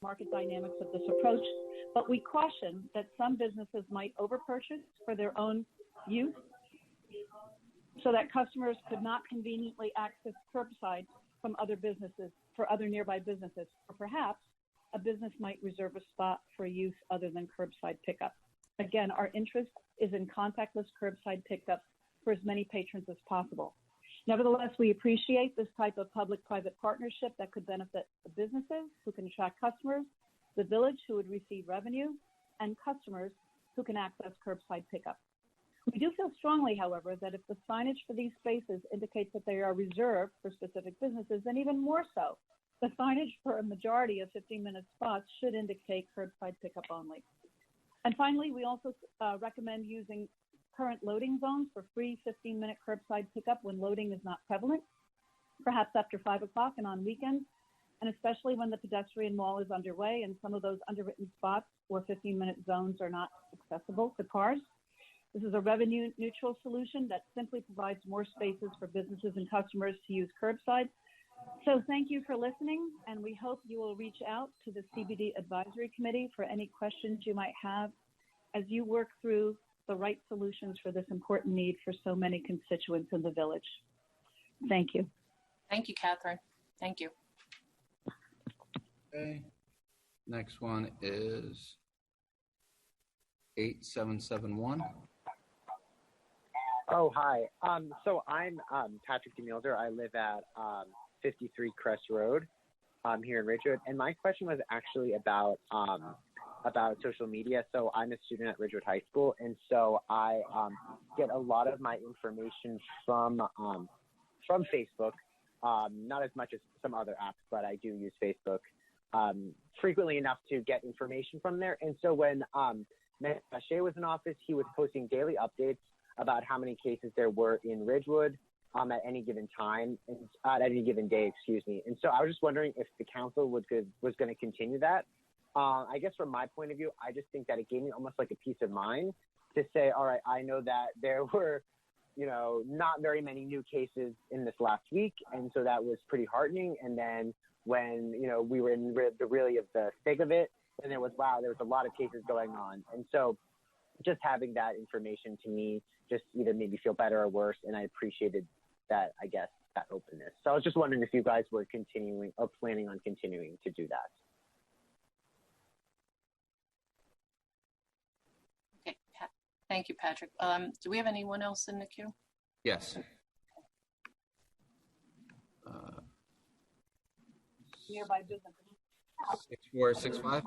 market dynamics of this approach, but we caution that some businesses might overpurchase for their own use so that customers could not conveniently access curbside from other businesses, for other nearby businesses, or perhaps a business might reserve a spot for use other than curbside pickup. Again, our interest is in contactless curbside pickup for as many patrons as possible. Nevertheless, we appreciate this type of public-private partnership that could benefit the businesses who can attract customers, the village who would receive revenue, and customers who can access curbside pickup. We do feel strongly, however, that if the signage for these spaces indicates that they are reserved for specific businesses, then even more so, the signage for a majority of 15-minute spots should indicate curbside pickup only. And finally, we also recommend using current loading zones for free 15-minute curbside pickup when loading is not prevalent, perhaps after 5 o'clock and on weekends, and especially when the pedestrian mall is underway and some of those underwritten spots or 15-minute zones are not accessible to cars. This is a revenue neutral solution that simply provides more spaces for businesses and customers to use curbside. So thank you for listening, and we hope you will reach out to the CBD Advisory Committee for any questions you might have as you work through the right solutions for this important need for so many constituents in the village. Thank you. Thank you, Catherine. Thank you. Okay. Next one is 8771. Oh, hi. So I'm Patrick DeMilder. I live at 53 Crest Road here in Ridgewood. And my question was actually about social media. So I'm a student at Ridgewood High School. And so I get a lot of my information from Facebook, not as much as some other apps, but I do use Facebook frequently enough to get information from there. And so when Mayor Shea was in office, he was posting daily updates about how many cases there were in Ridgewood at any given time, at any given day, excuse me. And so I was just wondering if the council was going to continue that. I guess from my point of view, I just think that it gave me almost like a peace of mind to say, all right, I know that there were, not very many new cases in this last week. And so that was pretty heartening. And then when, we were in the really of the thick of it, and there was a lot of cases going on. And so just having that information to me just either made me feel better or worse. And I appreciated that, I guess, that openness. So I was just wondering if you guys were continuing or planning on continuing to do that. Okay, thank you, Patrick. Do we have anyone else in the queue? Yes. Nearby businesses. 6465.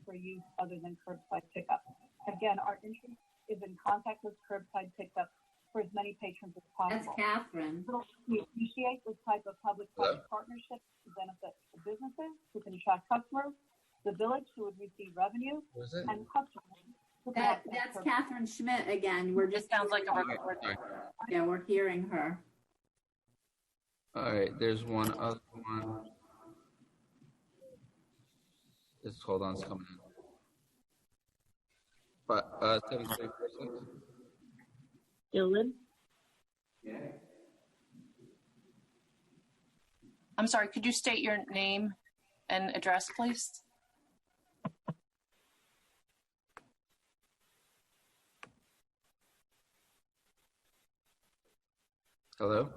For use other than curbside pickup. Again, our interest is in contactless curbside pickup for as many patrons as possible. That's Catherine. We appreciate this type of public-private partnership to benefit the businesses who can attract customers, the village who would receive revenue, and customers. That's Catherine Schmidt again. We're just sounds like a recording. Yeah, we're hearing her. All right, there's one other one. Hold on, it's coming in. But 7346. Dylan? I'm sorry, could you state your name and address, please? Hello?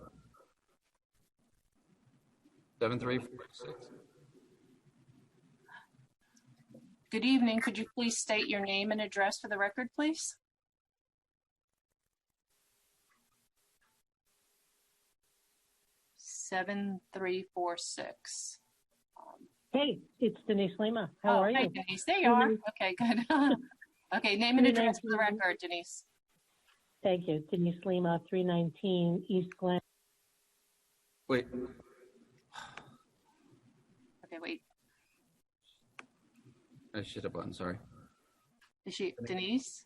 7346. Good evening. Could you please state your name and address for the record, please? Seven, 346. Hey, it's Denise Lima. How are you? Hey, Denise. There you are. Okay, good. Okay, name and address for the record, Denise. Thank you. Denise Lima, 319 East Glen. Wait. Okay, wait. I should have button, sorry. Is she Denise?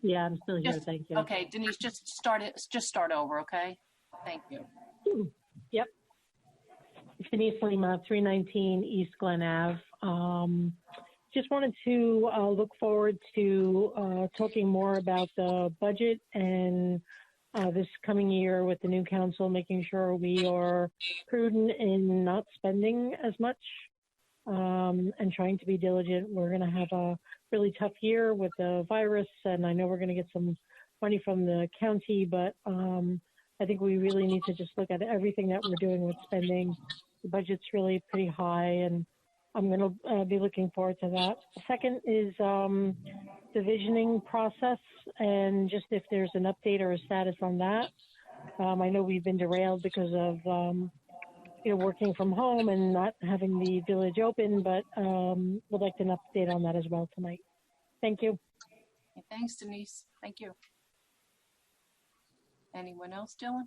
Yeah, I'm still here. Thank you. Okay, Denise, just start over, okay? Thank you. Yep. Denise Lima, 319 East Glen Ave. Just wanted to look forward to talking more about the budget and this coming year with the new council, making sure we are prudent in not spending as much and trying to be diligent. We're going to have a really tough year with the virus, and I know we're going to get some money from the county, but I think we really need to just look at everything that we're doing with spending. The budget's really pretty high, and I'm going to be looking forward to that. Second is the visioning process, and just if there's an update or a status on that. I know we've been derailed because of working from home and not having the village open, but would like an update on that as well tonight. Thank you. Okay, thanks, Denise. Thank you. Anyone else, Dylan?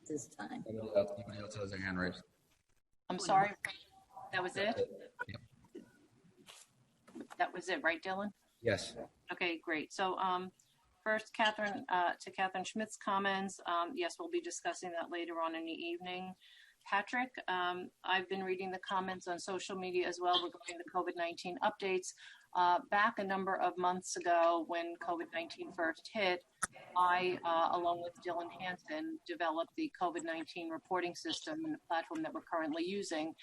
This time. Nobody else has their hand raised. I'm sorry. That was it? Yep. That was it, right, Dylan? Yes. Okay, great. So first, Catherine, to Catherine Schmidt's comments, yes, we'll be discussing that later on in the evening. Patrick, I've been reading the comments on social media as well regarding the COVID-19 updates. Back a number of months ago when COVID-19 first hit, I, along with Dylan Hansen, developed the COVID-19 reporting system and the platform that we're currently using.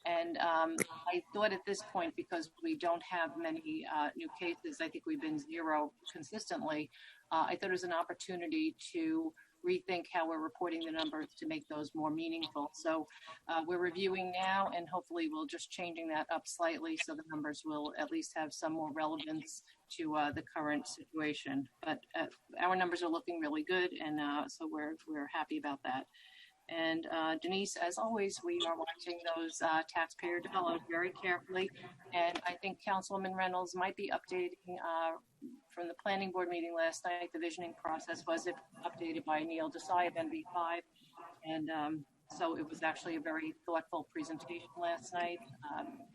And I thought at this point, because we don't have many new cases, I think we've been zero consistently, I thought it was an opportunity to rethink how we're reporting the numbers to make those more meaningful. So we're reviewing now, and hopefully we'll just changing that up slightly so the numbers will at least have some more relevance to the current situation. But our numbers are looking really good, and so we're happy about that. And Denise, as always, we are watching those taxpayer dollars very carefully. And I think Councilwoman Reynolds might be updating from the planning board meeting last night. The visioning process was updated by Neil Desai of NV5. And so it was actually a very thoughtful presentation last night.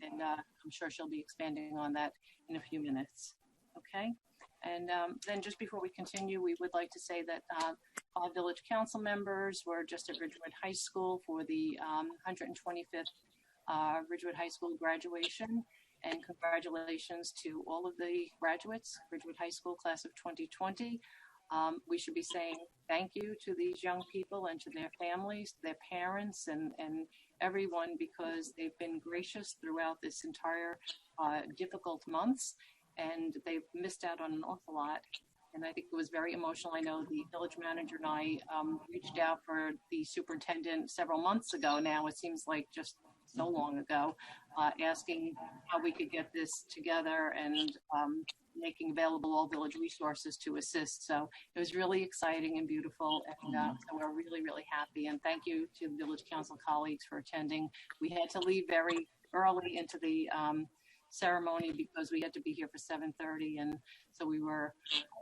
And I'm sure she'll be expanding on that in a few minutes. Okay. And then just before we continue, we would like to say that all village council members were just at Ridgewood High School for the 125th Ridgewood High School graduation. And congratulations to all of the graduates, Ridgewood High School class of 2020. We should be saying thank you to these young people and to their families, their parents, and everyone, because they've been gracious throughout this entire difficult months. And they've missed out on an awful lot. And I think it was very emotional. I know the village manager and I reached out for the superintendent several months ago now. It seems like just so long ago, asking how we could get this together and making available all village resources to assist. So it was really exciting and beautiful. And so we're really, really happy. And thank you to the village council colleagues for attending. We had to leave very early into the ceremony because we had to be here for 7:30, and so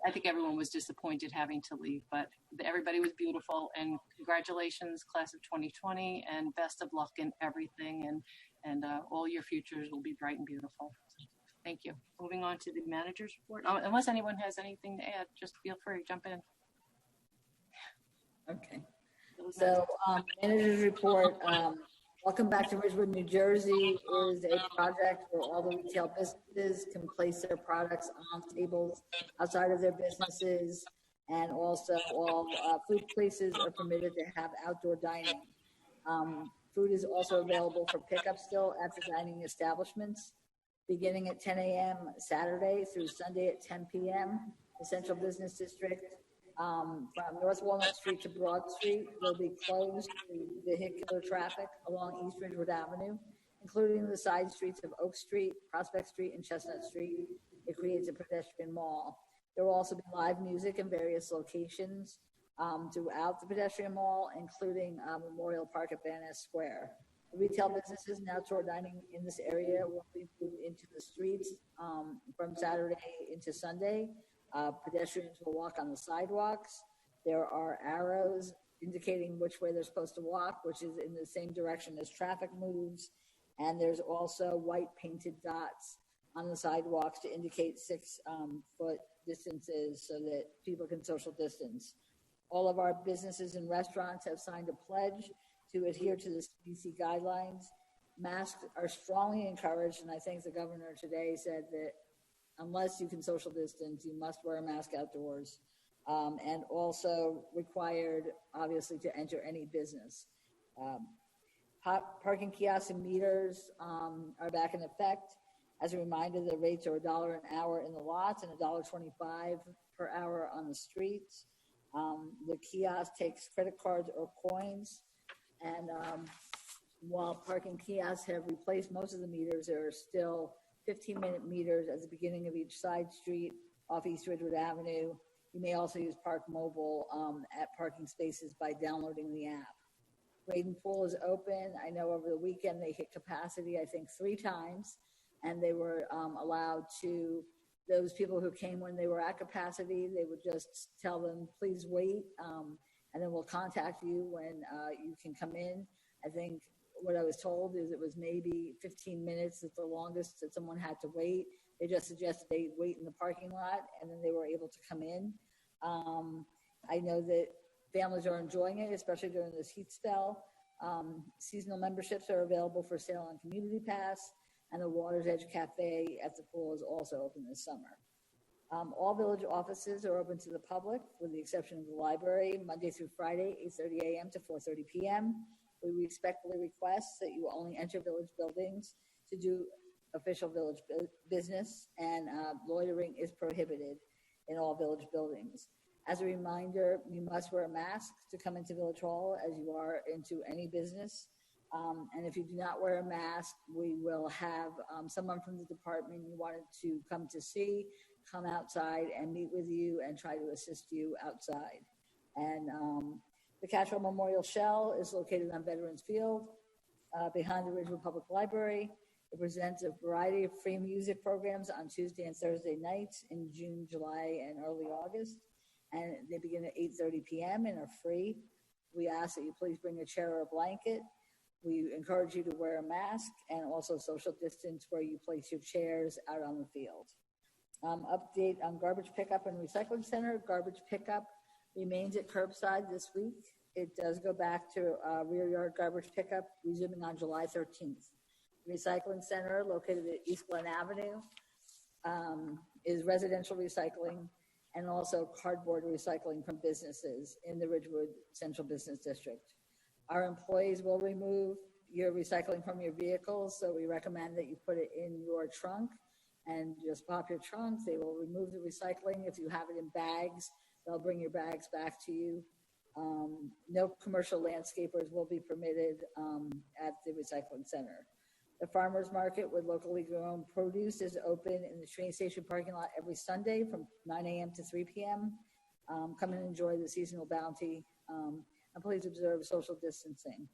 I think everyone was disappointed having to leave, but everybody was beautiful. And congratulations, class of 2020, and best of luck in everything, and all your futures will be bright and beautiful. Thank you. Moving on to the manager's report. Oh, unless anyone has anything to add, just feel free to jump in. Okay. So manager's report. Welcome Back to Ridgewood, New Jersey is a project where all the retail businesses can place their products on tables outside of their businesses, and also all food places are permitted to have outdoor dining. Food is also available for pickup still at the dining establishments, beginning at 10 a.m. Saturday through Sunday at 10 p.m. The Central Business District from North Walnut Street to Broad Street will be closed to vehicular traffic along East Ridgewood Avenue, including the side streets of Oak Street, Prospect Street, and Chestnut Street. It creates a pedestrian mall. There will also be live music in various locations throughout the pedestrian mall, including Memorial Park at Van Ness Square. The retail businesses and outdoor dining in this area will be moved into the streets from Saturday into Sunday. Pedestrians will walk on the sidewalks. There are arrows indicating which way they're supposed to walk, which is in the same direction as traffic moves. And there's also white painted dots on the sidewalks to indicate 6-foot distances so that people can social distance. All of our businesses and restaurants have signed a pledge to adhere to the CDC guidelines. Masks are strongly encouraged, and I think the governor today said that unless you can social distance, you must wear a mask outdoors. And also required, obviously, to enter any business. Parking kiosks and meters are back in effect. As a reminder, the rates are $1 an hour in the lots and $1.25 per hour on the streets. The kiosk takes credit cards or coins. And while parking kiosks have replaced most of the meters, there are still 15-minute meters at the beginning of each side street off East Ridgewood Avenue. You may also use Park Mobile at parking spaces by downloading the app. Graden Pool is open. I know over the weekend they hit capacity, I think 3 times, and they were allowed to, those people who came when they were at capacity, they would just tell them, please wait, and then we'll contact you when you can come in. I think what I was told is it was maybe 15 minutes is the longest that someone had to wait. They just suggested they wait in the parking lot, and then they were able to come in. I know that families are enjoying it, especially during this heat spell. Seasonal memberships are available for sale on Community Pass, and the Water's Edge Cafe at the pool is also open this summer. All village offices are open to the public, with the exception of the library, Monday through Friday, 8:30 a.m. to 4:30 p.m. We respectfully request that you only enter village buildings to do official village business, and loitering is prohibited in all village buildings. As a reminder, you must wear a mask to come into Village Hall as you are into any business. And if you do not wear a mask, we will have someone from the department you wanted to come to see, come outside and meet with you and try to assist you outside. And the Catchwell Memorial Shell is located on Veterans Field behind the Ridgewood Public Library. It presents a variety of free music programs on Tuesday and Thursday nights in June, July, and early August. And they begin at 8:30 p.m. and are free. We ask that you please bring a chair or a blanket. We encourage you to wear a mask and also social distance where you place your chairs out on the field. Update on garbage pickup and recycling center. Garbage pickup remains at curbside this week. It does go back to rear yard garbage pickup, resuming on July 13th. Recycling center located at East Glen Avenue is residential recycling and also cardboard recycling from businesses in the Ridgewood Central Business District. Our employees will remove your recycling from your vehicles, so we recommend that you put it in your trunk and just pop your trunk. They will remove the recycling. If you have it in bags, they'll bring your bags back to you. No commercial landscapers will be permitted at the recycling center. The farmers market with locally grown produce is open in the train station parking lot every Sunday from 9 a.m. to 3 p.m. Come and enjoy the seasonal bounty, and please observe social distancing.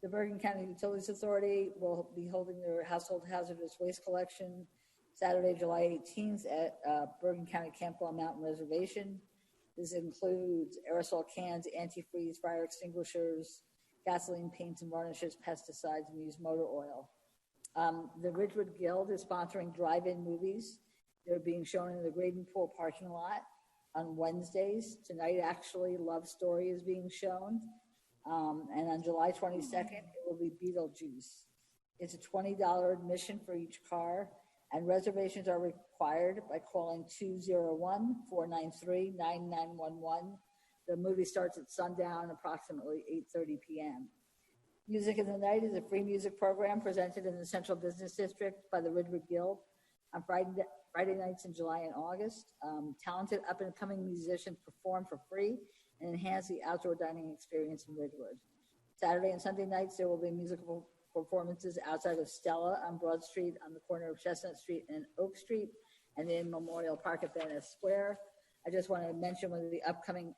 The Bergen County Utilities Authority will be holding their household hazardous waste collection Saturday, July 18th at Bergen County Campbell Mountain Reservation. This includes aerosol cans, antifreeze, fire extinguishers, gasoline, paints and varnishes, pesticides, and used motor oil. The Ridgewood Guild is sponsoring drive-in movies. They're being shown in the Graden Pool parking lot on Wednesdays. Tonight, actually, Love Story is being shown. And on July 22nd, it will be Beetlejuice. It's a $20 admission for each car, and reservations are required by calling 201-493-9911. The movie starts at sundown, approximately 8:30 p.m. Music in the Night is a free music program presented in the Central Business District by the Ridgewood Guild on Friday nights in July and August. Talented up-and-coming musicians perform for free and enhance the outdoor dining experience in Ridgewood. Saturday and Sunday nights, there will be musical performances outside of Stella on Broad Street, on the corner of Chestnut Street and Oak Street, and in Memorial Park at Van Ness Square. I just want to mention one of the upcoming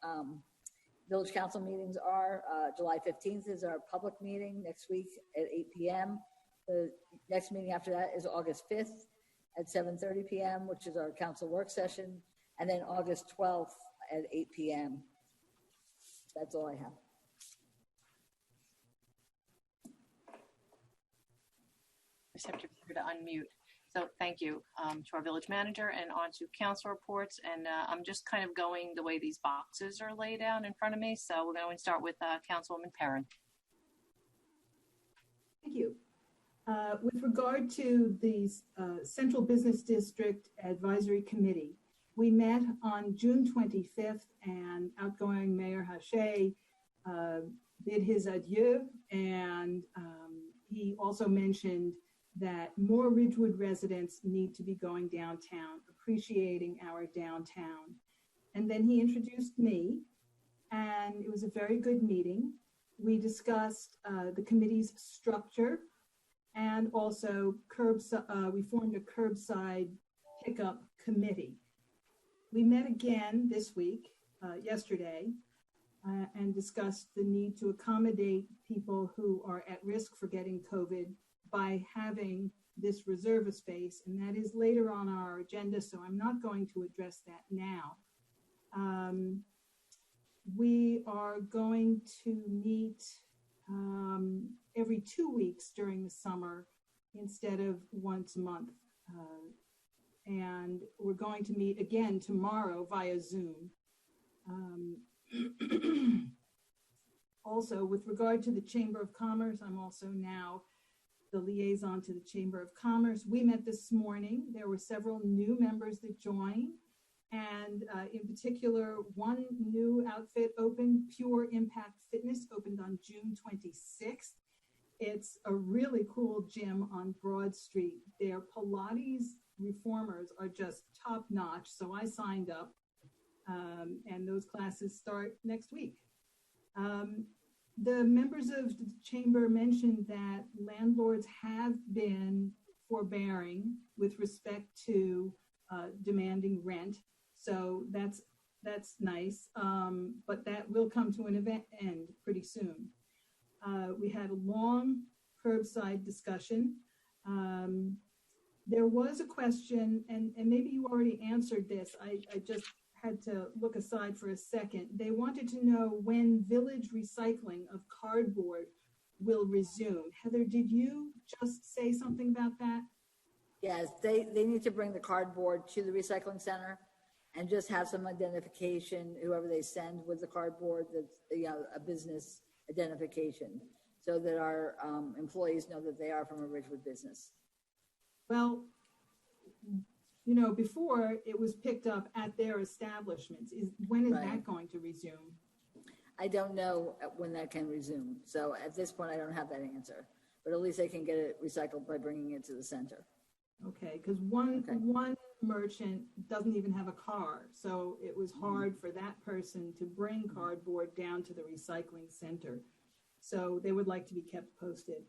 Village Council meetings are. July 15th is our public meeting next week at 8 p.m. The next meeting after that is August 5th at 7:30 p.m., which is our council work session, and then August 12th at 8 p.m. That's all I have. Receptive here to unmute. So thank you to our village manager, and on to council reports. And I'm just kind of going the way these boxes are laid out in front of me. So we're going to start with Councilwoman Perrin. Thank you. With regard to the Central Business District Advisory Committee, we met on June 25th, and outgoing Mayor Hache bid his adieu, and he also mentioned that more Ridgewood residents need to be going downtown, appreciating our downtown. And then he introduced me, and it was a very good meeting. We discussed the committee's structure, and also we formed a curbside pickup committee. We met again this week, yesterday, and discussed the need to accommodate people who are at risk for getting COVID by having this reserve space, and that is later on our agenda, so I'm not going to address that now. We are going to meet every 2 weeks during the summer instead of once a month. And we're going to meet again tomorrow via Zoom. Also, with regard to the Chamber of Commerce, I'm also now the liaison to the Chamber of Commerce. We met this morning. There were several new members that joined. And in particular, one new outfit opened, Pure Impact Fitness, opened on June 26th. It's a really cool gym on Broad Street. Their Pilates reformers are just top notch. So I signed up, and those classes start next week. The members of the chamber mentioned that landlords have been forbearing with respect to demanding rent. So that's nice, but that will come to an end pretty soon. We had a long curbside discussion. There was a question, and maybe you already answered this. I just had to look aside for a second. They wanted to know when village recycling of cardboard will resume. Heather, did you just say something about that? Yes, they need to bring the cardboard to the recycling center and just have some identification, whoever they send with the cardboard, that's, you know, a business identification, so that our employees know that they are from a Ridgewood business. Well, you know, before it was picked up at their establishments. When is that going to resume? I don't know when that can resume. So at this point, I don't have that answer, but at least they can get it recycled by bringing it to the center. Okay, because one merchant doesn't even have a car, so it was hard for that person to bring cardboard down to the recycling center. So they would like to be kept posted.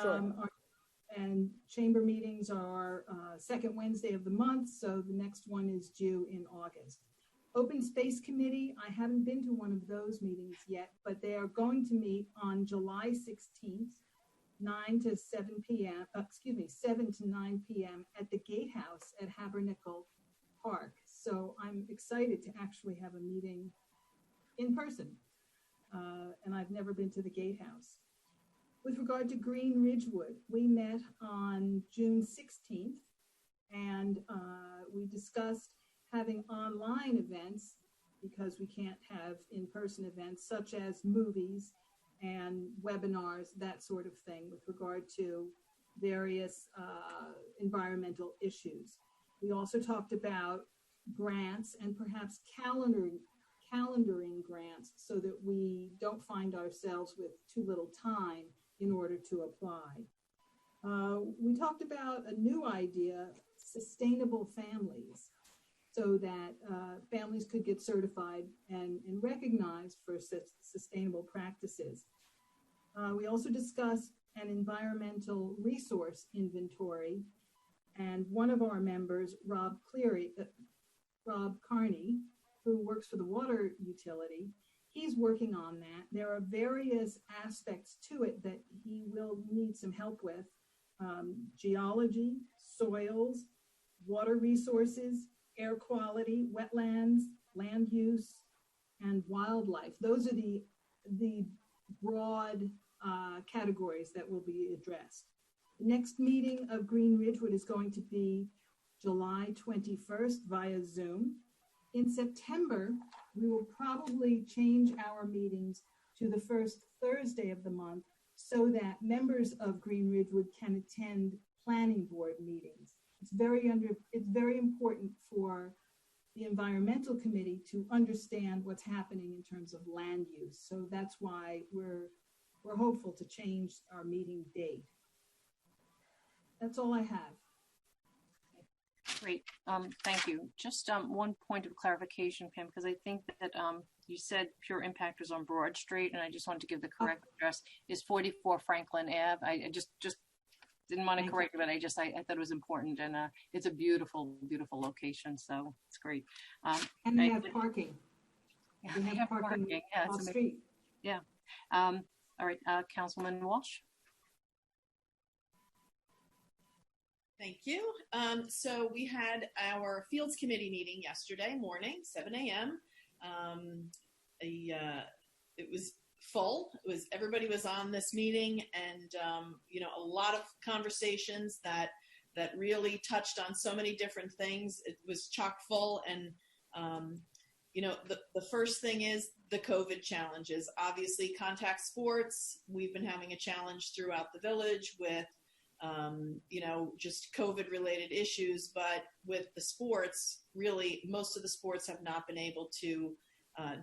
Sure. And chamber meetings are second Wednesday of the month, so the next one is due in August. Open Space Committee, I haven't been to one of those meetings yet, but they are going to meet on July 16th, 7 to 9 p.m. at the Gatehouse at Habernickel Park. So I'm excited to actually have a meeting in person, and I've never been to the Gatehouse. With regard to Green Ridgewood, we met on June 16th, and we discussed having online events because we can't have in-person events such as movies and webinars, that sort of thing, with regard to various environmental issues. We also talked about grants and perhaps calendaring grants so that we don't find ourselves with too little time in order to apply. We talked about a new idea, sustainable families, so that families could get certified and recognized for sustainable practices. We also discussed an environmental resource inventory, and one of our members, Rob Carney, who works for the water utility, he's working on that. There are various aspects to it that he will need some help with. Geology, soils, water resources, air quality, wetlands, land use, and wildlife. Those are the broad categories that will be addressed. The next meeting of Green Ridgewood is going to be July 21st via Zoom. In September, we will probably change our meetings to the first Thursday of the month so that members of Green Ridgewood can attend planning board meetings. It's very important for the environmental committee to understand what's happening in terms of land use. So that's why we're hopeful to change our meeting date. That's all I have. Great, thank you. Just one point of clarification, Pam, because I think that you said Pure Impact was on Broad Street, and I just wanted to give the correct address. Is 44 Franklin Ave. I just didn't want to correct it, but I thought it was important, and it's a beautiful, beautiful location, so it's great. And they have parking. Yeah, They have parking Yeah, off street. Yeah. All right, Councilman Walsh. Thank you. So we had our Fields Committee meeting yesterday morning, 7 a.m. It was full. Everybody was on this meeting, and a lot of conversations that really touched on so many different things. It was chock full, and the first thing is the COVID challenges. Obviously, contact sports. We've been having a challenge throughout the village with just COVID related issues, but with the sports, really most of the sports have not been able to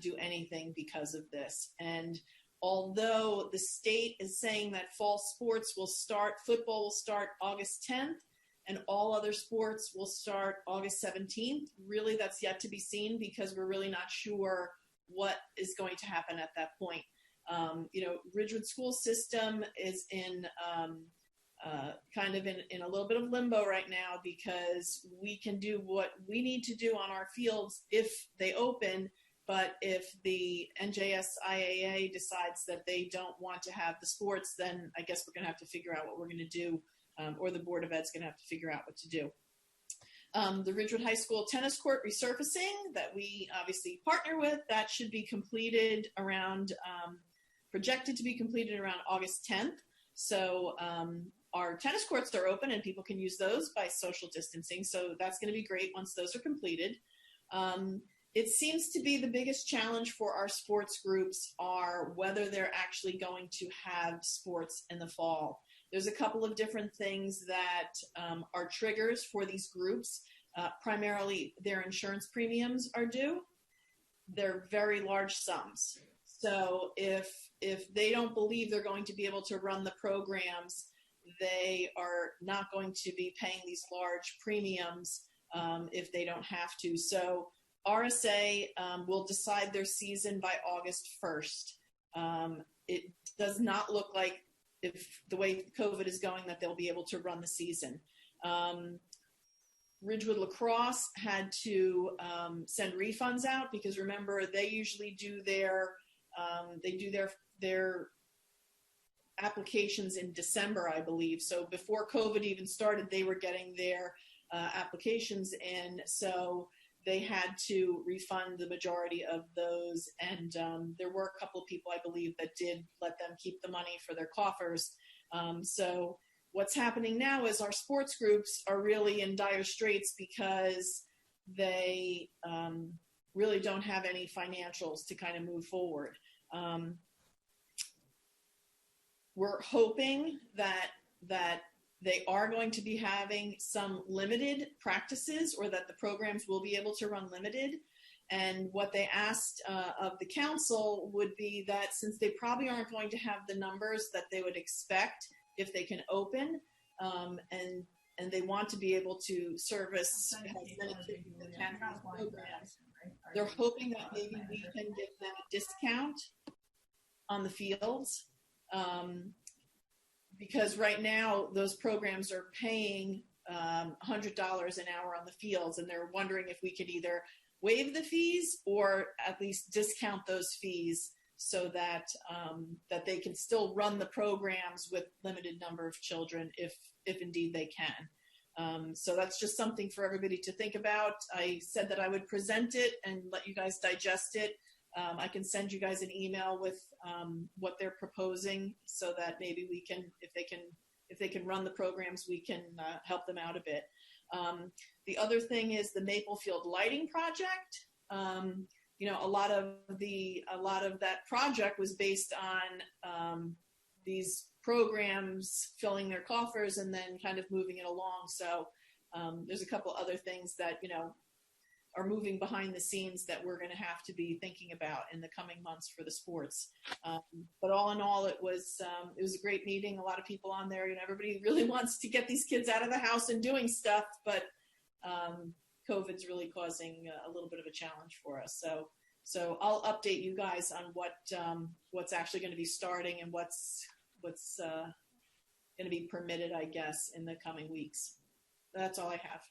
do anything because of this. And although the state is saying that fall sports football will start August 10th, and all other sports will start August 17th, really that's yet to be seen, because we're really not sure what is going to happen at that point. Ridgewood school system is in kind of in a little bit of limbo right now, because we can do what we need to do on our fields if they open, but if the NJSIAA decides that they don't want to have the sports, then I guess we're going to have to figure out what we're going to do, or the Board of Ed's going to have to figure out what to do. The Ridgewood High School tennis court resurfacing that we obviously partner with, that should be completed around, projected to be completed around August 10th. So our tennis courts are open and people can use those by social distancing. So that's going to be great once those are completed. It seems to be the biggest challenge for our sports groups are whether they're actually going to have sports in the fall. There's a couple of different things that are triggers for these groups. Primarily, their insurance premiums are due. They're very large sums. So if they don't believe they're going to be able to run the programs, they are not going to be paying these large premiums if they don't have to. So RSA will decide their season by August 1st. It does not look like, if the way COVID is going, that they'll be able to run the season. Ridgewood Lacrosse had to send refunds out, because remember, they usually do their applications in December, I believe. So before COVID even started, they were getting their applications in. So they had to refund the majority of those. And there were a couple of people, I believe, that did let them keep the money for their coffers. So what's happening now is our sports groups are really in dire straits, because they really don't have any financials to kind of move forward. We're hoping that they are going to be having some limited practices, or that the programs will be able to run limited. And what they asked of the council would be that, since they probably aren't going to have the numbers that they would expect if they can open, and they want to be able to service as many kids as they can from the programs, they're hoping that maybe we can give them a discount on the fields. Because right now those programs are paying $100 an hour on the fields, and they're wondering if we could either waive the fees or at least discount those fees, so that that they can still run the programs with limited number of children if indeed they can. So that's just something for everybody to think about. I said that I would present it and let you guys digest it. I can send you guys an email with what they're proposing, so that maybe we can, if they can run the programs, we can help them out a bit. The other thing is the Maplefield lighting project. A lot of that project was based on these programs, filling their coffers, and then kind of moving it along. So there's a couple other things that, are moving behind the scenes that we're going to have to be thinking about in the coming months for the sports. But all in all, it was a great meeting. A lot of people on there, everybody really wants to get these kids out of the house and doing stuff, but COVID's really causing a little bit of a challenge for us. So I'll update you guys on what's actually going to be starting and what's going to be permitted, I guess, in the coming weeks. That's all I have.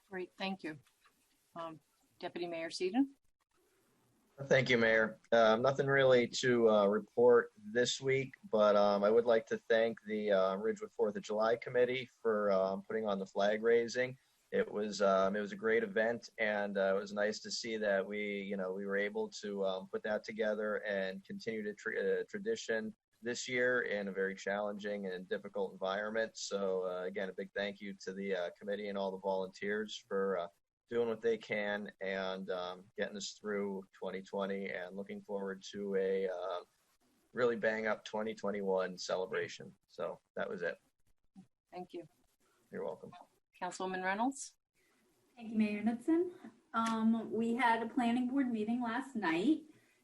Great, thank you. Deputy Mayor Seaton. Thank you, Mayor. Nothing really to report this week, but I would like to thank the Ridgewood 4th of July Committee for putting on the flag raising. It was a great event, and it was nice to see that we were able to put that together and continue to tradition this year in a very challenging and difficult environment. So again, a big thank you to the committee and all the volunteers for doing what they can and getting us through 2020, and looking forward to a really bang up 2021 celebration. So that was it. Thank you. You're welcome. Councilwoman Reynolds. Thank you, Mayor Knudsen. We had a planning board meeting last night.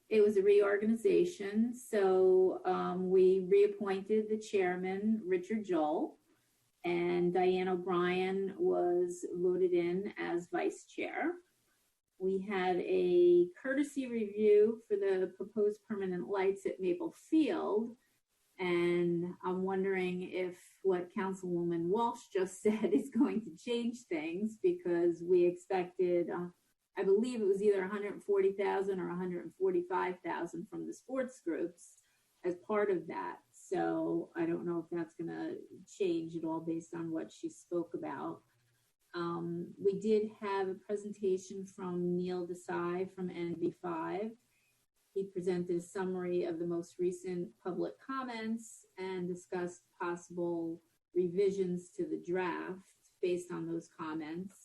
It was a reorganization. So we reappointed the chairman, Richard Joel, and Diane O'Brien was voted in as vice chair. We had a courtesy review for the proposed permanent lights at Maple Field. And I'm wondering if what Councilwoman Walsh just said is going to change things, because we expected, I believe it was either 140,000 or 145,000 from the sports groups as part of that. So I don't know if that's going to change at all based on what she spoke about. We did have a presentation from Neil Desai from NV5. He presented a summary of the most recent public comments and discussed possible revisions to the draft based on those comments.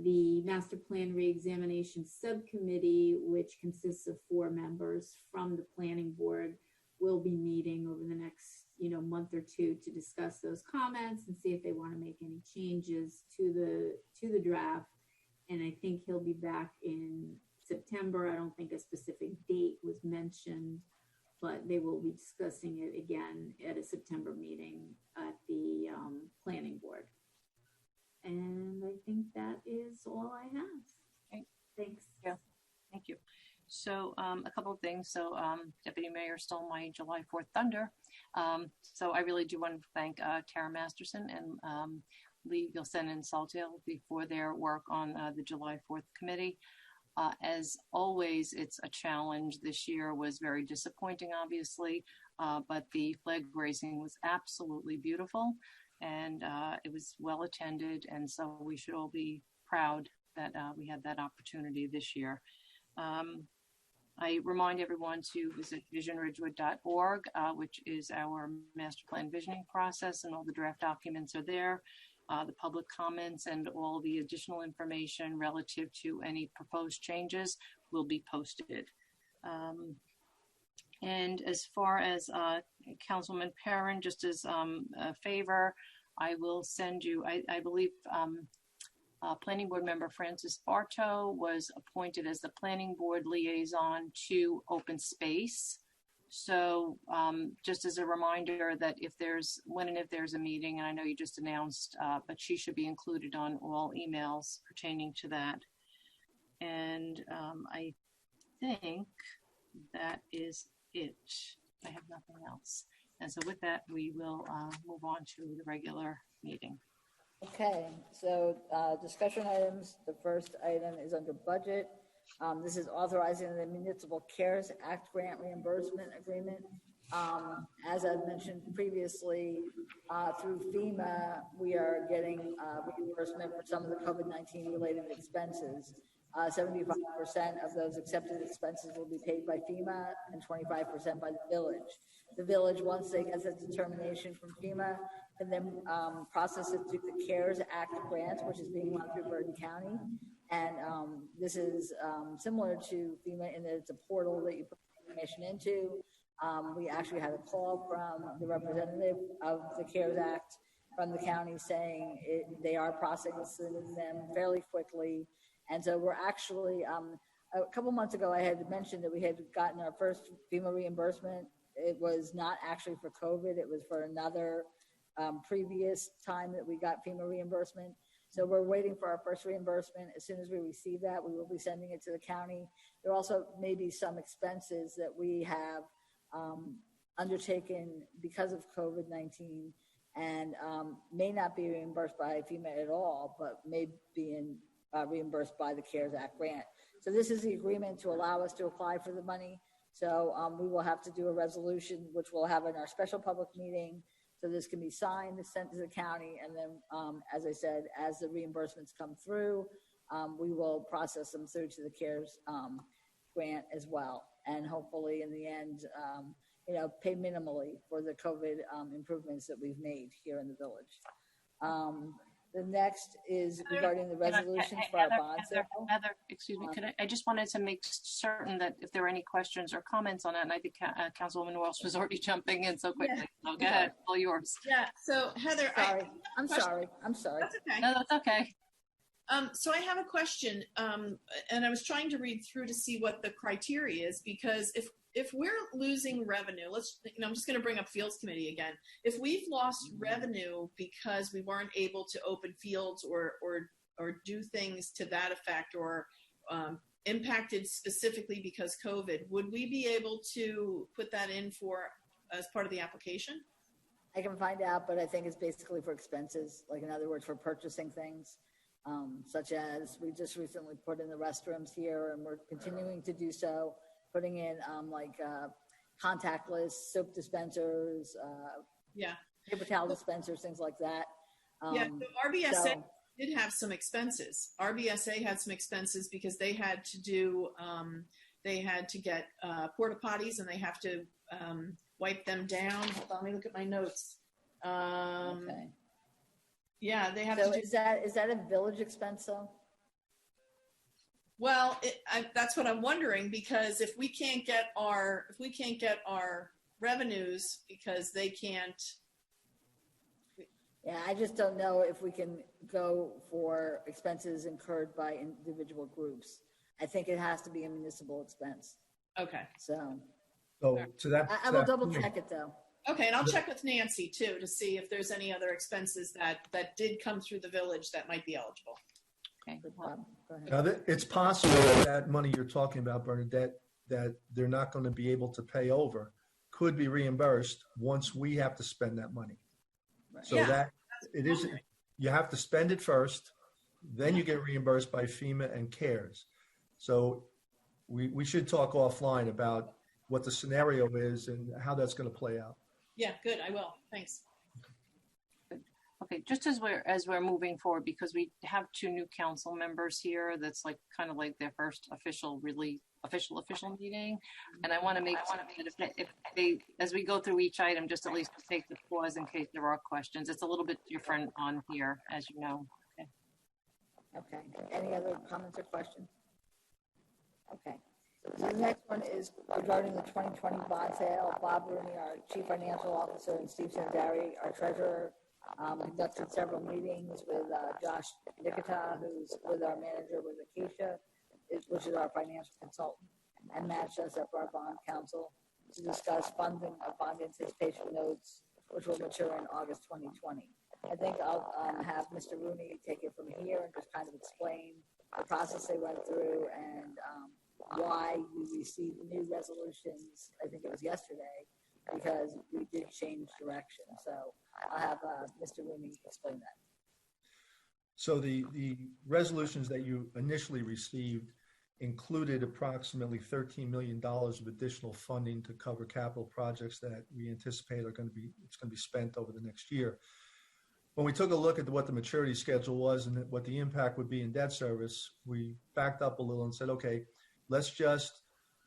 The Master Plan Reexamination Subcommittee, which consists of 4 members from the Planning Board, will be meeting over the next month or two to discuss those comments and see if they want to make any changes to the draft. And I think he'll be back in September. I don't think a specific date was mentioned, but they will be discussing it again at a September meeting at the Planning Board. And I think that is all I have. Okay. Thanks. Yeah, thank you. So a couple of things. So Deputy Mayor stole my July 4th thunder. So I really do want to thank Tara Masterson and Lee Gilson and Saltail for their work on the July 4th committee. As always, it's a challenge. This year was very disappointing, obviously, but the flag raising was absolutely beautiful, and it was well attended, and so we should all be proud that we had that opportunity this year. I remind everyone to visit visionridgewood.org, which is our master plan visioning process, and all the draft documents are there. The public comments and all the additional information relative to any proposed changes will be posted. And as far as Councilman Perrin, just as a favor, I will send you, I believe Planning Board member Francis Bartow was appointed as the Planning Board liaison to open space. So just as a reminder that if there's, when and if there's a meeting, and I know you just announced, but she should be included on all emails pertaining to that. And I think that is it. I have nothing else. And so with that, we will move on to the regular meeting. Okay, so discussion items. The first item is under budget. This is authorizing the Municipal CARES Act grant reimbursement agreement. As I've mentioned previously, through FEMA, we are getting reimbursement for some of the COVID-19 related expenses. 75% of those accepted expenses will be paid by FEMA and 25% by the village. The village, once they get a determination from FEMA, can then process it through the CARES Act grant, which is being run through Bergen County. And this is similar to FEMA in that it's a portal that you put information into. We actually had a call from the representative of the CARES Act from the county saying they are processing them fairly quickly. And so we're actually, a couple months ago, I had mentioned that we had gotten our first FEMA reimbursement. It was not actually for COVID. It was for another previous time that we got FEMA reimbursement. So we're waiting for our first reimbursement. As soon as we receive that, we will be sending it to the county. There also may be some expenses that we have undertaken because of COVID-19 and may not be reimbursed by FEMA at all, but may be reimbursed by the CARES Act grant. So this is the agreement to allow us to apply for the money. So we will have to do a resolution, which we'll have in our special public meeting. So this can be signed and sent to the county. And then, as I said, as the reimbursements come through, we will process them through to the CARES grant as well. And hopefully in the end, pay minimally for the COVID improvements that we've made here in the village. The next is regarding the resolutions for our bond sale. Heather, excuse me, I just wanted to make certain that if there are any questions or comments on that, and I think Councilwoman Walsh was already jumping in so quickly. Yeah. So go ahead, all yours. Yeah, so Heather, I'm sorry. That's okay. No, that's okay. So I have a question, and I was trying to read through to see what the criteria is, because if we're losing revenue, I'm just going to bring up Fields Committee again. If we've lost revenue because we weren't able to open fields or do things to that effect, or impacted specifically because COVID, would we be able to put that in as part of the application? I can find out, but I think it's basically for expenses, like in other words, for purchasing things. Such as we just recently put in the restrooms here, and we're continuing to do so, putting in contactless soap dispensers, paper towel dispensers, things like that. So RBSA did have some expenses. RBSA had some expenses because they had to do, they had to get porta potties, and they have to wipe them down. Hold on, let me look at my notes. Okay. Yeah, they have so to do. Is that a village expense though? Well, that's what I'm wondering, because if we can't get our revenues because they can't. Yeah, I just don't know if we can go for expenses incurred by individual groups. I think it has to be a municipal expense. Okay. So to that, I will double check it though. Okay, and I'll check with Nancy too to see if there's any other expenses that did come through the village that might be eligible. Okay. Go ahead. now it's possible that money you're talking about, Bernadette, that they're not going to be able to pay over could be reimbursed once we have to spend that money. Right. So that it is, you have to spend it first, then you get reimbursed by FEMA and CARES. So we should talk offline about what the scenario is and how that's going to play out. Yeah, good. I will. Thanks. Okay, just as we're moving forward, because we have two new council members here, that's kind of like their first official meeting, and I want to make sure that if they, as we go through each item, just at least take the pause in case there are questions. It's a little bit different on here, as you know. Okay. Any other comments or questions? Okay. So the next one is regarding the 2020 bond sale. Bob Rooney, our Chief Financial Officer, and Steve Sandari, our Treasurer, conducted several meetings with Josh Nikita, who's with our manager with Acacia, which is our financial consultant, and Matt Jessup, our bond counsel, to discuss funding of bond anticipation notes, which will mature in August 2020. I think I'll have Mr. Rooney take it from here and just kind of explain the process they went through and why we received new resolutions. I think it was yesterday, because we did change direction. So I'll have Mr. Rooney explain that. So the resolutions that you initially received included approximately $13 million of additional funding to cover capital projects that we anticipate it's going to be spent over the next year. When we took a look at what the maturity schedule was and what the impact would be in debt service, we backed up a little and said, okay, let's just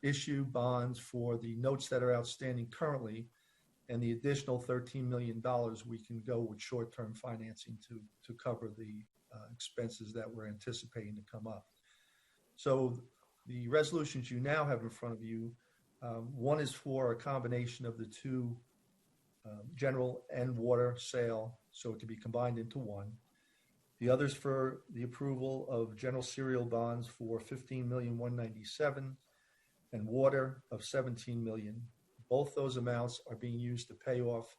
issue bonds for the notes that are outstanding currently, and the additional $13 million we can go with short-term financing to cover the expenses that we're anticipating to come up. So the resolutions you now have in front of you One is for a combination of the two general and water sale, so it can be combined into one. The other is for the approval of general serial bonds for $15,197,000 and water of $17 million. Both those amounts are being used to pay off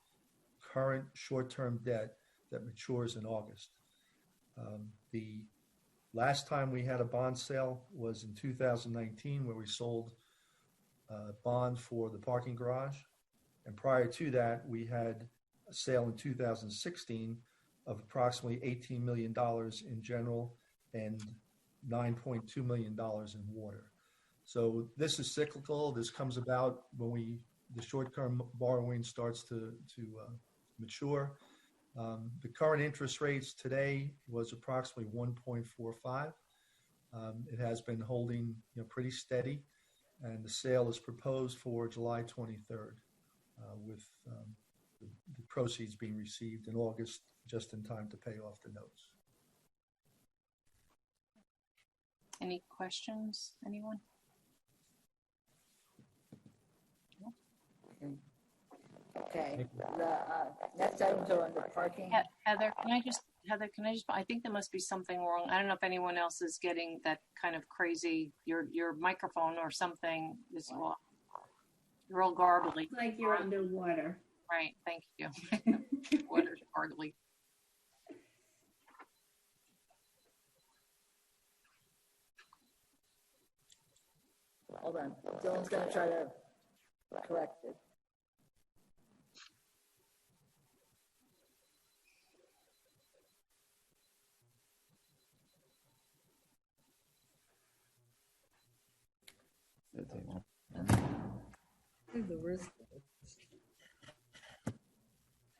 current short-term debt that matures in August. The last time we had a bond sale was in 2019, where we sold a bond for the parking garage. And prior to that, we had a sale in 2016 of approximately $18 million in general and $9.2 million in water. So this is cyclical. This comes about when the short-term borrowing starts to mature. The current interest rates today was approximately 1.45. It has been holding pretty steady, and the sale is proposed for July 23rd, with the proceeds being received in August, just in time to pay off the notes. Any questions, anyone? Okay, the next items are under parking. Heather, can I just, I think there must be something wrong. I don't know if anyone else is getting that kind of crazy, your microphone or something is all, you're all garbly. It's like you're underwater. Right, thank you. Water's garbly. Hold on, Dylan's gonna try to correct it. The worst.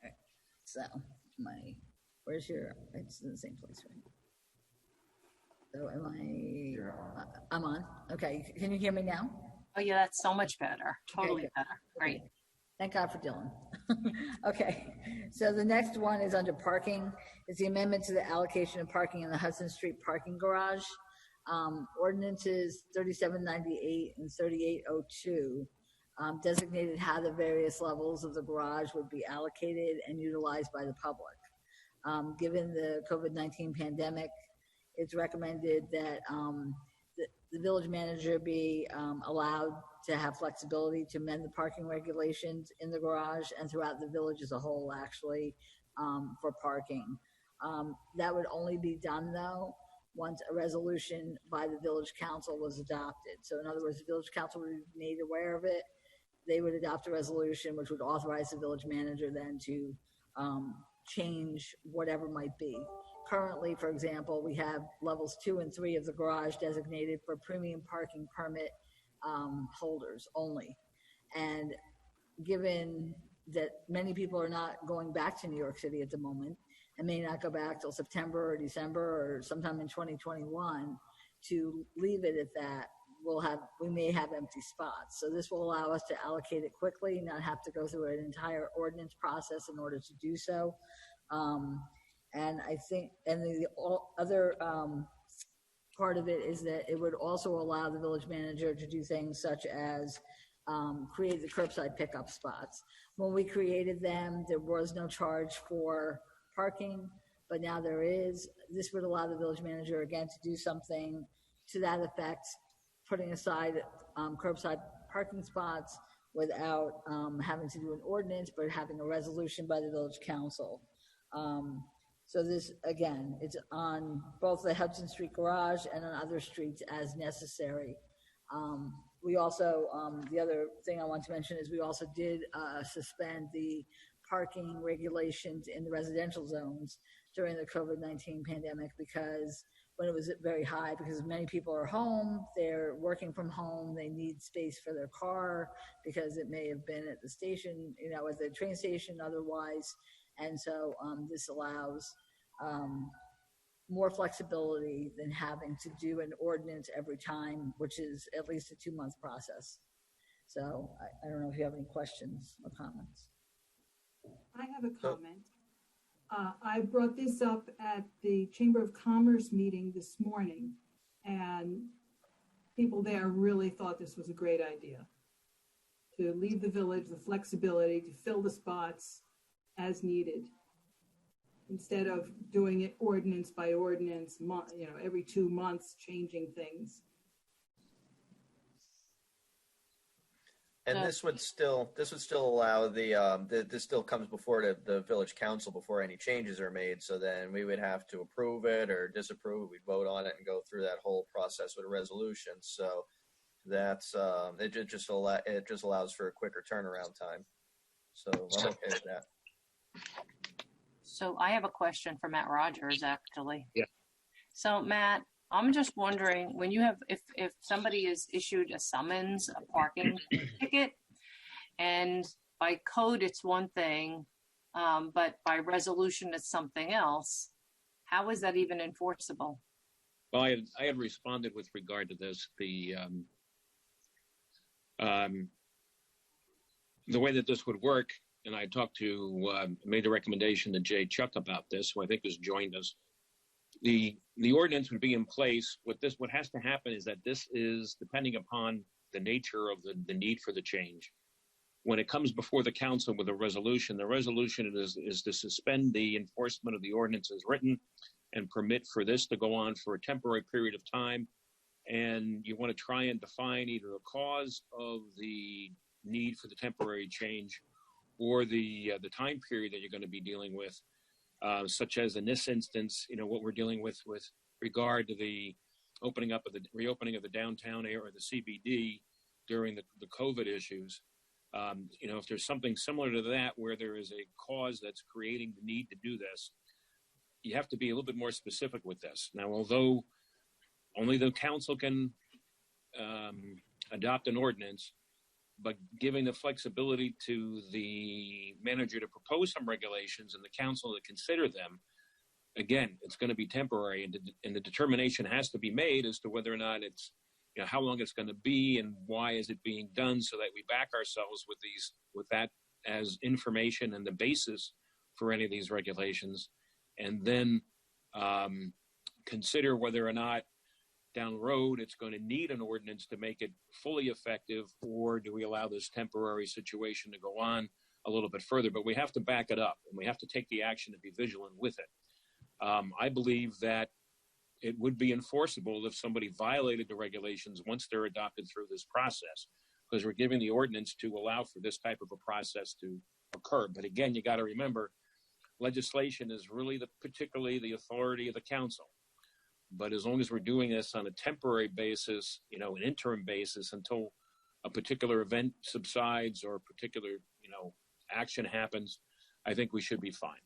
Right. So where's your? It's in the same place, right? So I'm on. Okay, can you hear me now? Oh yeah, that's so much better. Totally Okay, better. Great. Okay. Thank God for Dylan. Okay, so the next one is under parking. It's the amendment to the allocation of parking in the Hudson Street parking garage. Ordinances 3798 and 3802 designated how the various levels of the garage would be allocated and utilized by the public. Given the COVID-19 pandemic, it's recommended that the village manager be allowed to have flexibility to amend the parking regulations in the garage and throughout the village as a whole, actually, for parking. That would only be done, though, once a resolution by the village council was adopted. So in other words, the village council would be made aware of it. They would adopt a resolution which would authorize the village manager then to change whatever might be. Currently, for example, we have levels 2 and 3 of the garage designated for premium parking permit holders only. And given that many people are not going back to New York City at the moment and may not go back till September or December or sometime in 2021, to leave it at that, we may have empty spots. So this will allow us to allocate it quickly, not have to go through an entire ordinance process in order to do so. And I think, and the other part of it is that it would also allow the village manager to do things such as create the curbside pickup spots. When we created them, there was no charge for parking, but now there is. This would allow the village manager again to do something to that effect, putting aside curbside parking spots without having to do an ordinance, but having a resolution by the village council. So this, again, it's on both the Hudson Street garage and on other streets as necessary. We also, the other thing I want to mention is we also did suspend the parking regulations in the residential zones during the COVID-19 pandemic, because when it was very high, because many people are home, they're working from home, they need space for their car because it may have been at the station, at the train station otherwise. And so this allows more flexibility than having to do an ordinance every time, which is at least a 2-month process. So I don't know if you have any questions or comments. I have a comment. I brought this up at the Chamber of Commerce meeting this morning, and people there really thought this was a great idea. to leave the village the flexibility to fill the spots as needed, instead of doing it ordinance by ordinance, every 2 months, changing things. And this would still allow this still comes before the village council before any changes are made. So then we would have to approve it or disapprove. We'd vote on it and go through that whole process with a resolution. So that's it just allows for a quicker turnaround time. So I'm okay with that. So I have a question for Matt Rogers, actually. Yeah. So Matt, I'm just wondering, when you have, if somebody is issued a summons, a parking ticket, and by code it's one thing, but by resolution it's something else, how is that even enforceable? Well, I had responded with regard to this. The way that this would work, and I talked to, made a recommendation to Jay Chuck about this, who I think has joined us. The ordinance would be in place. What has to happen is that this is depending upon the nature of the need for the change. When it comes before the council with a resolution, the resolution is to suspend the enforcement of the ordinance as written and permit for this to go on for a temporary period of time. And you want to try and define either the cause of the need for the temporary change or the time period that you're going to be dealing with. Such as in this instance, what we're dealing with regard to the reopening of the downtown area or the CBD during the COVID issues. If there's something similar to that where there is a cause that's creating the need to do this, you have to be a little bit more specific with this. Now, although only the council can adopt an ordinance, but giving the flexibility to the manager to propose some regulations and the council to consider them, again, it's going to be temporary, and the determination has to be made as to whether or not it's, how long it's going to be and why is it being done, so that we back ourselves with that as information and the basis for any of these regulations, and then consider whether or not down the road it's going to need an ordinance to make it fully effective, or do we allow this temporary situation to go on a little bit further? But we have to back it up, and we have to take the action to be vigilant with it. I believe that it would be enforceable if somebody violated the regulations once they're adopted through this process, because we're giving the ordinance to allow for this type of a process to occur. But again, you got to remember, legislation is really particularly the authority of the council. But as long as we're doing this on a temporary basis, an interim basis until a particular event subsides or a particular, action happens, I think we should be fine.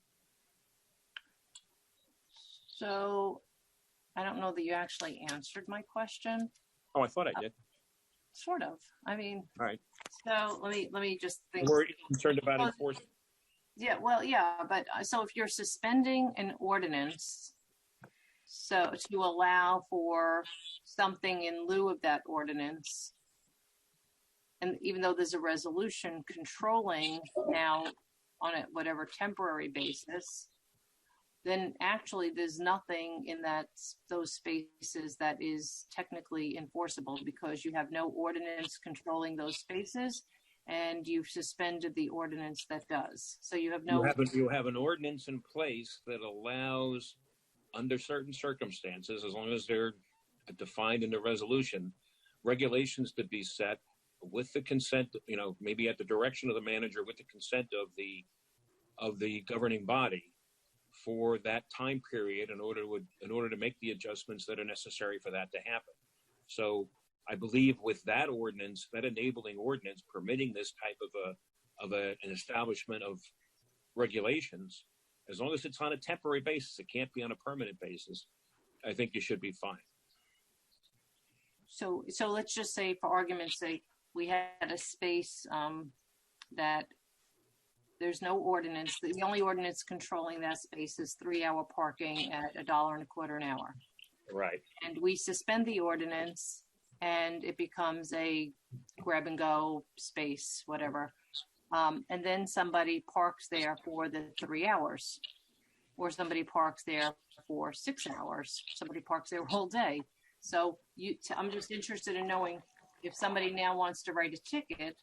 So I don't know that you actually answered my question. Oh, I thought I did. Sort of. I mean, all right. So let me just think. We're concerned about enforcement. Yeah, well, yeah, but so if you're suspending an ordinance, so to allow for something in lieu of that ordinance, and even though there's a resolution controlling now on a whatever temporary basis, then actually there's nothing in those spaces that is technically enforceable, because you have no ordinance controlling those spaces, and you've suspended the ordinance that does. So you have no. You have an ordinance in place that allows, under certain circumstances, as long as they're defined in the resolution, regulations to be set with the consent, maybe at the direction of the manager, with the consent of the governing body for that time period in order to make the adjustments that are necessary for that to happen. So I believe with that ordinance, that enabling ordinance permitting this type of an establishment of regulations, as long as it's on a temporary basis, it can't be on a permanent basis, I think you should be fine. So let's just say, for argument's sake, we had a space that there's no ordinance. The only ordinance controlling that space is 3-hour parking at $1.25 an hour. Right. And we suspend the ordinance, and it becomes a grab and go space, whatever. And then somebody parks there for the 3 hours, or somebody parks there for 6 hours. Somebody parks there all day. So I'm just interested in knowing, if somebody now wants to write a ticket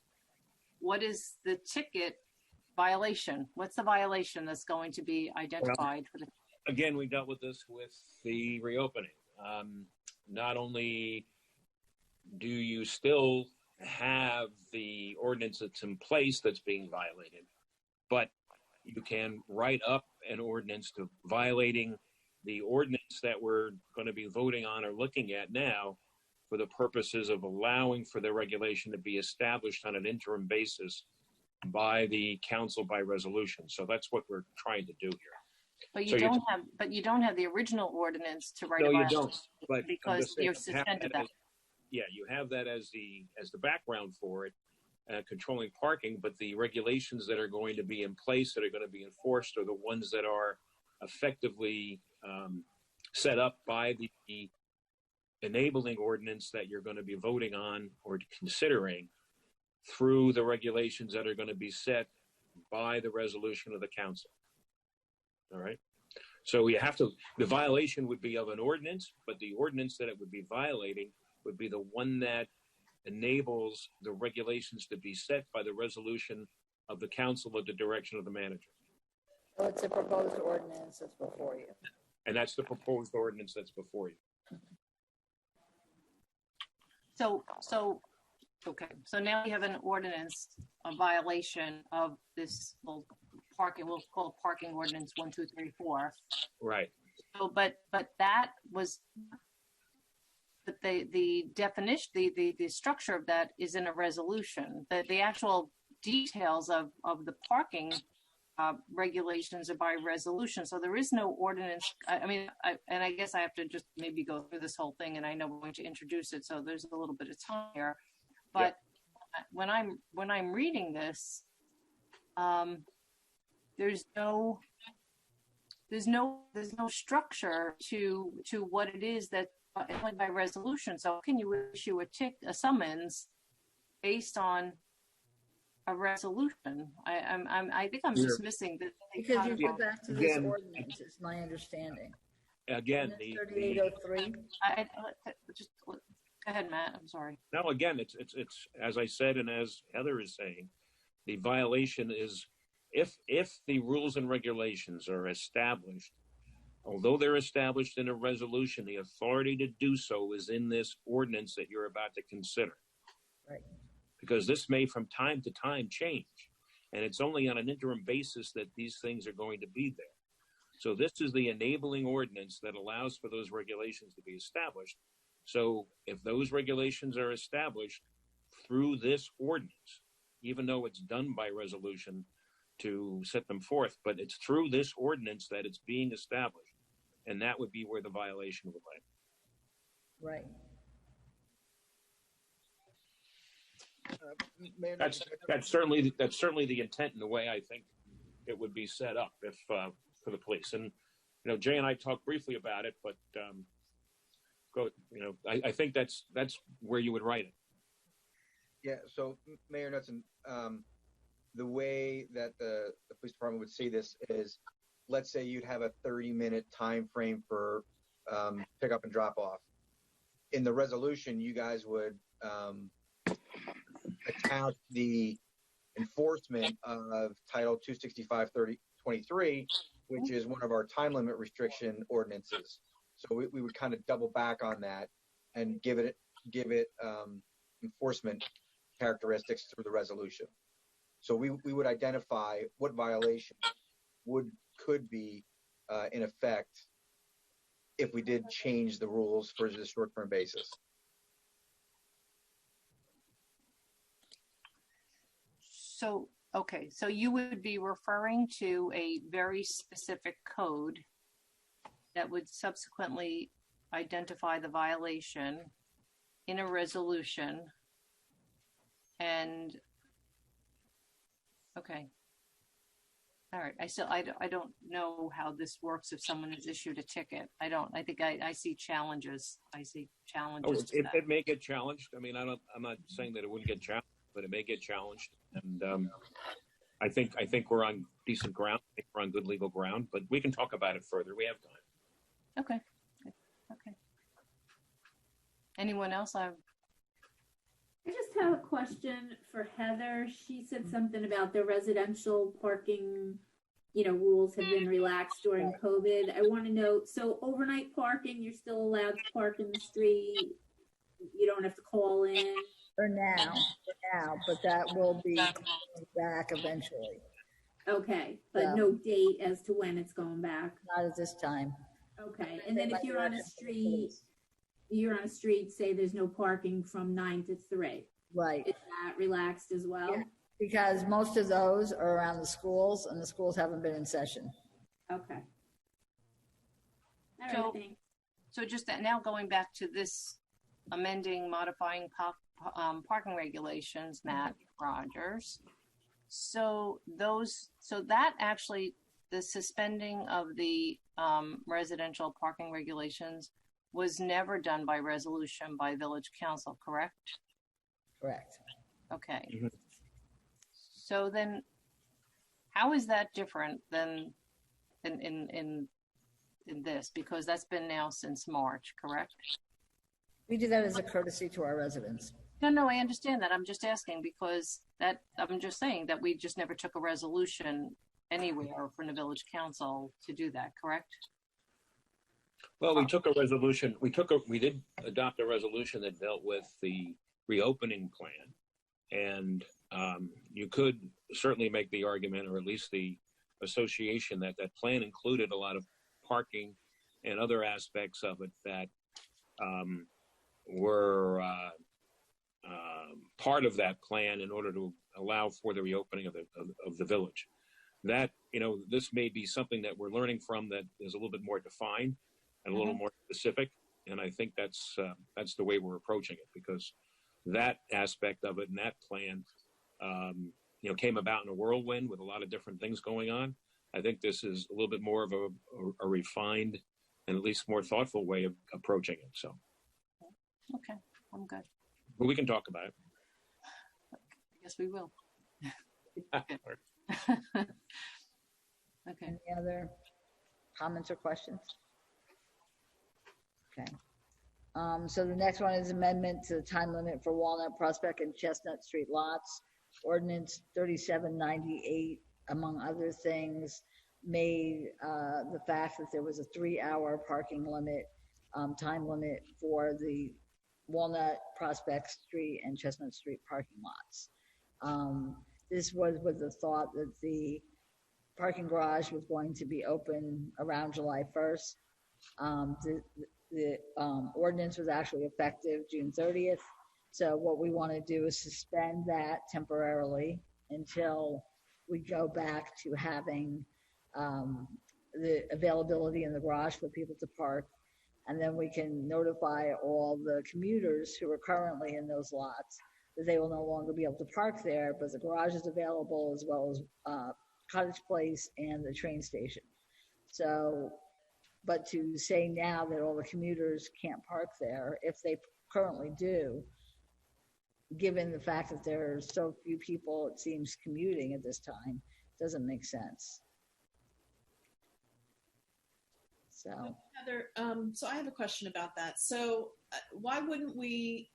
what is the ticket violation? What's the violation that's going to be identified for the? Again, we dealt with this with the reopening. Not only do you still have the ordinance that's in place that's being violated, but you can write up an ordinance to violating the ordinance that we're going to be voting on or looking at now for the purposes of allowing for the regulation to be established on an interim basis by the council by resolution. So that's what we're trying to do here. But you don't have the original ordinance to write No, about. you don't. But because you're suspended that. Yeah, you have that as the background for it, controlling parking. But the regulations that are going to be in place that are going to be enforced are the ones that are effectively set up by the enabling ordinance that you're going to be voting on or considering through the regulations that are going to be set by the resolution of the council. All right. So you have to, the violation would be of an ordinance, but the ordinance that it would be violating would be the one that enables the regulations to be set by the resolution of the council at the direction of the manager. So it's a proposed ordinance that's before you. And that's the proposed ordinance that's before you. Okay. So now we have an ordinance, a violation of this parking. We'll call it parking ordinance 1, 2, 3, 4. Right. So, but that was, but the definition, the structure of that is in a resolution. The actual details of the parking regulations are by resolution. So there is no ordinance. I guess I have to just maybe go through this whole thing, and I know we're going to introduce it, so there's a little bit of time here. But when I'm reading this, there's no structure to what it is that only by resolution. So how can you issue a summons based on a resolution? I think I'm just missing that. Because you go back to this ordinance, is my understanding. Again, 3803. Just go ahead, Matt. I'm sorry. No, again, it's as I said, and as Heather is saying, the violation is if the rules and regulations are established, although they're established in a resolution, the authority to do so is in this ordinance that you're about to consider. Right. Because this may from time to time change, and it's only on an interim basis that these things are going to be there. So this is the enabling ordinance that allows for those regulations to be established. So if those regulations are established through this ordinance, even though it's done by resolution to set them forth, but it's through this ordinance that it's being established, and that would be where the violation would lie. Right. That's certainly the intent and the way I think it would be set up if for the police. And Jay and I talked briefly about it, but I think that's where you would write it. Yeah. So Mayor Knudsen, the way that the police department would see this is, let's say you'd have a 30-minute time frame for pick up and drop off. In the resolution, you guys would attach the enforcement of Title 265-23, which is one of our time limit restriction ordinances. So we would kind of double back on that and give it enforcement characteristics through the resolution. So we would identify what violation could be in effect if we did change the rules for the short-term basis. So, okay, so you would be referring to a very specific code that would subsequently identify the violation in a resolution, and okay. All right. I don't know how this works if someone has issued a ticket. I think I see challenges. It may get challenged. I mean, I'm not saying that it wouldn't get challenged, but it may get challenged. And I think we're on decent ground. I think we're on good legal ground, but we can talk about it further. We have time. Okay. Anyone else? I just have a question for Heather. She said something about the residential parking, rules have been relaxed during COVID. I want to know, so overnight parking, you're still allowed to park in the street. You don't have to call in. For now, but that will be back eventually. Okay, but no date as to when it's going back. Not at this time. Okay, and then if you're on a street, say there's no parking from 9 to 3. Right. Is that relaxed as well? Yeah, because most of those are around the schools, and the schools haven't been in session. Okay. All right, thanks. So just that now going back to this amending, modifying parking regulations, Matt Rogers. So that actually, the suspending of the residential parking regulations was never done by resolution by Village Council, correct? Correct. Okay. Mm-hmm. So then, how is that different than in this? Because that's been now since March, correct? We do that as a courtesy to our residents. No, I understand that. I'm just asking because I'm just saying that we just never took a resolution anywhere from the Village Council to do that, correct? Well, we took a resolution. We did adopt a resolution that dealt with the reopening plan, and you could certainly make the argument, or at least the association, that that plan included a lot of parking and other aspects of it that were part of that plan in order to allow for the reopening of the village. That, this may be something that we're learning from that is a little bit more defined and a little more specific. And I think that's the way we're approaching it, because that aspect of it and that plan, came about in a whirlwind with a lot of different things going on. I think this is a little bit more of a refined and at least more thoughtful way of approaching it. So. Okay, I'm good. But we can talk about it. I guess we will. Okay. Any other comments or questions? Okay. So the next one is amendment to the time limit for Walnut, Prospect, and Chestnut Street lots. Ordinance 3798, among other things, made the fact that there was a 3-hour parking limit, time limit for the Walnut, Prospect Street, and Chestnut Street parking lots. This was with the thought that the parking garage was going to be open around July 1st. The ordinance was actually effective June 30th. So what we want to do is suspend that temporarily until we go back to having the availability in the garage for people to park. And then we can notify all the commuters who are currently in those lots that they will no longer be able to park there, but the garage is available, as well as Cottage Place and the train station. So, but to say now that all the commuters can't park there, if they currently do, given the fact that there are so few people, it seems, commuting at this time, doesn't make sense. So Heather, so I have a question about that. So why wouldn't we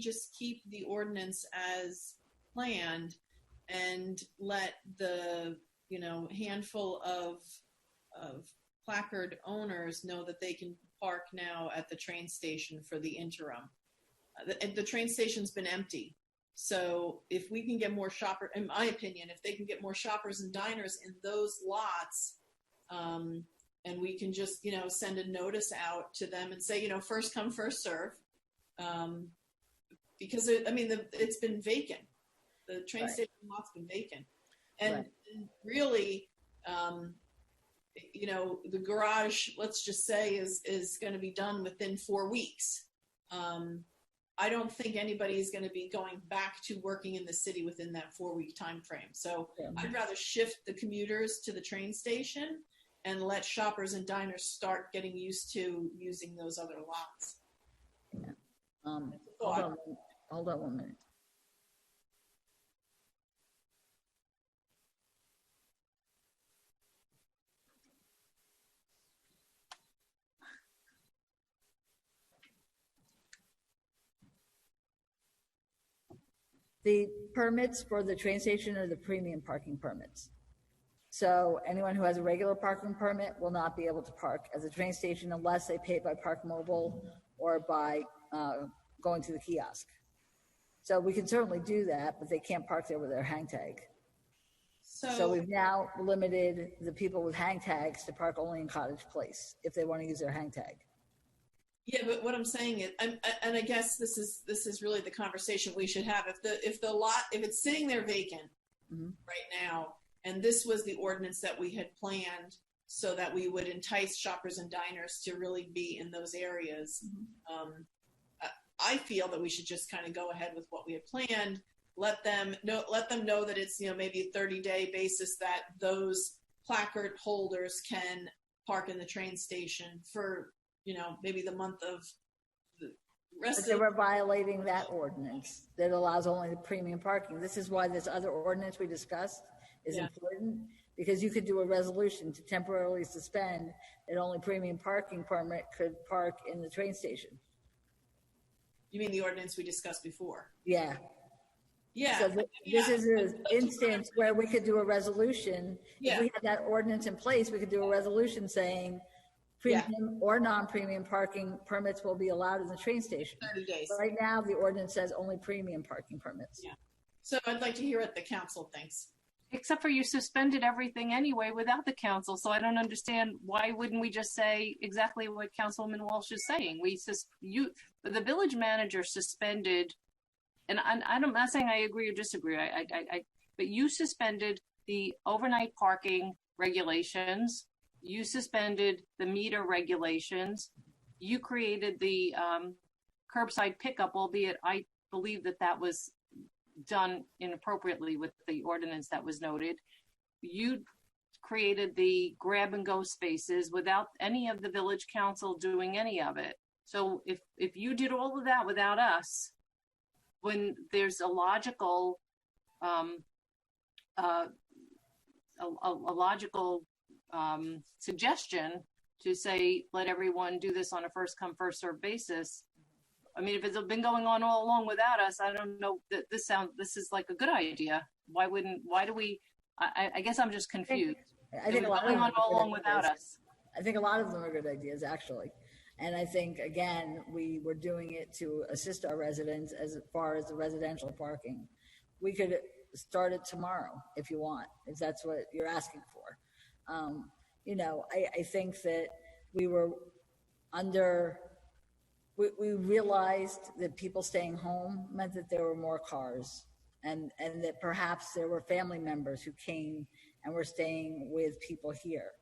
just keep the ordinance as planned and let the handful of placard owners know that they can park now at the train station for the interim? The train station's been empty. So if we can get more in my opinion, if they can get more shoppers and diners in those lots, and we can just, send a notice out to them and say, first come, first serve. Because it's been vacant. The train station lot's been vacant. And really, the garage, let's just say, is going to be done within 4 weeks. I don't think anybody is going to be going back to working in the city within that 4-week time frame. So I'd rather shift the commuters to the train station and let shoppers and diners start getting used to using those other lots. Yeah. Hold on 1 minute. The permits for the train station are the premium parking permits. So anyone who has a regular parking permit will not be able to park at the train station unless they pay by Park Mobile or by going to the kiosk. So we can certainly do that, but they can't park there with their hang tag. So we've now limited the people with hang tags to park only in Cottage Place if they want to use their hang tag. Yeah, but what I'm saying is, and I guess this is really the conversation we should have. If it's sitting there vacant right now, and this was the ordinance that we had planned so that we would entice shoppers and diners to really be in those areas, I feel that we should just kind of go ahead with what we had planned. Let them know that it's maybe a 30-day basis that those placard holders can park in the train station for maybe the month of the rest but they were violating that ordinance that allows only the premium parking. This is why this other ordinance we discussed is important, because you could do a resolution to temporarily suspend that only premium parking permit could park in the train station. You mean the ordinance we discussed before? Yeah. Yeah. So this is an instance where we could do a resolution. Yeah. If we had that ordinance in place, we could do a resolution saying premium or non-premium parking permits will be allowed in the train station. 30 days. But right now, the ordinance says only premium parking permits. Yeah. So I'd like to hear what the council thinks. Except for you suspended everything anyway without the council, so I don't understand why wouldn't we just say exactly what Councilwoman Walsh is saying? The village manager suspended, and I'm not saying I agree or disagree. But you suspended the overnight parking regulations. You suspended the meter regulations. You created the curbside pickup, albeit I believe that was done inappropriately with the ordinance that was noted. You created the grab and go spaces without any of the village council doing any of it. So if you did all of that without us, when there's a logical suggestion to say, let everyone do this on a first come, first served basis. I mean, if it's been going on all along without us, I don't know that this is like a good idea. Why do we, I guess I'm just confused. I think a lot going of on all along without us. I think a lot of them are good ideas, actually. And I think, again, we were doing it to assist our residents as far as the residential parking. We could start it tomorrow if you want, if that's what you're asking for. I think that we were we realized that people staying home meant that there were more cars and that perhaps there were family members who came and were staying with people here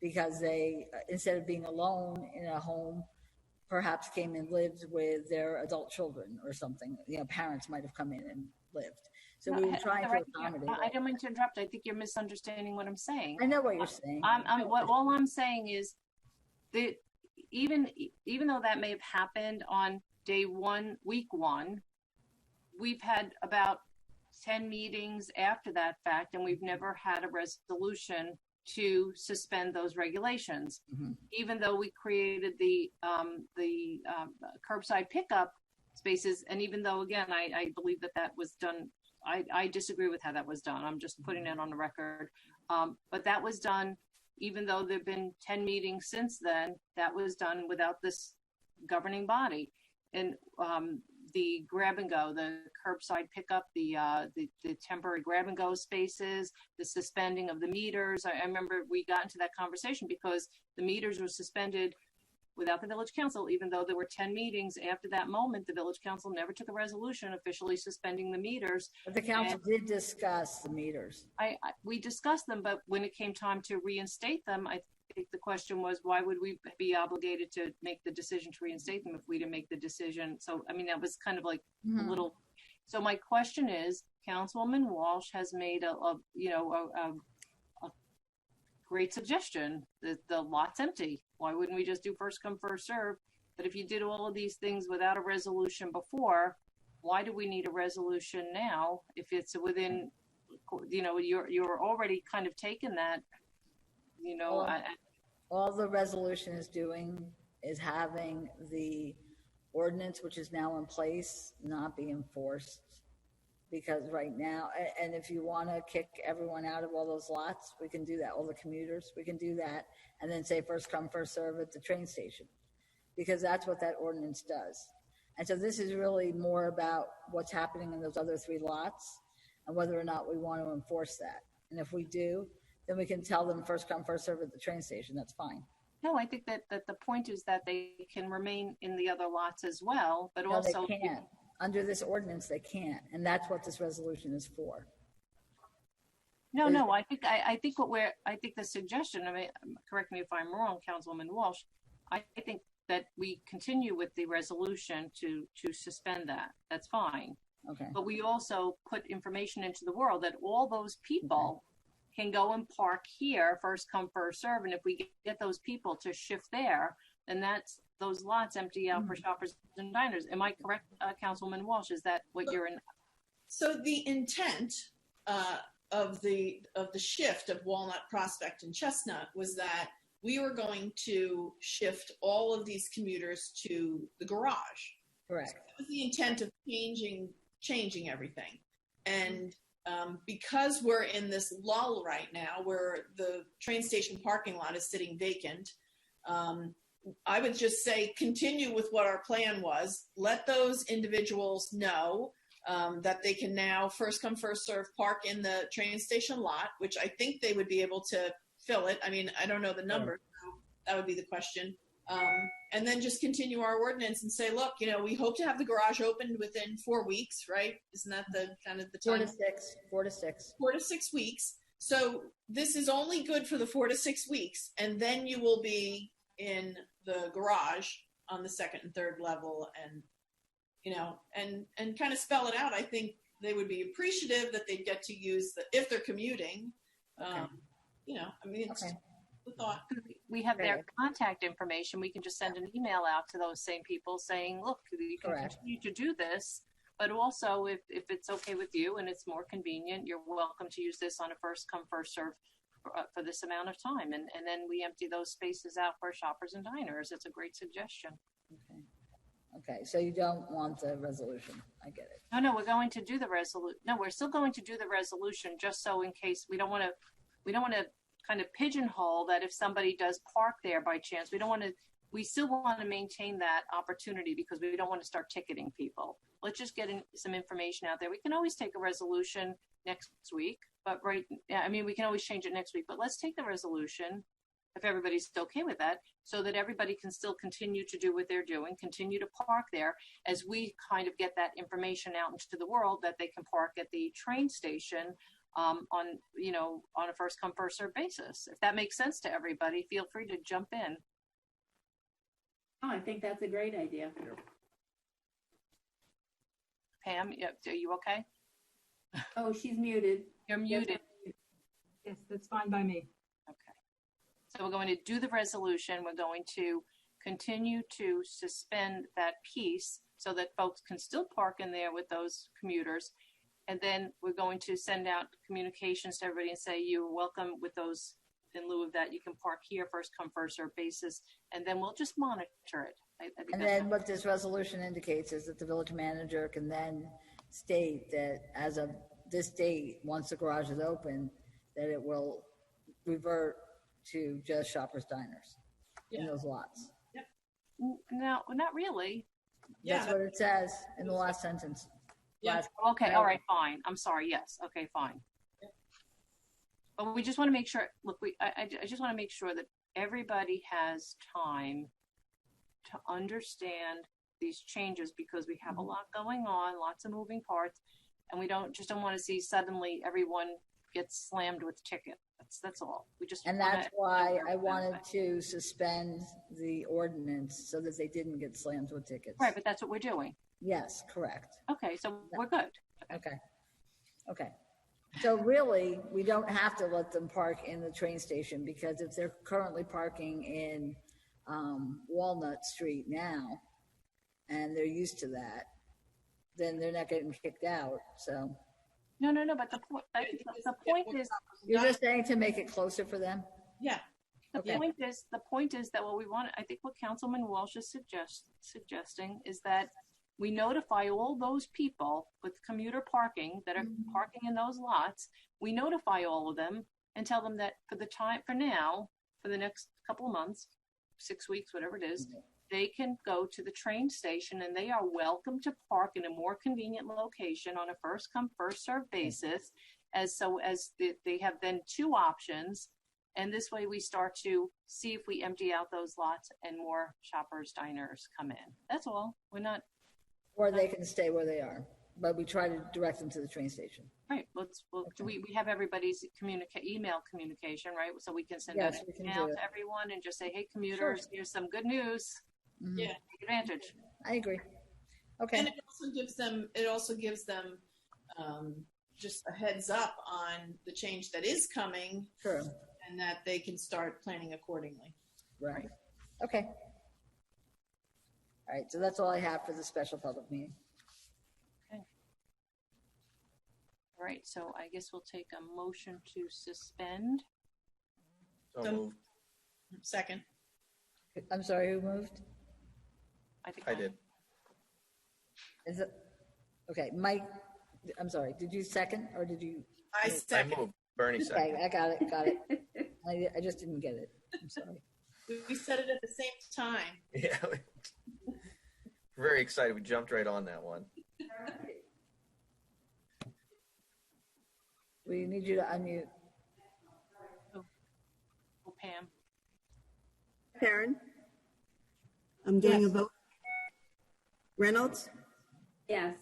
because they, instead of being alone in a home, perhaps came and lived with their adult children or something. Parents might have come in and lived. So we were trying to accommodate. I don't mean to interrupt. I think you're misunderstanding what I'm saying. I know what you're saying. All I'm saying is that even though that may have happened on day one, week one, we've had about 10 meetings after that fact, and we've never had a resolution to suspend those regulations. Mm-hmm. Even though we created the curbside pickup spaces, and even though, again, I believe that was done, I disagree with how that was done. I'm just putting it on the record. But that was done, even though there have been 10 meetings since then, that was done without this governing body. And the grab and go, the curbside pickup, the temporary grab and go spaces, the suspending of the meters. I remember we got into that conversation because the meters were suspended without the village council, even though there were 10 meetings after that moment. The village council never took a resolution officially suspending the meters. But the council did discuss the meters. We discussed them, but when it came time to reinstate them, I think the question was, why would we be obligated to make the decision to reinstate them if we didn't make the decision? So, I mean, that was kind of like a little. So my question is, Councilwoman Walsh has made a great suggestion that the lot's empty. Why wouldn't we just do first come, first serve? But if you did all of these things without a resolution before, why do we need a resolution now? If it's within, you're already kind of taken that, all the resolution is doing is having the ordinance, which is now in place, not be enforced. because right now, and if you want to kick everyone out of all those lots, we can do that. All the commuters, we can do that, and then say first come, first serve at the train station, because that's what that ordinance does. And so this is really more about what's happening in those other 3 lots and whether or not we want to enforce that. And if we do, then we can tell them first come, first serve at the train station. That's fine. No, I think that the point is that they can remain in the other lots as well, but No, also they can't. Under this ordinance, they can't, and that's what this resolution is for. No, I think the suggestion, I mean, correct me if I'm wrong, Councilwoman Walsh, I think that we continue with the resolution to suspend that. That's fine. Okay. But we also put information into the world that all those people can go and park here, first come, first serve. And if we get those people to shift there, then that's those lots empty out for shoppers and diners. Am I correct, Councilwoman Walsh? Is that what you're in? So the intent of the shift of Walnut, Prospect, and Chestnut was that we were going to shift all of these commuters to the garage. Correct. So that was the intent of changing everything. And because we're in this lull right now where the train station parking lot is sitting vacant, I would just say continue with what our plan was. Let those individuals know that they can now first come, first serve park in the train station lot, which I think they would be able to fill it. I mean, I don't know the number. So that would be the question. And then just continue our ordinance and say, look, we hope to have the garage opened within 4 weeks, right? Isn't that the kind of the time? 4 to 6. 4 to 6 weeks. So this is only good for the 4 to 6 weeks. And then you will be in the garage on the second and third level and, and kind of spell it out. I think they would be appreciative that they'd get to use if they're commuting, Okay. I mean, it's the thought. We have their contact information. We can just send an email out to those same people saying, look, you can continue to do this, but also if it's okay with you and it's more convenient, you're welcome to use this on a first come, first serve for this amount of time. And then we empty those spaces out for shoppers and diners. It's a great suggestion. Okay, so you don't want the resolution. I get it. No, we're going to do the resolution. No, we're still going to do the resolution just so in case we don't want to kind of pigeonhole that if somebody does park there by chance, we still want to maintain that opportunity because we don't want to start ticketing people. Let's just get some information out there. We can always take a resolution next week, but we can always change it next week, but let's take the resolution if everybody's still okay with that, so that everybody can still continue to do what they're doing, continue to park there as we kind of get that information out into the world that they can park at the train station on a first come, first serve basis. If that makes sense to everybody, feel free to jump in. Oh, I think that's a great idea. Pam, are you okay? Oh, she's muted. You're muted. Yes, that's fine by me. Okay. So we're going to do the resolution. We're going to continue to suspend that piece so that folks can still park in there with those commuters. And then we're going to send out communications to everybody and say, you're welcome with those. In lieu of that, you can park here, first come, first serve basis, and then we'll just monitor it. I think And then what this resolution indicates is that the village manager can then state that as of this date, once the garage is open, that it will revert to just shoppers diners in those lots. Yep. No, not really. That's what it says in the last sentence. Yeah. Okay. All right. Fine. I'm sorry. Yes. Okay. Fine. But we just want to make sure. Look, I just want to make sure that everybody has time to understand these changes because we have a lot going on, lots of moving parts, and we don't want to see suddenly everyone gets slammed with tickets. That's all. And that's why I wanted to suspend the ordinance so that they didn't get slammed with tickets. Right, but that's what we're doing. Yes, correct. Okay, so we're good. Okay. So really, we don't have to let them park in the train station because if they're currently parking in Walnut Street now, and they're used to that, then they're not getting kicked out. So. No. But the point is, you're just saying to make it closer for them. Yeah. The point is that what we want. I think what Councilman Walsh is suggesting is that we notify all those people with commuter parking that are parking in those lots. We notify all of them and tell them that for the next couple of months, 6 weeks, whatever it is, they can go to the train station and they are welcome to park in a more convenient location on a first come, first served basis. They have then two options. And this way we start to see if we empty out those lots and more shoppers, diners come in. That's all. We're not. Or they can stay where they are, but we try to direct them to the train station. Right. We have everybody's email communication, right? So we can send out an email to everyone and just say, hey, commuters, here's some good news. Mm-hmm. Yeah. Take advantage. I agree. Okay. And it also gives them just a heads up on the change that is coming. Sure. And that they can start planning accordingly. Right. Okay. All right. So that's all I have for the special public meeting. Okay. All right. So I guess we'll take a motion to suspend. So moved. Second. I'm sorry, who moved? I did. Is it? Okay, Mike, I'm sorry, did you second or did you? I second. I moved. Bernie second. Okay, I got it. I just didn't get it. I'm sorry. We said it at the same time. Yeah. Very excited. We jumped right on that one. We need you to unmute. Oh, Pam. Perrin? I'm doing a vote. Reynolds? Yes.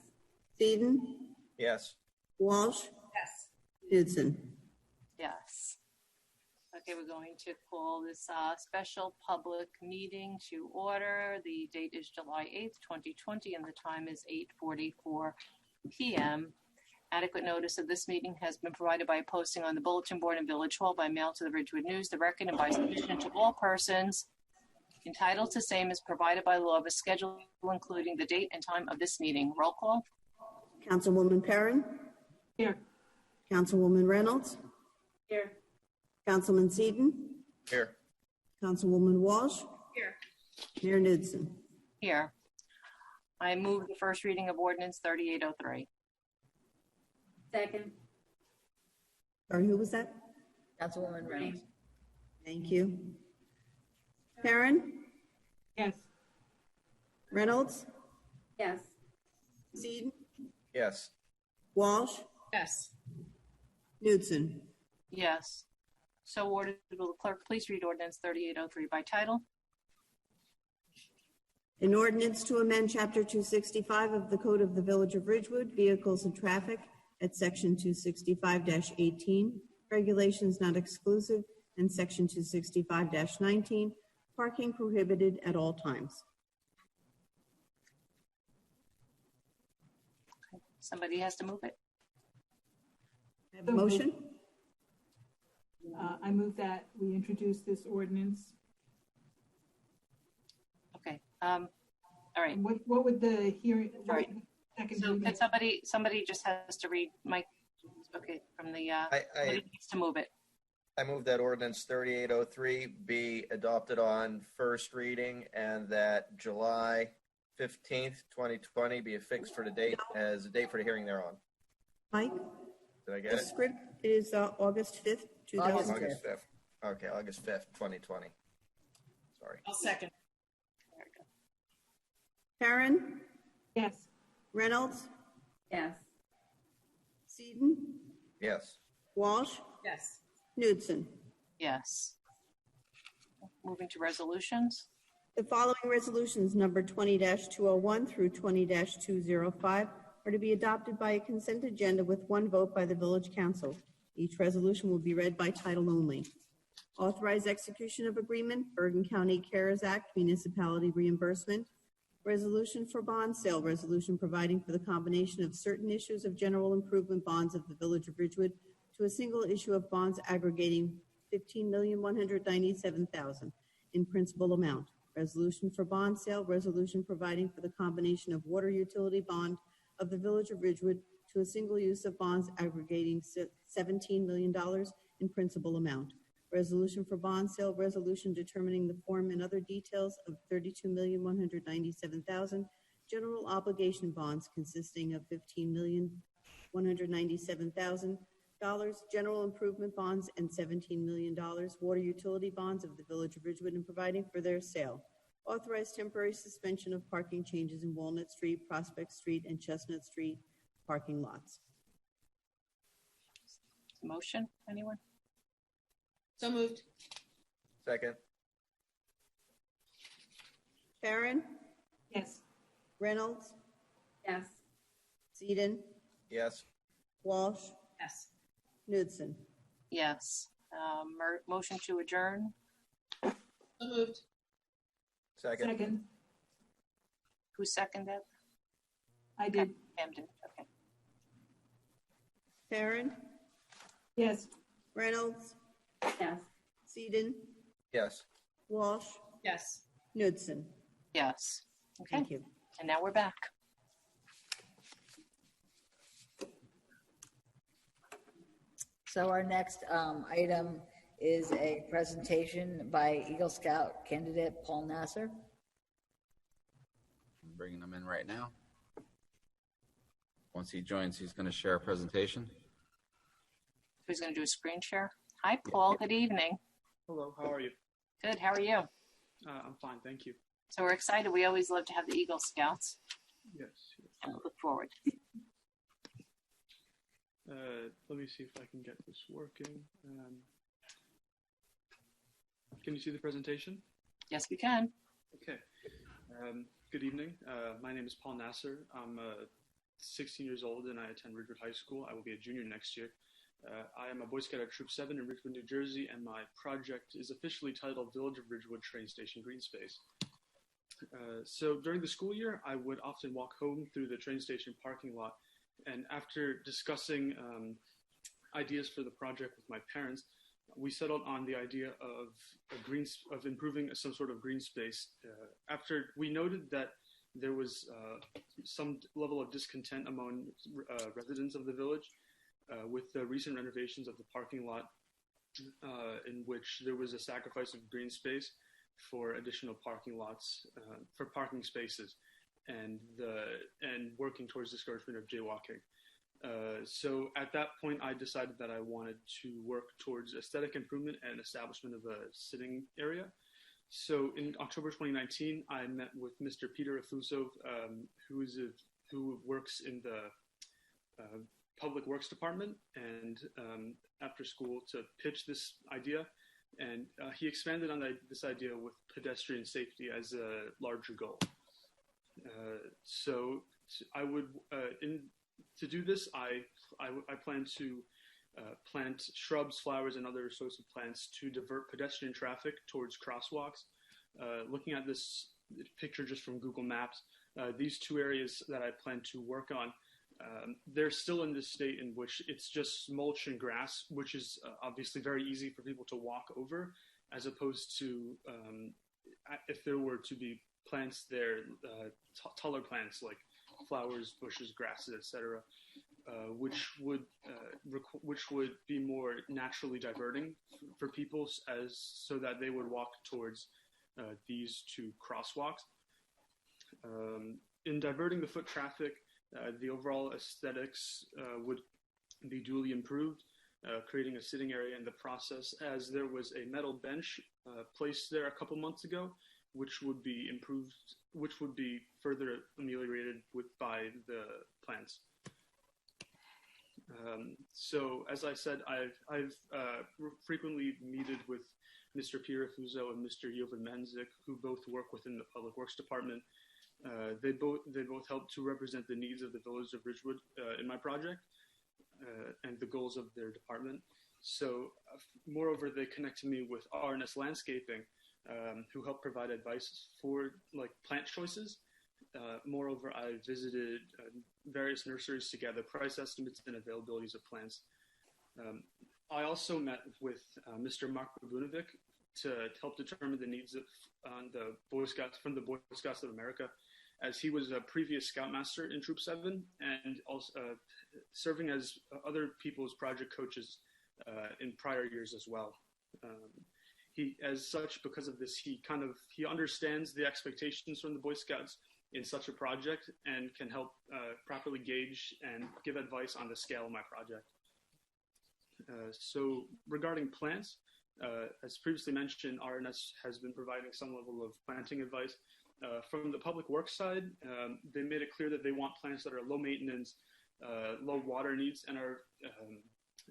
Seaton? Yes. Walsh? Yes. Knudsen? Yes. Okay, we're going to call this special public meeting to order. The date is July 8th, 2020, and the time is 8:44 p.m. Adequate notice of this meeting has been provided by posting on the bulletin board in Village Hall by mail to the Ridgewood News, the Record, and by submission to all persons entitled to same is provided by law of a schedule including the date and time of this meeting. Roll call. Councilwoman Perrin? Here. Councilwoman Reynolds? Here. Councilman Seaton? Here. Councilwoman Walsh? Here. Mayor Knudsen? Here. I move the first reading of ordinance 3803. Second. Sorry, who was that? Councilwoman Reynolds. Thank you. Perrin? Yes. Reynolds? Yes. Seaton? Yes. Walsh? Yes. Knudsen? Yes. So ordered. Will the clerk please read ordinance 3803 by title? An ordinance to amend Chapter 265 of the Code of the Village of Ridgewood, Vehicles and Traffic at Section 265-18, Regulations Not Exclusive, and Section 265-19, Parking Prohibited at All Times. Okay. Somebody has to move it. Have a motion? I move that we introduce this ordinance. Okay. All right. What would the hearing? All right. Second So reading? can somebody just has to read Mike. Okay, from the somebody needs to move it. I move that ordinance 3803 be adopted on first reading and that July 15th, 2020 be affixed for the date as a date for the hearing thereon. Mike? Did I get The it? script is August 5th, 2000. August 5th. Okay, August 5th, 2020. Sorry. I'll second. Perrin? Yes. Reynolds? Yes. Seaton? Yes. Walsh? Yes. Knudsen? Yes. Moving to resolutions. The following resolutions, number 20-201 through 20-205, are to be adopted by a consent agenda with one vote by the Village Council. Each resolution will be read by title only. Authorize execution of agreement, Bergen County CARES Act municipality reimbursement. Resolution for bond sale, resolution providing for the combination of certain issues of general improvement bonds of the Village of Ridgewood to a single issue of bonds aggregating $15,197,000 in principal amount. Resolution for bond sale, resolution providing for the combination of water utility bond of the Village of Ridgewood to a single use of bonds aggregating $17 million in principal amount. Resolution for bond sale, resolution determining the form and other details of $32,197,000 general obligation bonds consisting of $15,197,000 general improvement bonds and $17 million water utility bonds of the Village of Ridgewood and providing for their sale. Authorize temporary suspension of parking changes in Walnut Street, Prospect Street, and Chestnut Street parking lots. Motion, anyone? So moved. Second. Perrin, Yes. Reynolds, Yes. Eden, Yes. Walsh, Yes. Knudsen. Yes. Motion to adjourn. So moved. Second. Second. Who seconded? I did. Pam did. Okay. Perrin, Yes. Reynolds, Yes. Eden, Yes. Walsh, Yes. Knudsen. Yes. Okay. Thank you. And now we're back. So our next item is a presentation by Eagle Scout candidate Paul Nasser. I'm bringing him in right now. Once he joins, he's going to share a presentation. Who's going to do a screen share? Hi, Paul. Good evening. Hello, how are you? Good. How are you? I'm fine, thank you. So we're excited. We always love to have the Eagle Scouts. Yes. And we look forward. Let me see if I can get this working. Can you see the presentation? Yes, we can. Okay. Good evening. My name is Paul Nasser. I'm 16 years old and I attend Ridgewood High School. I will be a junior next year. I am a Boy Scout at Troop 7 in Ridgewood, New Jersey, and my project is officially titled Village of Ridgewood Train Station Green Space. So during the school year, I would often walk home through the train station parking lot, and after discussing ideas for the project with my parents, we settled on the idea of improving some sort of green space. After we noted that there was some level of discontent among residents of the village with the recent renovations of the parking lot, in which there was a sacrifice of green space for additional parking lots, for parking spaces, and working towards discouragement of jaywalking. So at that point, I decided that I wanted to work towards aesthetic improvement and establishment of a sitting area. So in October 2019, I met with Mr. Peter Afusov, who works in the Public Works Department, and after school to pitch this idea. And he expanded on this idea with pedestrian safety as a larger goal. So I would, to do this, I plan to plant shrubs, flowers, and other sorts of plants to divert pedestrian traffic towards crosswalks. Looking at this picture just from Google Maps, these two areas that I plan to work on, they're still in this state in which it's just mulch and grass, which is obviously very easy for people to walk over, as opposed to if there were to be plants there, taller plants like flowers, bushes, grasses, etc., which would be more naturally diverting for people, so that they would walk towards these two crosswalks. In diverting the foot traffic, the overall aesthetics would be duly improved, creating a sitting area in the process, as there was a metal bench placed there a couple months ago, which would be improved, which would be further ameliorated by the plants. So as I said, I've frequently meted with Mr. Peter Fuso and Mr. Jovan Menzik, who both work within the Public Works Department. They both help to represent the needs of the village of Ridgewood in my project and the goals of their department. So moreover, they connected me with RNS Landscaping, who help provide advice for like plant choices. Moreover, I visited various nurseries to gather price estimates and availabilities of plants. I also met with Mr. Mark Babunovic to help determine the needs of the Boy Scouts from the Boy Scouts of America, as he was a previous Scoutmaster in Troop 7 and also serving as other people's project coaches in prior years as well. He, as such, because of this, he understands the expectations from the Boy Scouts in such a project and can help properly gauge and give advice on the scale of my project. So regarding plants, as previously mentioned, RNS has been providing some level of planting advice. From the public works side, they made it clear that they want plants that are low maintenance, low water needs,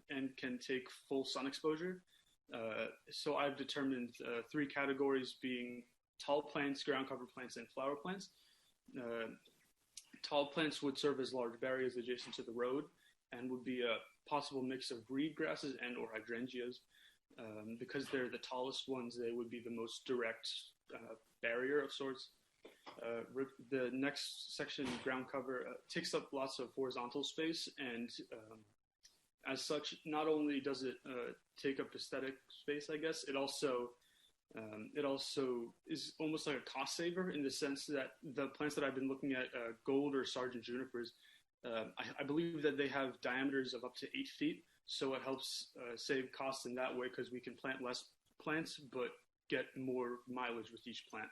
and can take full sun exposure. So I've determined 3 categories being tall plants, ground cover plants, and flower plants. Tall plants would serve as large barriers adjacent to the road and would be a possible mix of reed grasses and or hydrangeas. Because they're the tallest ones, they would be the most direct barrier of sorts. The next section, ground cover, takes up lots of horizontal space, and as such, not only does it take up aesthetic space, I guess, it also is almost like a cost saver in the sense that the plants that I've been looking at, gold or sergeant junipers, I believe that they have diameters of up to 8 feet, so it helps save costs in that way because we can plant less plants but get more mileage with each plant.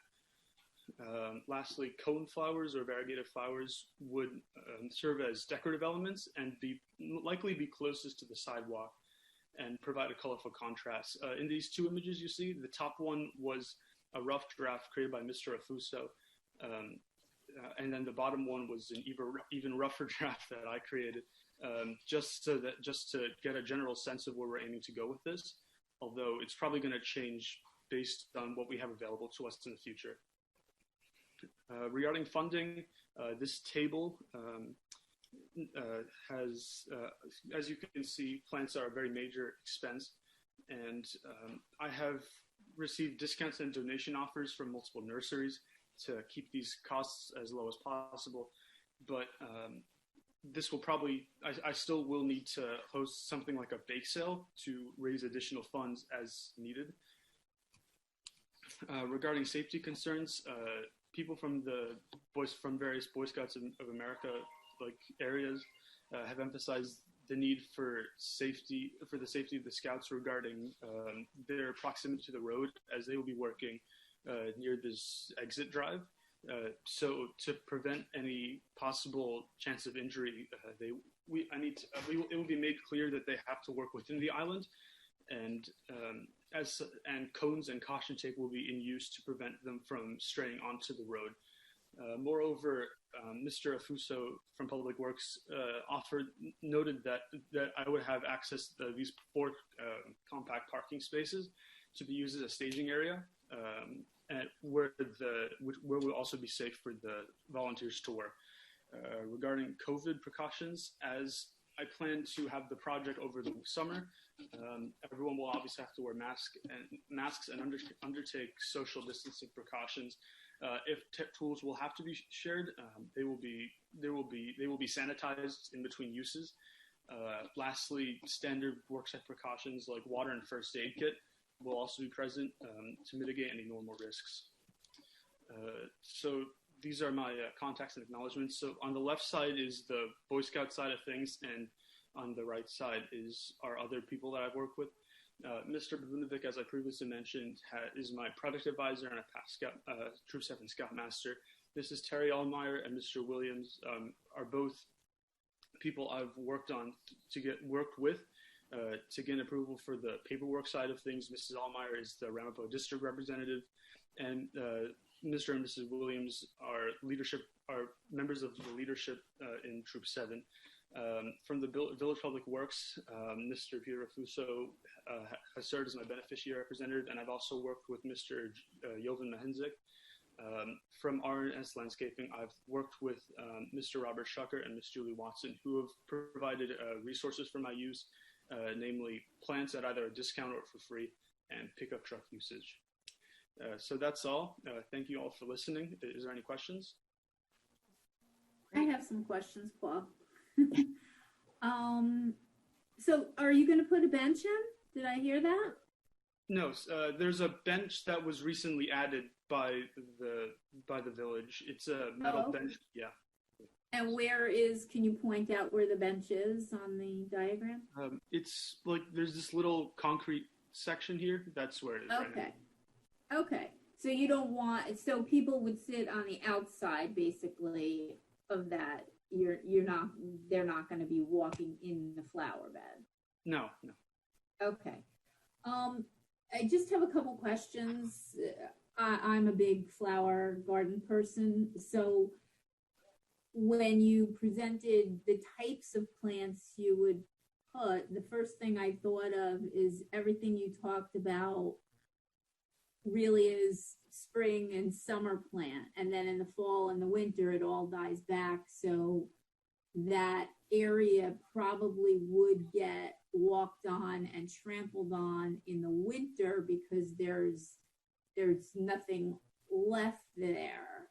Lastly, cone flowers or variegated flowers would serve as decorative elements and likely be closest to the sidewalk and provide a colorful contrast. In these 2 images you see, the top one was a rough draft created by Mr. Afuso, and then the bottom one was an even rougher draft that I created, just to get a general sense of where we're aiming to go with this, although it's probably going to change based on what we have available to us in the future. Regarding funding, this table has, as you can see, plants are a very major expense, and I have received discounts and donation offers from multiple nurseries to keep these costs as low as possible, but this will probably, I still will need to host something like a bake sale to raise additional funds as needed. Regarding safety concerns, people from various Boy Scouts of America areas have emphasized the need for the safety of the Scouts regarding their proximity to the road, as they will be working near this exit drive. So to prevent any possible chance of injury, it will be made clear that they have to work within the island, and cones and caution tape will be in use to prevent them from straying onto the road. Moreover, Mr. Afuso from Public Works noted that I would have access to these 4 compact parking spaces to be used as a staging area, and where will also be safe for the volunteers to work. Regarding COVID precautions, as I plan to have the project over the summer, everyone will obviously have to wear masks and undertake social distancing precautions. If tools will have to be shared, they will be sanitized in between uses. Lastly, standard worksite precautions like water and first aid kit will also be present to mitigate any normal risks. So these are my contacts and acknowledgements. So on the left side is the Boy Scout side of things, and on the right side are other people that I've worked with. Mr. Babunovic, as I previously mentioned, is my product advisor and a past Scout, Troop 7 Scoutmaster. Mrs. Terry Allmeyer and Mr. Williams are both people I've worked with to get approval for the paperwork side of things. Mrs. Allmeyer is the Ramapo district representative, and Mr. and Mrs. Williams are members of the leadership in Troop 7. From the Village Public Works, Mr. Peter Afuso has served as my beneficiary representative, and I've also worked with Mr. Jovan Mahenzik. From RNS Landscaping, I've worked with Mr. Robert Shucker and Ms. Julie Watson, who have provided resources for my use, namely plants at either a discount or for free, and pickup truck usage. So that's all. Thank you all for listening. Is there any questions? I have some questions, Paul. So are you going to put a bench in? Did I hear that? No, there's a bench that was recently added by the village. It's a metal bench. Yeah. And can you point out where the bench is on the diagram? It's like there's this little concrete section here. That's where it is. Okay. Right now. Okay. So you don't want, so people would sit on the outside basically of that. They're not going to be walking in the flower bed. No. Okay. I just have a couple questions. I'm a big flower garden person. So when you presented the types of plants you would put, the first thing I thought of is everything you talked about really is spring and summer plant. And then in the fall and the winter, it all dies back. So that area probably would get walked on and trampled on in the winter because there's nothing left there.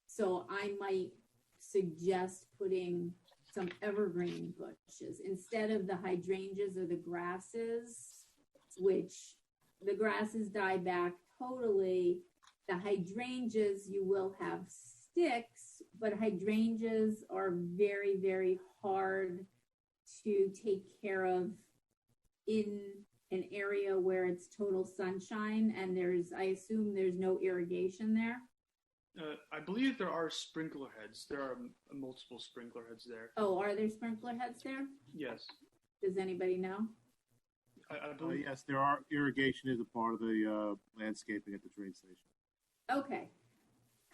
So I might suggest putting some evergreen bushes instead of the hydrangeas or the grasses, which the grasses die back totally. The hydrangeas, you will have sticks, but hydrangeas are very, very hard to take care of in an area where it's total sunshine and I assume there's no irrigation there. I believe there are sprinkler heads. There are multiple sprinkler heads there. Oh, are there sprinkler heads there? Yes. Does anybody know? I believe. Yes, there are. Irrigation is a part of the landscaping at the train station. Okay.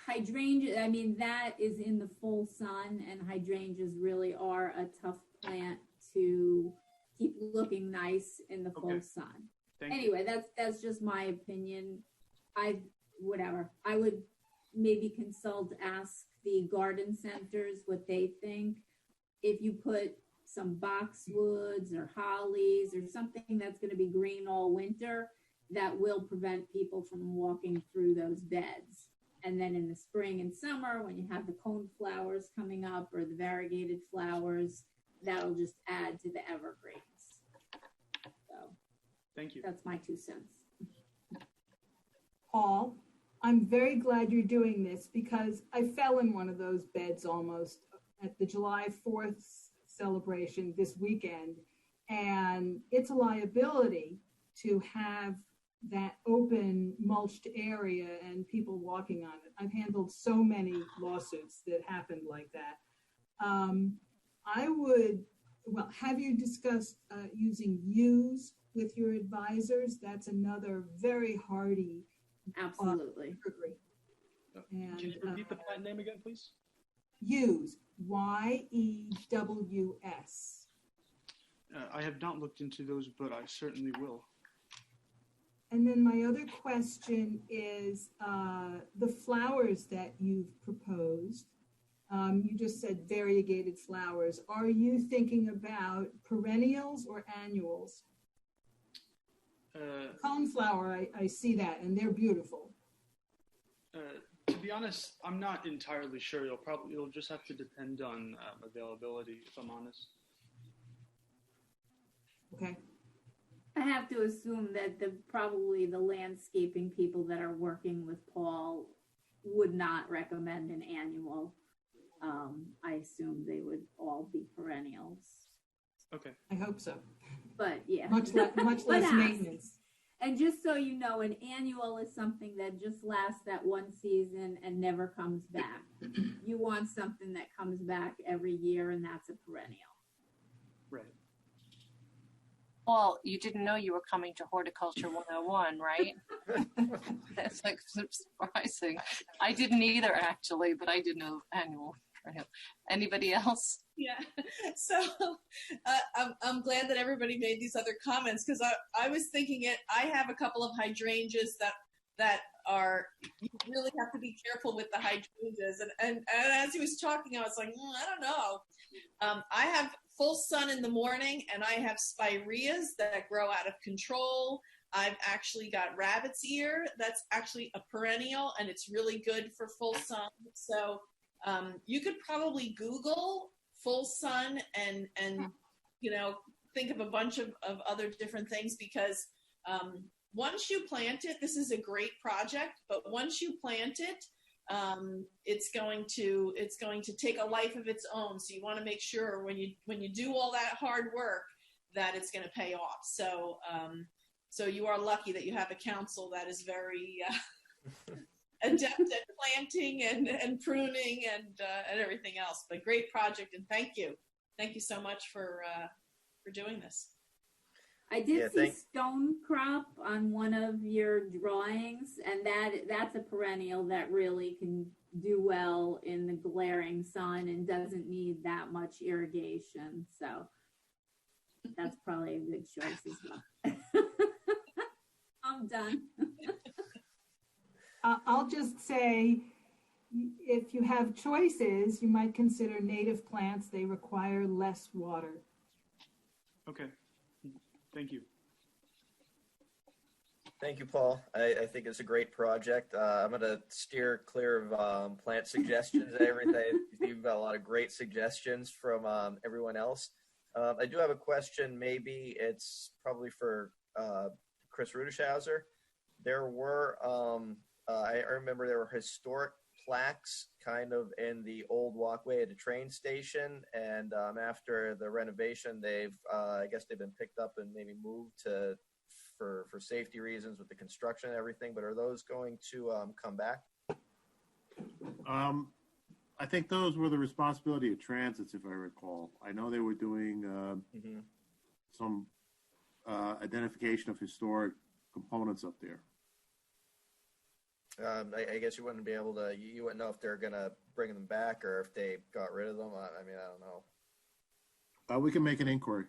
Hydrangea, I mean, that is in the full sun, and hydrangeas really are a tough plant to keep looking nice in the full sun. Anyway, that's just my opinion. I would maybe ask the garden centers what they think. If you put some boxwoods or hollies or something that's going to be green all winter, that will prevent people from walking through those beds. And then in the spring and summer, when you have the cone flowers coming up or the variegated flowers, that'll just add to the evergreens. So thank you. That's my 2 cents. Paul, I'm very glad you're doing this because I fell in one of those beds almost at the July 4th celebration this weekend. And it's a liability to have that open mulched area and people walking on it. I've handled so many lawsuits that happened like that. Have you discussed using yews with your advisors? That's another very hardy. Absolutely. Can you repeat the plant name again, please? Yews, Y-E-W-S. I have not looked into those, but I certainly will. And then my other question is the flowers that you've proposed. You just said variegated flowers. Are you thinking about perennials or annuals? Coneflower, I see that, and they're beautiful. To be honest, I'm not entirely sure. It'll just have to depend on availability, if I'm honest. Okay. I have to assume that probably the landscaping people that are working with Paul would not recommend an annual. I assume they would all be perennials. Okay. I hope so. But yeah. Much less maintenance. And just so you know, an annual is something that just lasts that one season and never comes back. You want something that comes back every year, and that's a perennial. Right. Well, you didn't know you were coming to Horticulture 101, right? That's like surprising. I didn't either, actually, but I did know annual. Anybody else? Yeah. So I'm glad that everybody made these other comments because I was thinking I have a couple of hydrangeas that are, you really have to be careful with the hydrangeas. And as he was talking, I was like, I don't know. I have full sun in the morning and I have spireas that grow out of control. I've actually got rabbit's ear. That's actually a perennial and it's really good for full sun. So you could probably Google full sun and think of a bunch of other different things because once you plant it, this is a great project, but once you plant it, it's going to take a life of its own. So you want to make sure when you do all that hard work that it's going to pay off. So So you are lucky that you have a council that is very adept at planting and pruning and everything else. But great project, and thank you so much for doing this. I did see stone crop on one of your drawings, and that's a perennial that really can do well in the glaring sun and doesn't need that much irrigation. So that's probably a good choice as well. I'm done. I'll just say, if you have choices, you might consider native plants. They require less water. Okay. Thank you. Thank you, Paul. I think it's a great project. I'm going to steer clear of plant suggestions and everything. You've got a lot of great suggestions from everyone else. I do have a question. Maybe it's probably for Chris Rudishauser. There were, I remember there were historic plaques kind of in the old walkway at the train station, and after the renovation, I guess they've been picked up and maybe moved for safety reasons with the construction and everything. But are those going to come back? I think those were the responsibility of Transits, if I recall. I know they were doing some identification of historic components up there. I guess you wouldn't be able to, you wouldn't know if they're going to bring them back or if they got rid of them. I mean, I don't know. We can make an inquiry.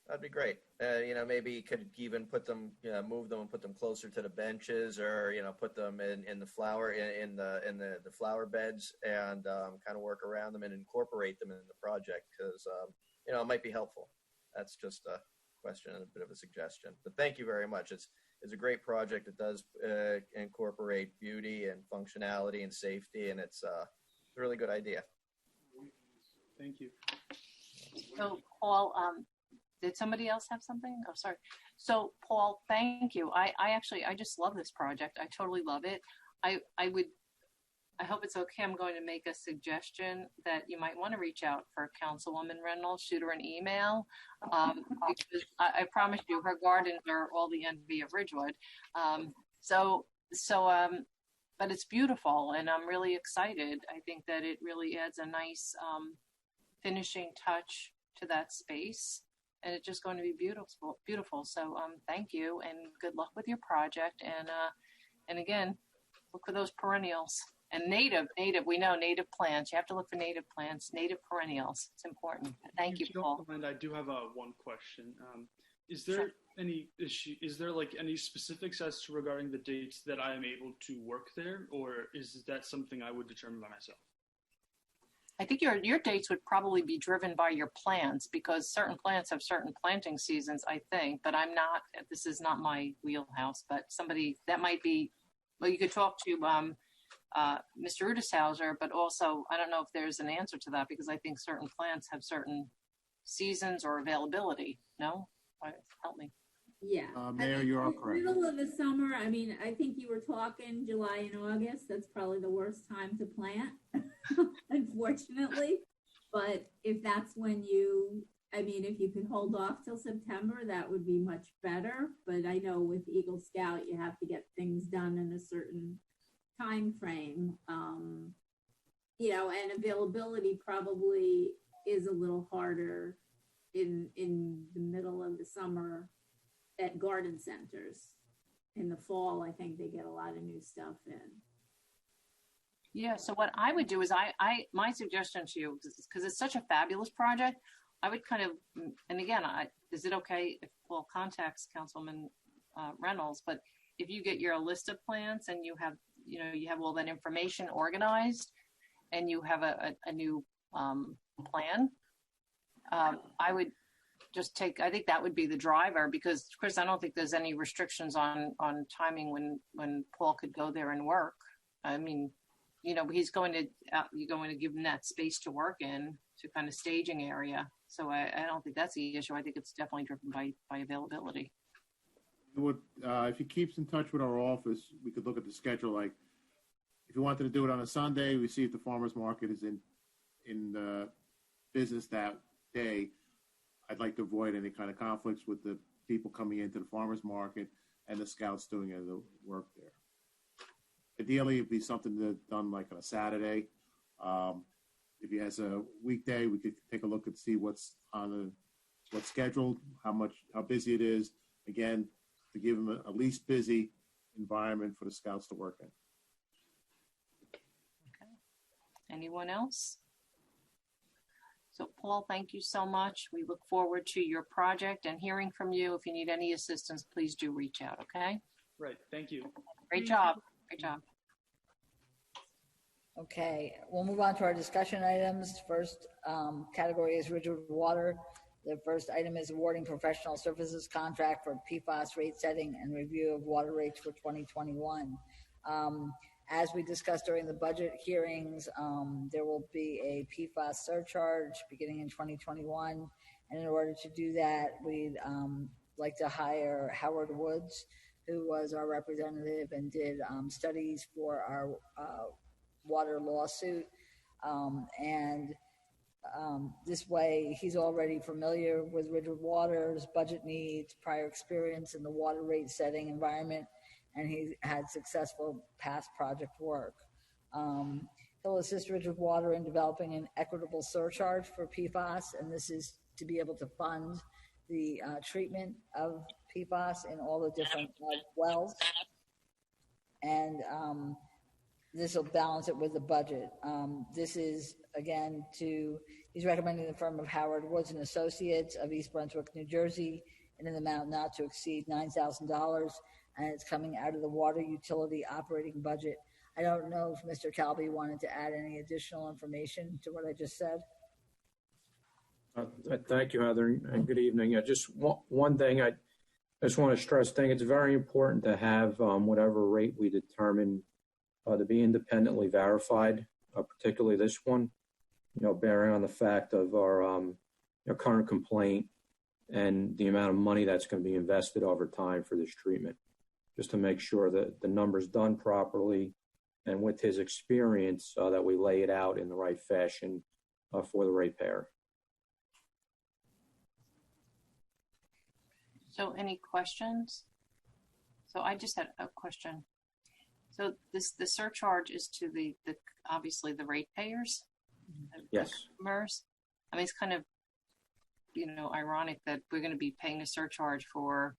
That'd be great. Maybe you could even put them, move them and put them closer to the benches, or put them in the flower in the flower beds, and kind of work around them and incorporate them in the project, because it might be helpful. That's just a question and a bit of a suggestion. But thank you very much. It's a great project. It does incorporate beauty and functionality and safety, and it's a really good idea. Thank you. So, Paul, did somebody else have something? Oh, sorry. So, Paul, thank you. I just love this project. I totally love it. I hope it's okay. I'm going to make a suggestion that you might want to reach out for Councilwoman Reynolds, shoot her an email, because I promise you her gardens are all the envy of Ridgewood. But it's beautiful, and I'm really excited. I think that it really adds a nice finishing touch to that space, and it's just going to be beautiful. So thank you, and good luck with your project. And again, look for those perennials. And native, we know native plants. You have to look for native plants, native perennials. It's important. Thank you, Paul. And I do have one question. Is there any issue? Is there any specifics as to regarding the dates that I am able to work there, or is that something I would determine by myself? I think your dates would probably be driven by your plants, because certain plants have certain planting seasons, I think, but this is not my wheelhouse, but somebody that might be, well, you could talk to Mr. Rudishauser, but also I don't know if there's an answer to that, because I think certain plants have certain seasons or availability. No? Help me. Yeah. Mayor, you are correct. Middle of the summer, I mean, I think you were talking July and August. That's probably the worst time to plant, unfortunately. But if that's when if you could hold off till September, that would be much better. But I know with Eagle Scout, you have to get things done in a certain time frame. And availability probably is a little harder in the middle of the summer at garden centers. In the fall, I think they get a lot of new stuff in. Yeah, so what I would do is my suggestion to you, because it's such a fabulous project, I would kind of, and again, is it okay if Paul contacts Councilman Reynolds, but if you get your list of plants and you have all that information organized and you have a new plan, I would just I think that would be the driver, because Chris, I don't think there's any restrictions on timing when Paul could go there and work. I mean, you're going to give him that space to work in, to kind of staging area. So I don't think that's the issue. I think it's definitely driven by availability. If he keeps in touch with our office, we could look at the schedule. Like, if you wanted to do it on a Sunday, we see if the farmer's market is in business that day. I'd like to avoid any kind of conflicts with the people coming into the farmer's market and the scouts doing the work there. Ideally, it'd be something that done like on a Saturday. If he has a weekday, we could take a look and see what's scheduled, how busy it is. Again, to give them a least busy environment for the scouts to work in. Okay. Anyone else? So Paul, thank you so much. We look forward to your project and hearing from you. If you need any assistance, please do reach out, okay? Right, thank you. Great job. Great job. Okay, we'll move on to our discussion items. First category is Ridgewood Water. The first item is awarding professional services contract for PFAS rate setting and review of water rates for 2021. As we discussed during the budget hearings, there will be a PFAS surcharge beginning in 2021. And in order to do that, we'd like to hire Howard Woods, who was our representative and did studies for our water lawsuit. This way, he's already familiar with Ridgewood Water's budget needs, prior experience in the water rate setting environment, and he had successful past project work. He'll assist Ridgewood Water in developing an equitable surcharge for PFAS, and this is to be able to fund the treatment of PFAS in all the different wells. And this will balance it with the budget. This is, again, he's recommending the firm of Howard Woods and Associates of East Brunswick, New Jersey, in an amount not to exceed $9,000, and it's coming out of the water utility operating budget. I don't know if Mr. Calby wanted to add any additional information to what I just said. Thank you, Heather, and good evening. Just one thing I just want to stress, I think it's very important to have whatever rate we determine to be independently verified, particularly this one, bearing on the fact of our current complaint and the amount of money that's going to be invested over time for this treatment, just to make sure that the number's done properly and with his experience that we lay it out in the right fashion for the ratepayer. So any questions? So I just had a question. So the surcharge is to the obviously the ratepayers? Yes. The customers? I mean, it's kind of, ironic that we're going to be paying a surcharge for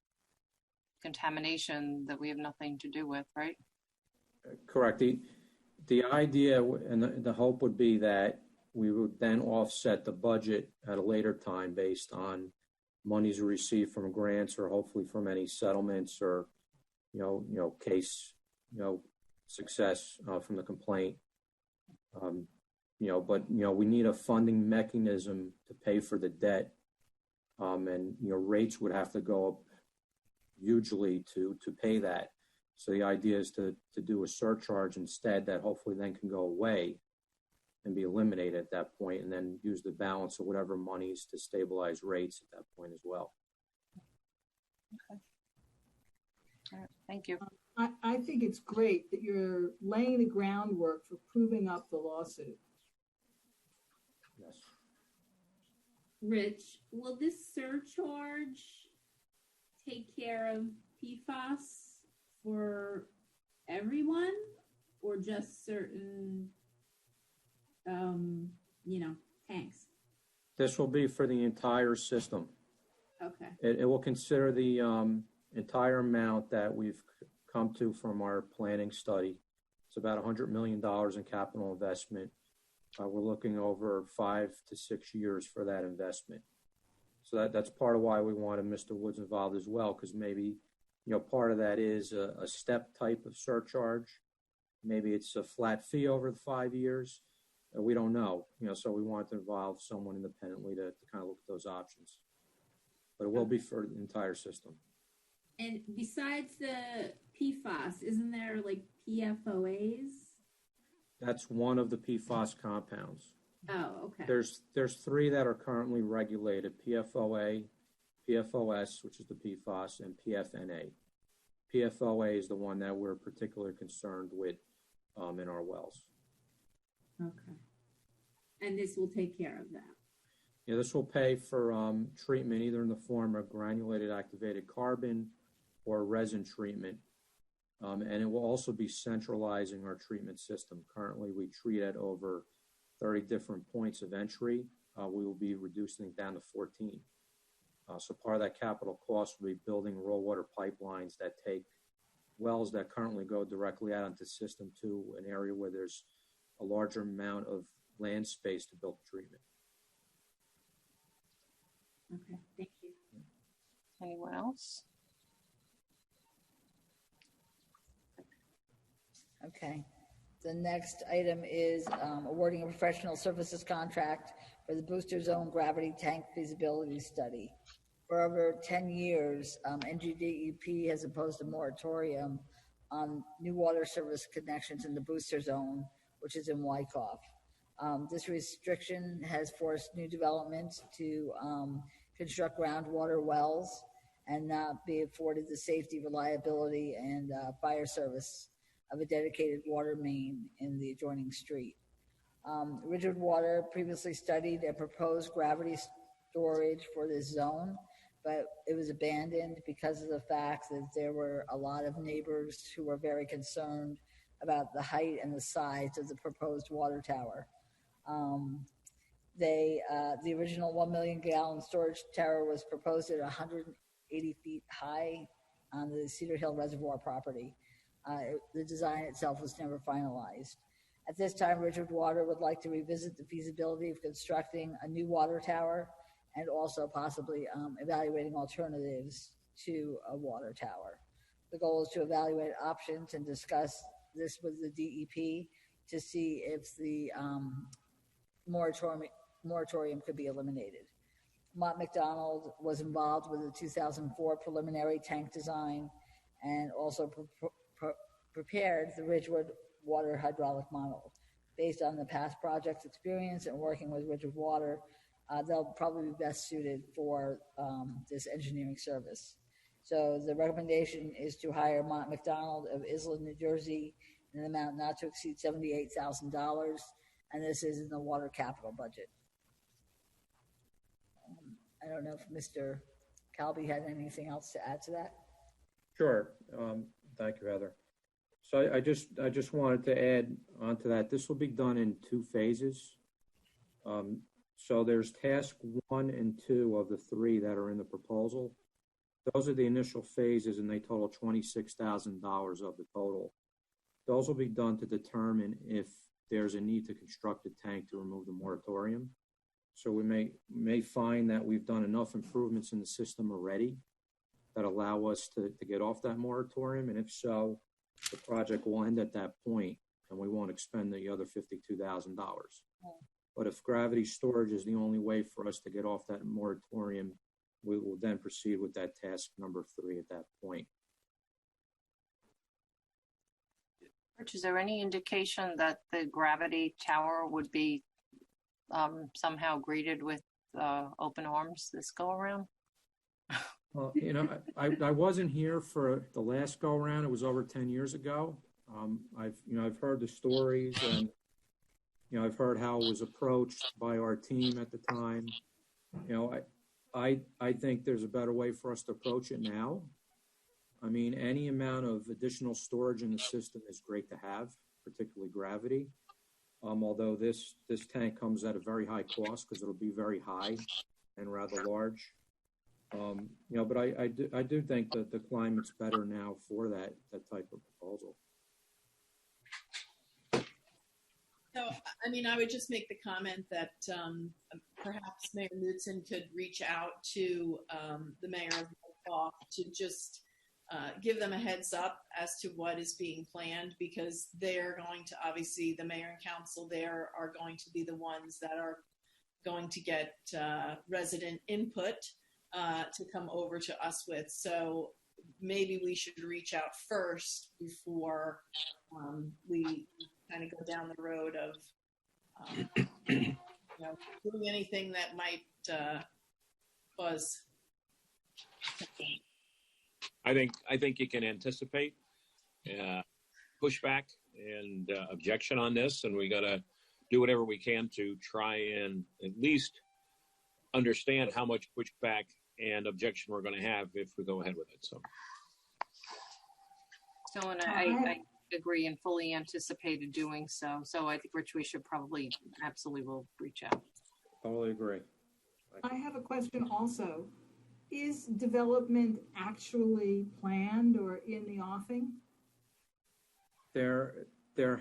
contamination that we have nothing to do with, right? Correct. The idea and the hope would be that we would then offset the budget at a later time based on monies received from grants or hopefully from any settlements or, case, success from the complaint. But we need a funding mechanism to pay for the debt. And, rates would have to go up hugely to pay that. So the idea is to do a surcharge instead that hopefully then can go away and be eliminated at that point, and then use the balance of whatever monies to stabilize rates at that point as well. Okay. All right. Thank you. I think it's great that you're laying the groundwork for proving up the lawsuit. Yes. Rich, will this surcharge take care of PFAS for everyone or just certain, tanks? This will be for the entire system. Okay. It will consider the entire amount that we've come to from our planning study. It's about $100 million in capital investment. We're looking over 5 to 6 years for that investment. So that's part of why we wanted Mr. Woods involved as well, because maybe, part of that is a step type of surcharge. Maybe it's a flat fee over the 5 years. We don't know, so we wanted to involve someone independently to kind of look at those options. But it will be for the entire system. And besides the PFAS, isn't there like PFOAs? That's one of the PFAS compounds. Oh, okay. There's 3 that are currently regulated: PFOA, PFOS, which is the PFAS, and PFNA. PFOA is the one that we're particularly concerned with in our wells. Okay. And this will take care of that. Yeah, this will pay for treatment either in the form of granulated activated carbon or resin treatment. And it will also be centralizing our treatment system. Currently, we treat at over 30 different points of entry. We will be reducing it down to 14. So part of that capital cost will be building raw water pipelines that take wells that currently go directly out into the system to an area where there's a larger amount of land space to build treatment. Okay, thank you. Anyone else? Okay. The next item is awarding a professional services contract for the Booster Zone Gravity Tank Feasibility Study. For over 10 years, NGDEP has imposed a moratorium on new water service connections in the Booster Zone, which is in Wyckoff. This restriction has forced new developments to construct groundwater wells and not be afforded the safety, reliability, and fire service of a dedicated water main in the adjoining street. Ridgewood Water previously studied a proposed gravity storage for this zone, but it was abandoned because of the fact that there were a lot of neighbors who were very concerned about the height and the size of the proposed water tower. The original 1 million gallon storage tower was proposed at 180 feet high on the Cedar Hill Reservoir property. The design itself was never finalized. At this time, Ridgewood Water would like to revisit the feasibility of constructing a new water tower and also possibly evaluating alternatives to a water tower. The goal is to evaluate options and discuss this with the DEP to see if the moratorium could be eliminated. Mott McDonald was involved with the 2004 preliminary tank design and also prepared the Ridgewood water hydraulic model. Based on the past project's experience and working with Ridgewood Water, they'll probably be best suited for this engineering service. So the recommendation is to hire Mott McDonald of Island, New Jersey, in an amount not to exceed $78,000, and this is in the water capital budget. I don't know if Mr. Calby had anything else to add to that. Sure. Thank you, Heather. So I just wanted to add on to that. This will be done in 2 phases. So there's task 1 and 2 of the 3 that are in the proposal. Those are the initial phases, and they total $26,000 of the total. Those will be done to determine if there's a need to construct a tank to remove the moratorium. So we may find that we've done enough improvements in the system already that allow us to get off that moratorium, and if so, the project will end at that point, and we won't expend the other $52,000. But if gravity storage is the only way for us to get off that moratorium, we will then proceed with that task number 3 at that point. Rich, is there any indication that the gravity tower would be somehow greeted with open arms this go around? Well, you know, I wasn't here for the last go around. It was over 10 years ago. I've heard the stories, and I've heard how it was approached by our team at the time. I think there's a better way for us to approach it now. I mean, any amount of additional storage in the system is great to have, particularly gravity. Although this tank comes at a very high cost because it'll be very high and rather large. But I do think that the climate's better now for that type of proposal. So, I mean, I would just make the comment that perhaps Mayor Knudsen could reach out to the mayor of Wyckoff to just give them a heads up as to what is being planned, because they're going to, obviously, the mayor and council there are going to be the ones that are going to get resident input to come over to us with. So maybe we should reach out first before we kind of go down the road of doing anything that might buzz. I think you can anticipate pushback and objection on this, and we got to do whatever we can to try and at least understand how much pushback and objection we're going to have if we go ahead with it. So and I agree and fully anticipated doing so. So I think, Rich, we should probably absolutely will reach out. Totally agree. I have a question also. Is development actually planned or in the offing? There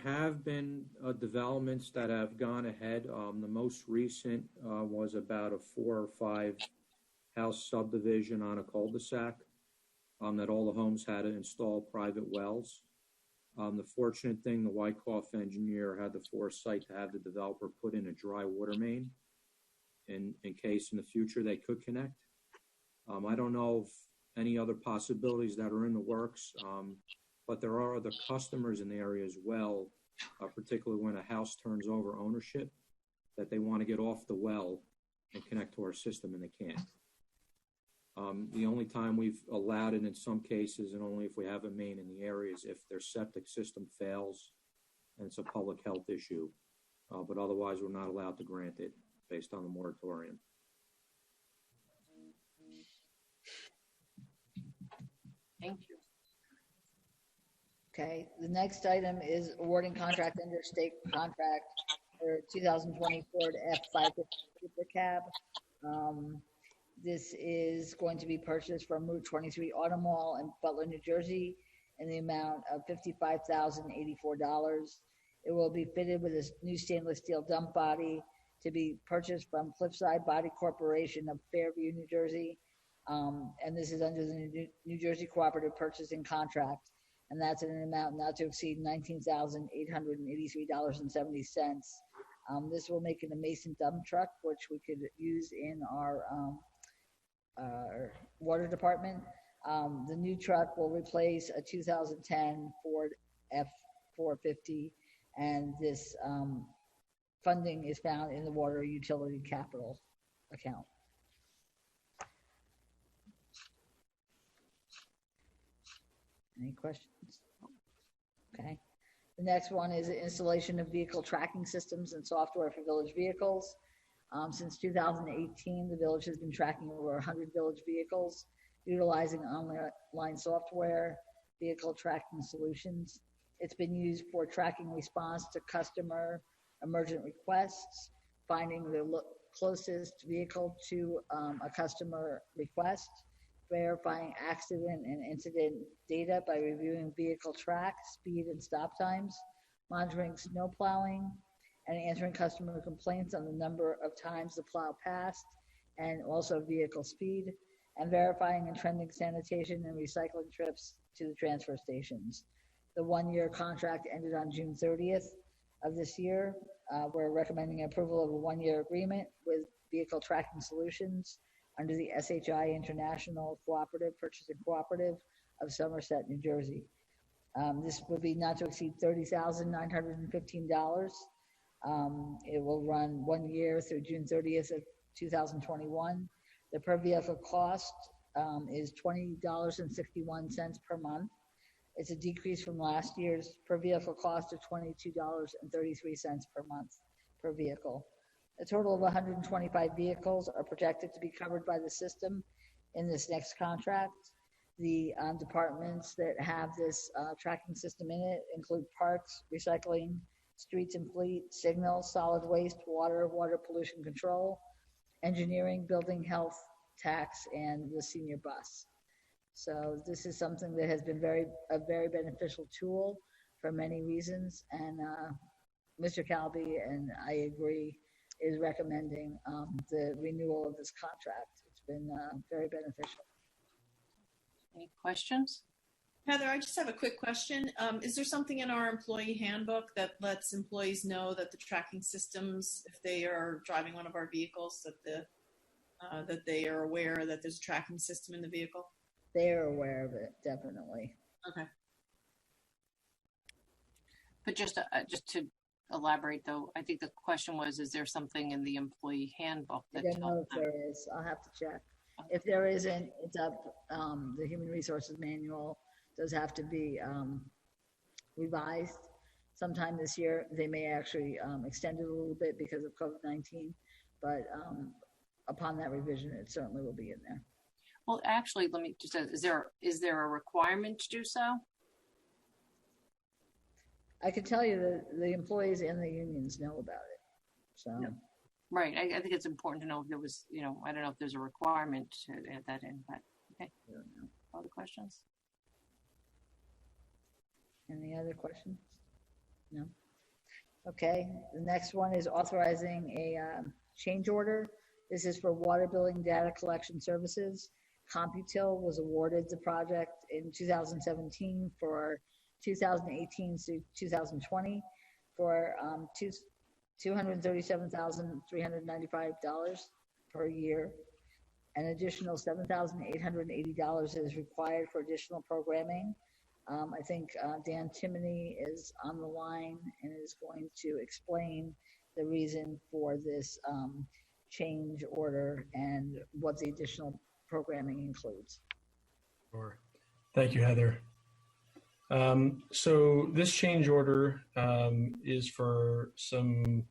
have been developments that have gone ahead. The most recent was about a 4 or 5 house subdivision on a cul-de-sac that all the homes had to install private wells. The fortunate thing, the Wyckoff engineer had the foresight to have the developer put in a dry water main in case in the future they could connect. I don't know of any other possibilities that are in the works, but there are other customers in the area as well, particularly when a house turns over ownership, that they want to get off the well and connect to our system, and they can't. The only time we've allowed it in some cases, and only if we have a main in the area, is if their septic system fails and it's a public health issue. But otherwise, we're not allowed to grant it based on the moratorium. Thank you. Okay, the next item is awarding contract under state contract for 2020 Ford F-550 Super Cab. This is going to be purchased from Route 23 Auto Mall in Butler, New Jersey, in the amount of $55,084. It will be fitted with a new stainless steel dump body to be purchased from Cliffside Body Corporation of Fairview, New Jersey. And this is under the New Jersey Cooperative Purchasing Contract, and that's in an amount not to exceed $19,883.70. This will make it a Mason dump truck, which we could use in our water department. The new truck will replace a 2010 Ford F-450, and this funding is found in the water utility capital account. Any questions? Okay. The next one is the installation of vehicle tracking systems and software for village vehicles. Since 2018, the village has been tracking over 100 village vehicles, utilizing online software, vehicle tracking solutions. It's been used for tracking response to customer emergent requests, finding the closest vehicle to a customer request, verifying accident and incident data by reviewing vehicle track, speed, and stop times, monitoring snow plowing, and answering customer complaints on the number of times the plow passed, and also vehicle speed, and verifying and trending sanitation and recycling trips to the transfer stations. The one-year contract ended on June 30th of this year. We're recommending approval of a one-year agreement with Vehicle Tracking Solutions under the SHI International Cooperative Purchasing Cooperative of Somerset, New Jersey. This would be not to exceed $30,915. It will run 1 year through June 30th of 2021. The per vehicle cost is $20.61 per month. It's a decrease from last year's per vehicle cost of $22.33 per month per vehicle. A total of 125 vehicles are projected to be covered by the system in this next contract. The departments that have this tracking system in it include parks, recycling, streets and fleet, signals, solid waste, water pollution control, engineering, building, health, tax, and the senior bus. So this is something that has been a very beneficial tool for many reasons. And Mr. Calby, and I agree, is recommending the renewal of this contract. It's been very beneficial. Any questions? Heather, I just have a quick question. Is there something in our employee handbook that lets employees know that the tracking systems, if they are driving one of our vehicles, that they are aware that there's a tracking system in the vehicle? They're aware of it, definitely. Okay. But just to elaborate, though, I think the question was, is there something in the employee handbook that I don't know if there is. I'll have to check. If there isn't, it's up. The Human Resources Manual does have to be revised sometime this year. They may actually extend it a little bit because of COVID-19, but upon that revision, it certainly will be in there. Well, actually, let me just ask, is there a requirement to do so? I can tell you that the employees and the unions know about it. So, Right. I think it's important to know if there was, I don't know if there's a requirement to add that in, but okay. Other questions? any other questions? No? Okay, the next one is authorizing a change order. This is for water billing data collection services. CompuTil was awarded the project in 2017 for 2018 to 2020 for $237,395 per year. An additional $7,880 is required for additional programming. I think Dan Timoney is on the line and is going to explain the reason for this change order and what the additional programming includes. Sure. Thank you, Heather. So this change order is for some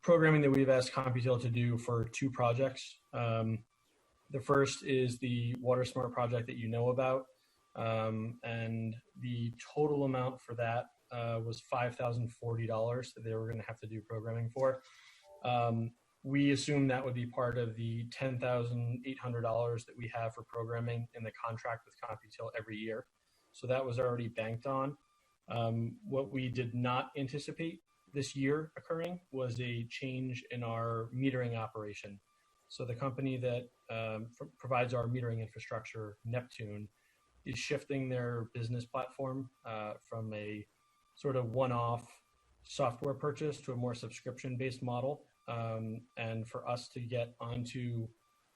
programming that we've asked CompuTil to do for two projects. The first is the Water Smart project that you know about. And the total amount for that was $5,040 that they were going to have to do programming for. We assume that would be part of the $10,800 that we have for programming in the contract with CompuTil every year. So that was already banked on. What we did not anticipate this year occurring was a change in our metering operation. So the company that provides our metering infrastructure, Neptune, is shifting their business platform from a sort of one-off software purchase to a more subscription-based model. And for us to get onto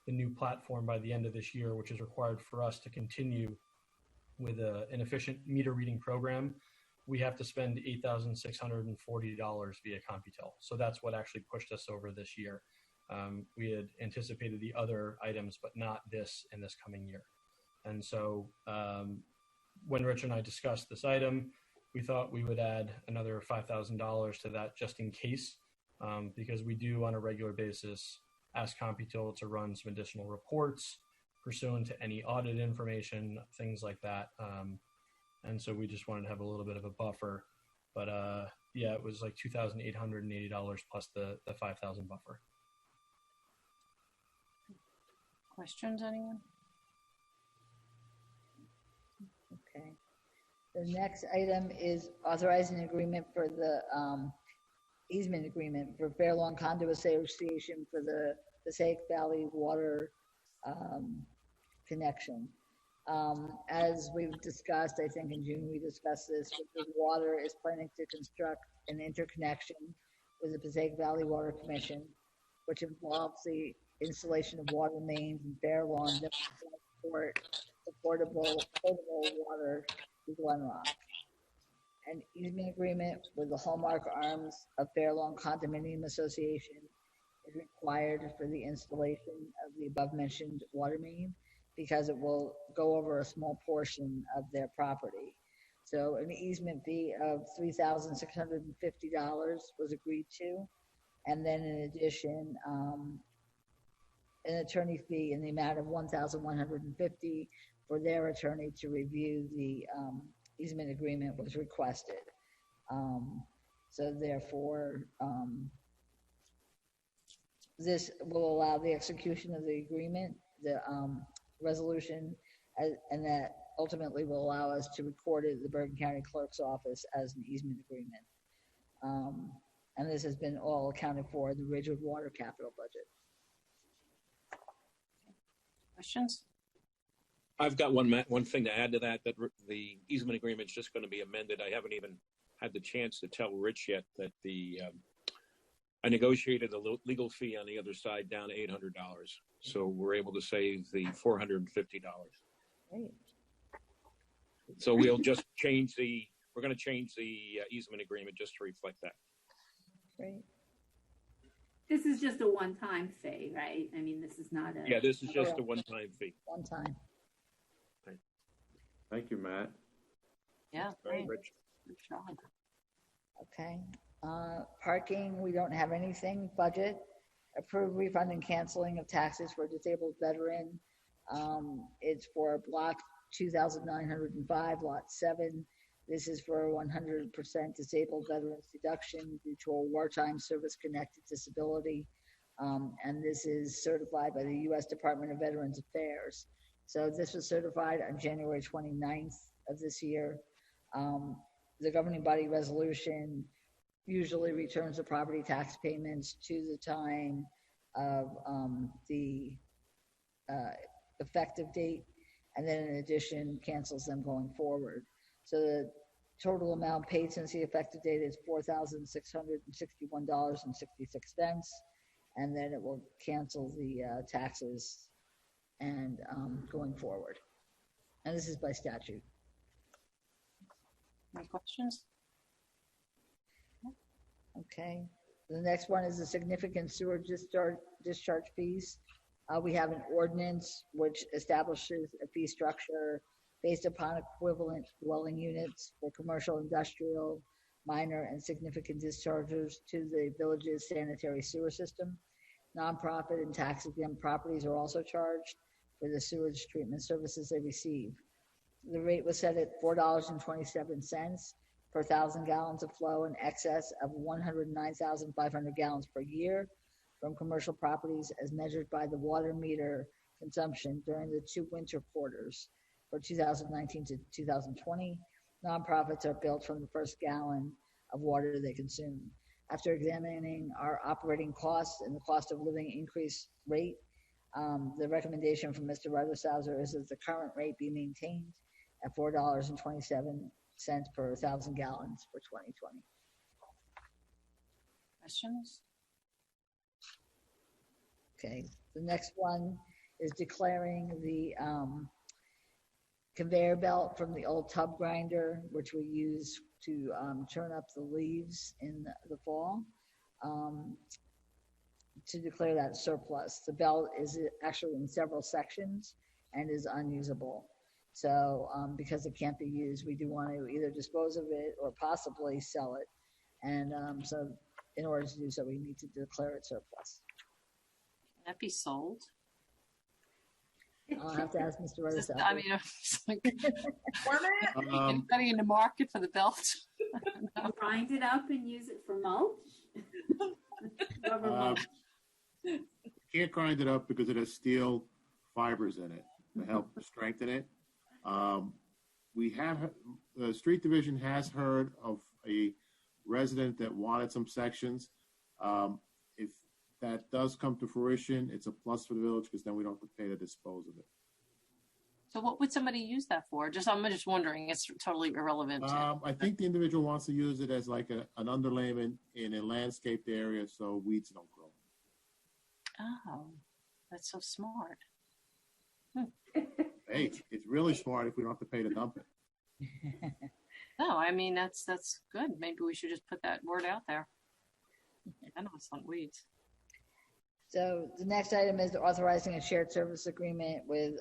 the new platform by the end of this year, which is required for us to continue with an efficient meter reading program, we have to spend $8,640 via CompuTil. So that's what actually pushed us over this year. We had anticipated the other items, but not this in this coming year. And so when Rich and I discussed this item, we thought we would add another $5,000 to that just in case, because we do on a regular basis ask CompuTil to run some additional reports pursuant to any audit information, things like that. And so we just wanted to have a little bit of a buffer. But yeah, it was like $2,880 plus the 5,000 buffer. Questions, anyone? Okay. The next item is authorizing agreement for the easement agreement for Fairlawn Conduit Association for the Passaic Valley water connection. As we've discussed, I think in June we discussed this, Ridgewood Water is planning to construct an interconnection with the Passaic Valley Water Commission, which involves the installation of water mains in Fairlawn that support potable water to Glen Rock. An easement agreement with the Hallmark Arms of Fairlawn Condominium Association is required for the installation of the above-mentioned water main because it will go over a small portion of their property. So an easement fee of $3,650 was agreed to, and then in addition, an attorney fee in the amount of $1,150 for their attorney to review the easement agreement was requested. So therefore, this will allow the execution of the agreement, the resolution, and that ultimately will allow us to record it at the Bergen County Clerk's Office as an easement agreement. And this has been all accounted for in the Ridgewood Water capital budget. Questions? I've got one thing to add to that the easement agreement is just going to be amended. I haven't even had the chance to tell Rich yet that I negotiated the legal fee on the other side down to $800. So we're able to save the $450. Great. So we'll just we're going to change the easement agreement just to reflect that. Great. This is just a one-time fee, right? I mean, this is not a... Yeah, this is just a one-time fee. One time. Thank you, Matt. Yeah, great. Rich. Good job. Okay. Parking, we don't have anything. Budget. Approve refund and canceling of taxes for disabled veteran. It's for block 2,905, lot 7. This is for 100% disabled veterans deduction due to a wartime service-connected disability. And this is certified by the U.S. Department of Veterans Affairs. So this was certified on January 29th of this year. The governing body resolution usually returns the property tax payments to the time of the effective date, and then in addition cancels them going forward. So the total amount paid since the effective date is $4,661.66, and then it will cancel the taxes and going forward. And this is by statute. Any questions? Okay. The next one is the significant sewer discharge fees. We have an ordinance which establishes a fee structure based upon equivalent dwelling units for commercial, industrial, minor, and significant discharges to the village's sanitary sewer system. Nonprofit and tax-exempt properties are also charged for the sewage treatment services they receive. The rate was set at $4.27 per 1,000 gallons of flow in excess of 109,500 gallons per year from commercial properties as measured by the water meter consumption during the 2 winter quarters for 2019 to 2020. Nonprofits are billed from the first gallon of water they consume. After examining our operating costs and the cost of living increase rate, the recommendation from Mr. Ruthershauser is that the current rate be maintained at $4.27 per 1,000 gallons for 2020. Questions? Okay, the next one is declaring the conveyor belt from the old tub grinder, which we use to churn up the leaves in the fall, to declare that surplus. The belt is actually in several sections and is unusable. So because it can't be used, we do want to either dispose of it or possibly sell it. And so in order to do so, we need to declare it surplus. Can that be sold? I'll have to ask Mr. Rose. I mean, it's like, anybody in the market for the belt? Grind it up and use it for mulch? Rubber mulch. Can't grind it up because it has steel fibers in it to help strengthen it. We have, the street division has heard of a resident that wanted some sections. If that does come to fruition, it's a plus for the village because then we don't have to pay to dispose of it. So what would somebody use that for? I'm just wondering. It's totally irrelevant. I think the individual wants to use it as like an underlayment in a landscaped area so weeds don't grow. Oh, that's so smart. Hey, it's really smart if we don't have to pay to dump it. No, I mean, that's good. Maybe we should just put that word out there. I know it's not weeds. So the next item is authorizing a shared service agreement with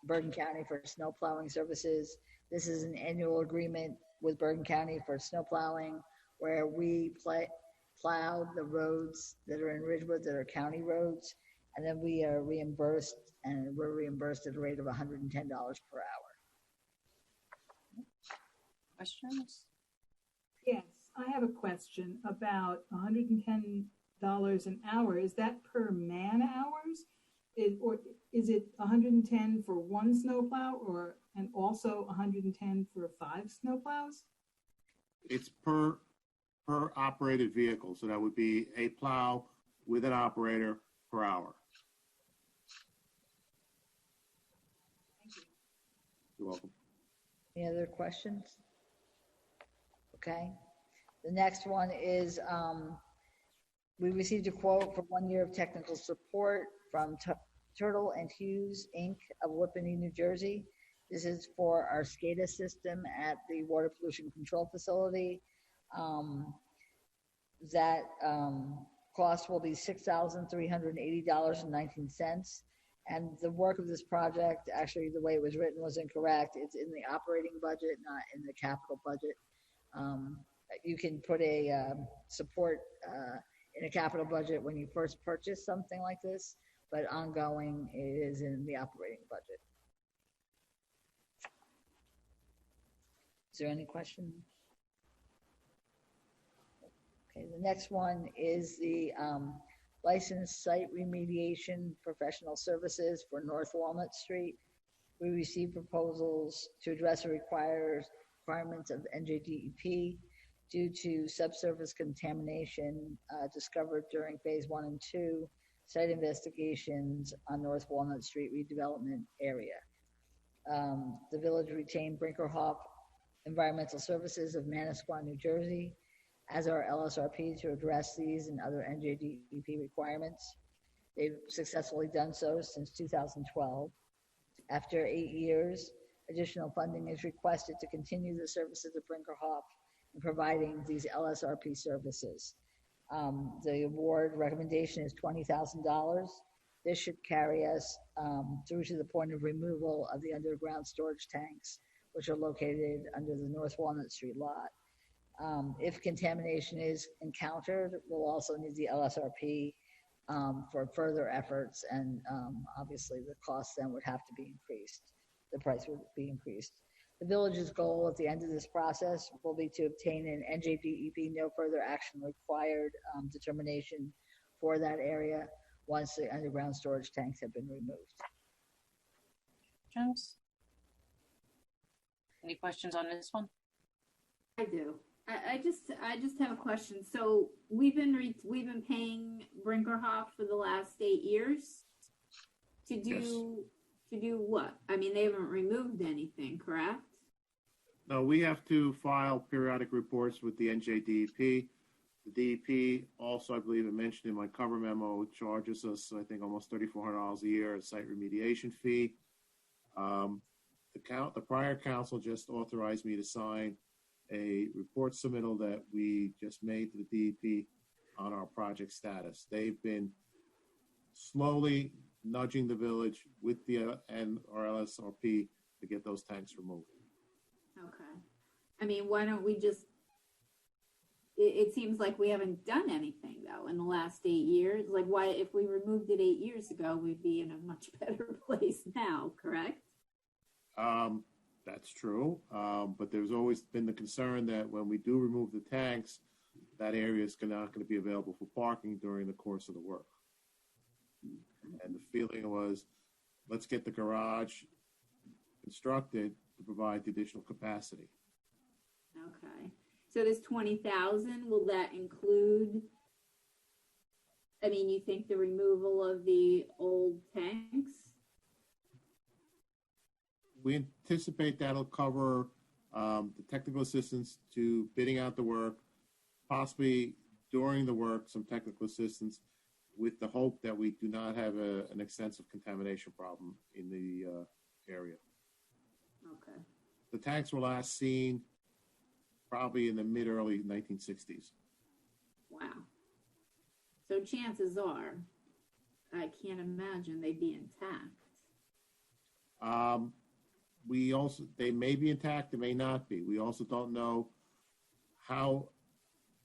Bergen County for snow plowing services. This is an annual agreement with Bergen County for snow plowing where we plow the roads that are in Ridgewood that are county roads, and then we are reimbursed, and we're reimbursed at a rate of $110 per hour. Questions? Yes, I have a question about $110 an hour. Is that per man hours? Or is it 110 for one snowplow and also 110 for 5 snowplows? It's per operated vehicle. So that would be a plow with an operator per hour. Thank you. You're welcome. Any other questions? Okay. The next one is we received a quote for 1 year of technical support from Turtle and Hughes, Inc. of Whippany, New Jersey. This is for our SCADA system at the Water Pollution Control Facility. That cost will be $6,380.19. And the work of this project, actually the way it was written was incorrect. It's in the operating budget, not in the capital budget. You can put a support in a capital budget when you first purchase something like this, but ongoing it is in the operating budget. Is there any question? Okay, the next one is the licensed site remediation professional services for North Walnut Street. We received proposals to address the requirements of NJDEP due to subsurface contamination discovered during phase 1 and 2 site investigations on North Walnut Street redevelopment area. The village retained Brinkerhoff Environmental Services of Manasquan, New Jersey, as our LSRP to address these and other NJDEP requirements. They've successfully done so since 2012. After 8 years, additional funding is requested to continue the services of Brinkerhoff in providing these LSRP services. The award recommendation is $20,000. This should carry us through to the point of removal of the underground storage tanks, which are located under the North Walnut Street lot. If contamination is encountered, we'll also need the LSRP for further efforts, and obviously the cost then would have to be increased. The price would be increased. The village's goal at the end of this process will be to obtain an NJDEP no further action required determination for that area once the underground storage tanks have been removed. Jones? Any questions on this one? I do. I just have a question. So we've been paying Brinkerhoff for the last 8 years to do what? I mean, they haven't removed anything, correct? No, we have to file periodic reports with the NJDEP. The DEP also, I believe I mentioned in my cover memo, charges us, I think, almost $3,400 a year as site remediation fee. The prior council just authorized me to sign a report submittal that we just made to the DEP on our project status. They've been slowly nudging the village with the and our LSRP to get those tanks removed. Okay. I mean, why don't we just, it seems like we haven't done anything though in the last 8 years. Like, why, if we removed it 8 years ago, we'd be in a much better place now, correct? That's true. But there's always been the concern that when we do remove the tanks, that area is not going to be available for parking during the course of the work. And the feeling was, let's get the garage constructed to provide the additional capacity. Okay. So this 20,000, will that include, I mean, you think the removal of the old tanks? We anticipate that'll cover the technical assistance to bidding out the work, possibly during the work, some technical assistance, with the hope that we do not have an extensive contamination problem in the area. Okay. The tanks were last seen probably in the mid-early 1960s. Wow. So chances are, I can't imagine they'd be intact. They may be intact, they may not be. We also don't know how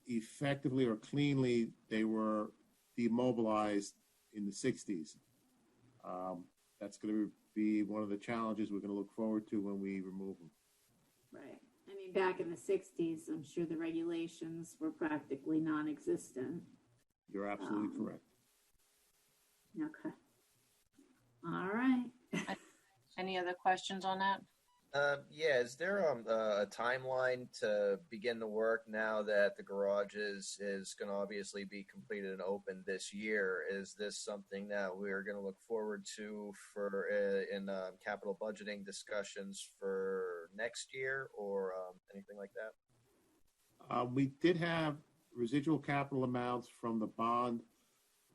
effectively or cleanly they were demobilized in the 60s. That's going to be one of the challenges we're going to look forward to when we remove them. Right. I mean, back in the 60s, I'm sure the regulations were practically non-existent. You're absolutely correct. Okay. All right. Any other questions on that? Yeah, is there a timeline to begin the work now that the garage is going to obviously be completed and open this year? Is this something that we're going to look forward to for in capital budgeting discussions for next year or anything like that? We did have residual capital amounts from the bond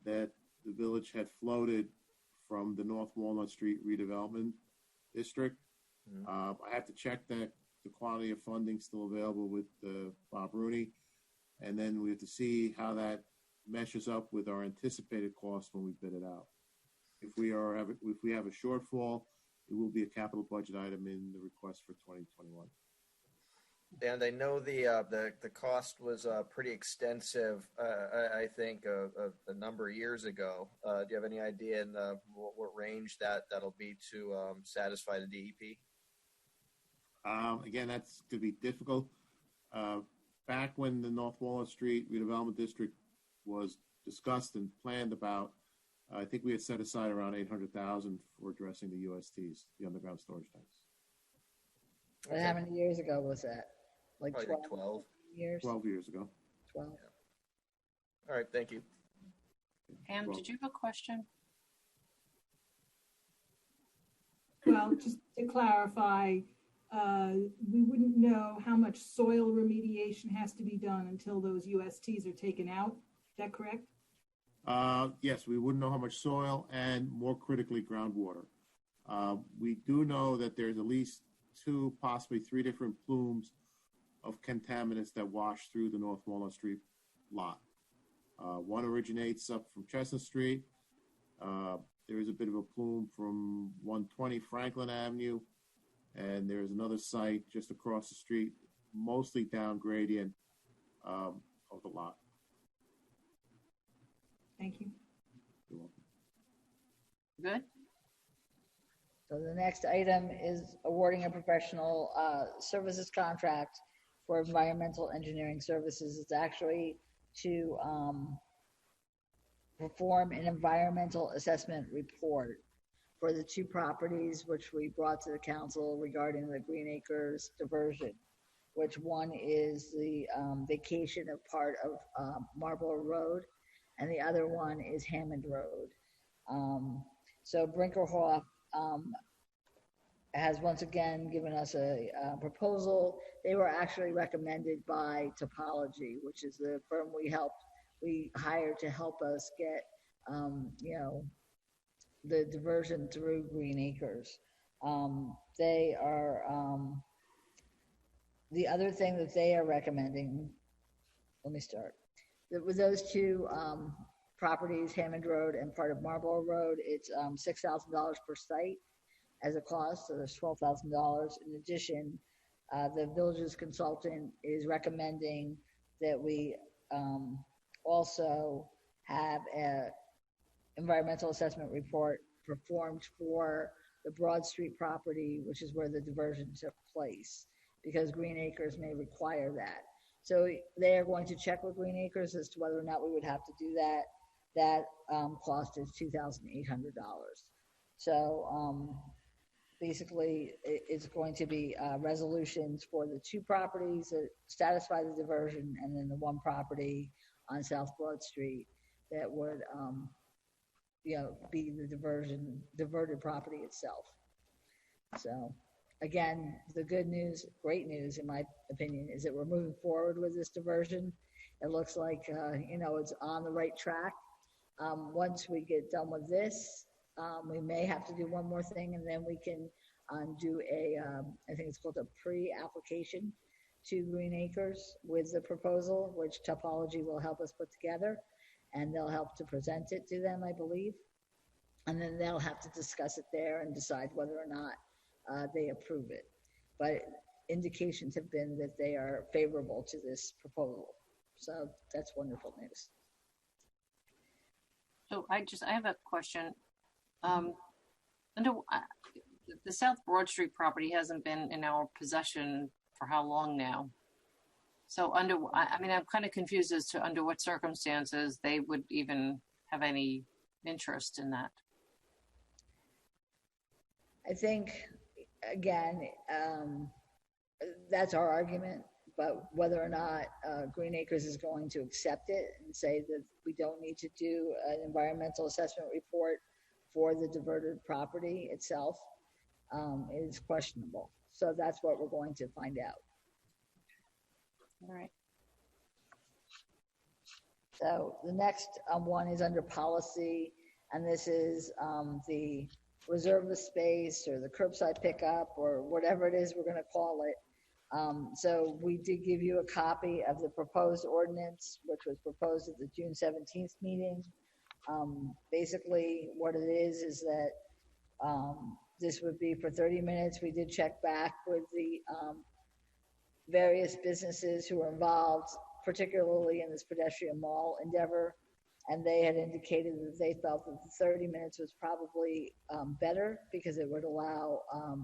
that the village had floated from the North Walnut Street redevelopment district. I have to check that the quantity of funding still available with Bob Rooney, and then we have to see how that meshes up with our anticipated costs when we bid it out. If we have a shortfall, it will be a capital budget item in the request for 2021. And I know the cost was pretty extensive. I think a number of years ago. Do you have any idea in what range that'll be to satisfy the DEP? Again, that's going to be difficult. Back when the North Walnut Street redevelopment district was discussed and planned about, I think we had set aside around $800,000 for addressing the USTs, the underground storage tanks. And how many years ago was that? Like Probably 12 years? 12 years ago. 12. All right, thank you. Pam, did you have a question? Well, just to clarify, we wouldn't know how much soil remediation has to be done until those USTs are taken out. Is that correct? Yes, we wouldn't know how much soil and, more critically, groundwater. We do know that there's at least 2, possibly 3 different plumes of contaminants that wash through the North Walnut Street lot. One originates up from Chestnut Street. There is a bit of a plume from 120 Franklin Avenue, and there's another site just across the street, mostly down gradient of the lot. Thank you. You're welcome. Good. So the next item is awarding a professional services contract for environmental engineering services. It's actually to perform an environmental assessment report for the 2 properties which we brought to the council regarding the Green Acres diversion, which one is the vacation of part of Marlborough Road, and the other one is Hammond Road. So Brinkerhoff has once again given us a proposal. They were actually recommended by Topology, which is the firm we hired to help us get, the diversion through Green Acres. They are, the other thing that they are recommending, let me start. With those 2 properties, Hammond Road and part of Marlborough Road, it's $6,000 per site as a cost, so there's $12,000. In addition, the village's consultant is recommending that we also have an environmental assessment report performed for the Broad Street property, which is where the diversion took place, because Green Acres may require that. So they are going to check with Green Acres as to whether or not we would have to do that. That cost is $2,800. So basically, it's going to be resolutions for the 2 properties that satisfy the diversion, and then the 1 property on South Broad Street that would, be the diverted property itself. So again, the good news, great news, in my opinion, is that we're moving forward with this diversion. It looks like, it's on the right track. Once we get done with this, we may have to do one more thing, and then we can do I think it's called a pre-application to Green Acres with the proposal, which Topology will help us put together, and they'll help to present it to them, I believe. And then they'll have to discuss it there and decide whether or not they approve it. But indications have been that they are favorable to this proposal. So that's wonderful news. So I have a question. Under the South Broad Street property hasn't been in our possession for how long now? So I'm kind of confused as to under what circumstances they would even have any interest in that. I think, again, that's our argument, but whether or not Green Acres is going to accept it and say that we don't need to do an environmental assessment report for the diverted property itself is questionable. So that's what we're going to find out. All right. So the next one is under policy, and this is the reserve the space or the curbside pickup or whatever it is we're going to call it. So we did give you a copy of the proposed ordinance, which was proposed at the June 17th meeting. Basically, what it is that this would be for 30 minutes. We did check back with the various businesses who were involved, particularly in this pedestrian mall endeavor, and they had indicated that they felt that the 30 minutes was probably better because it would allow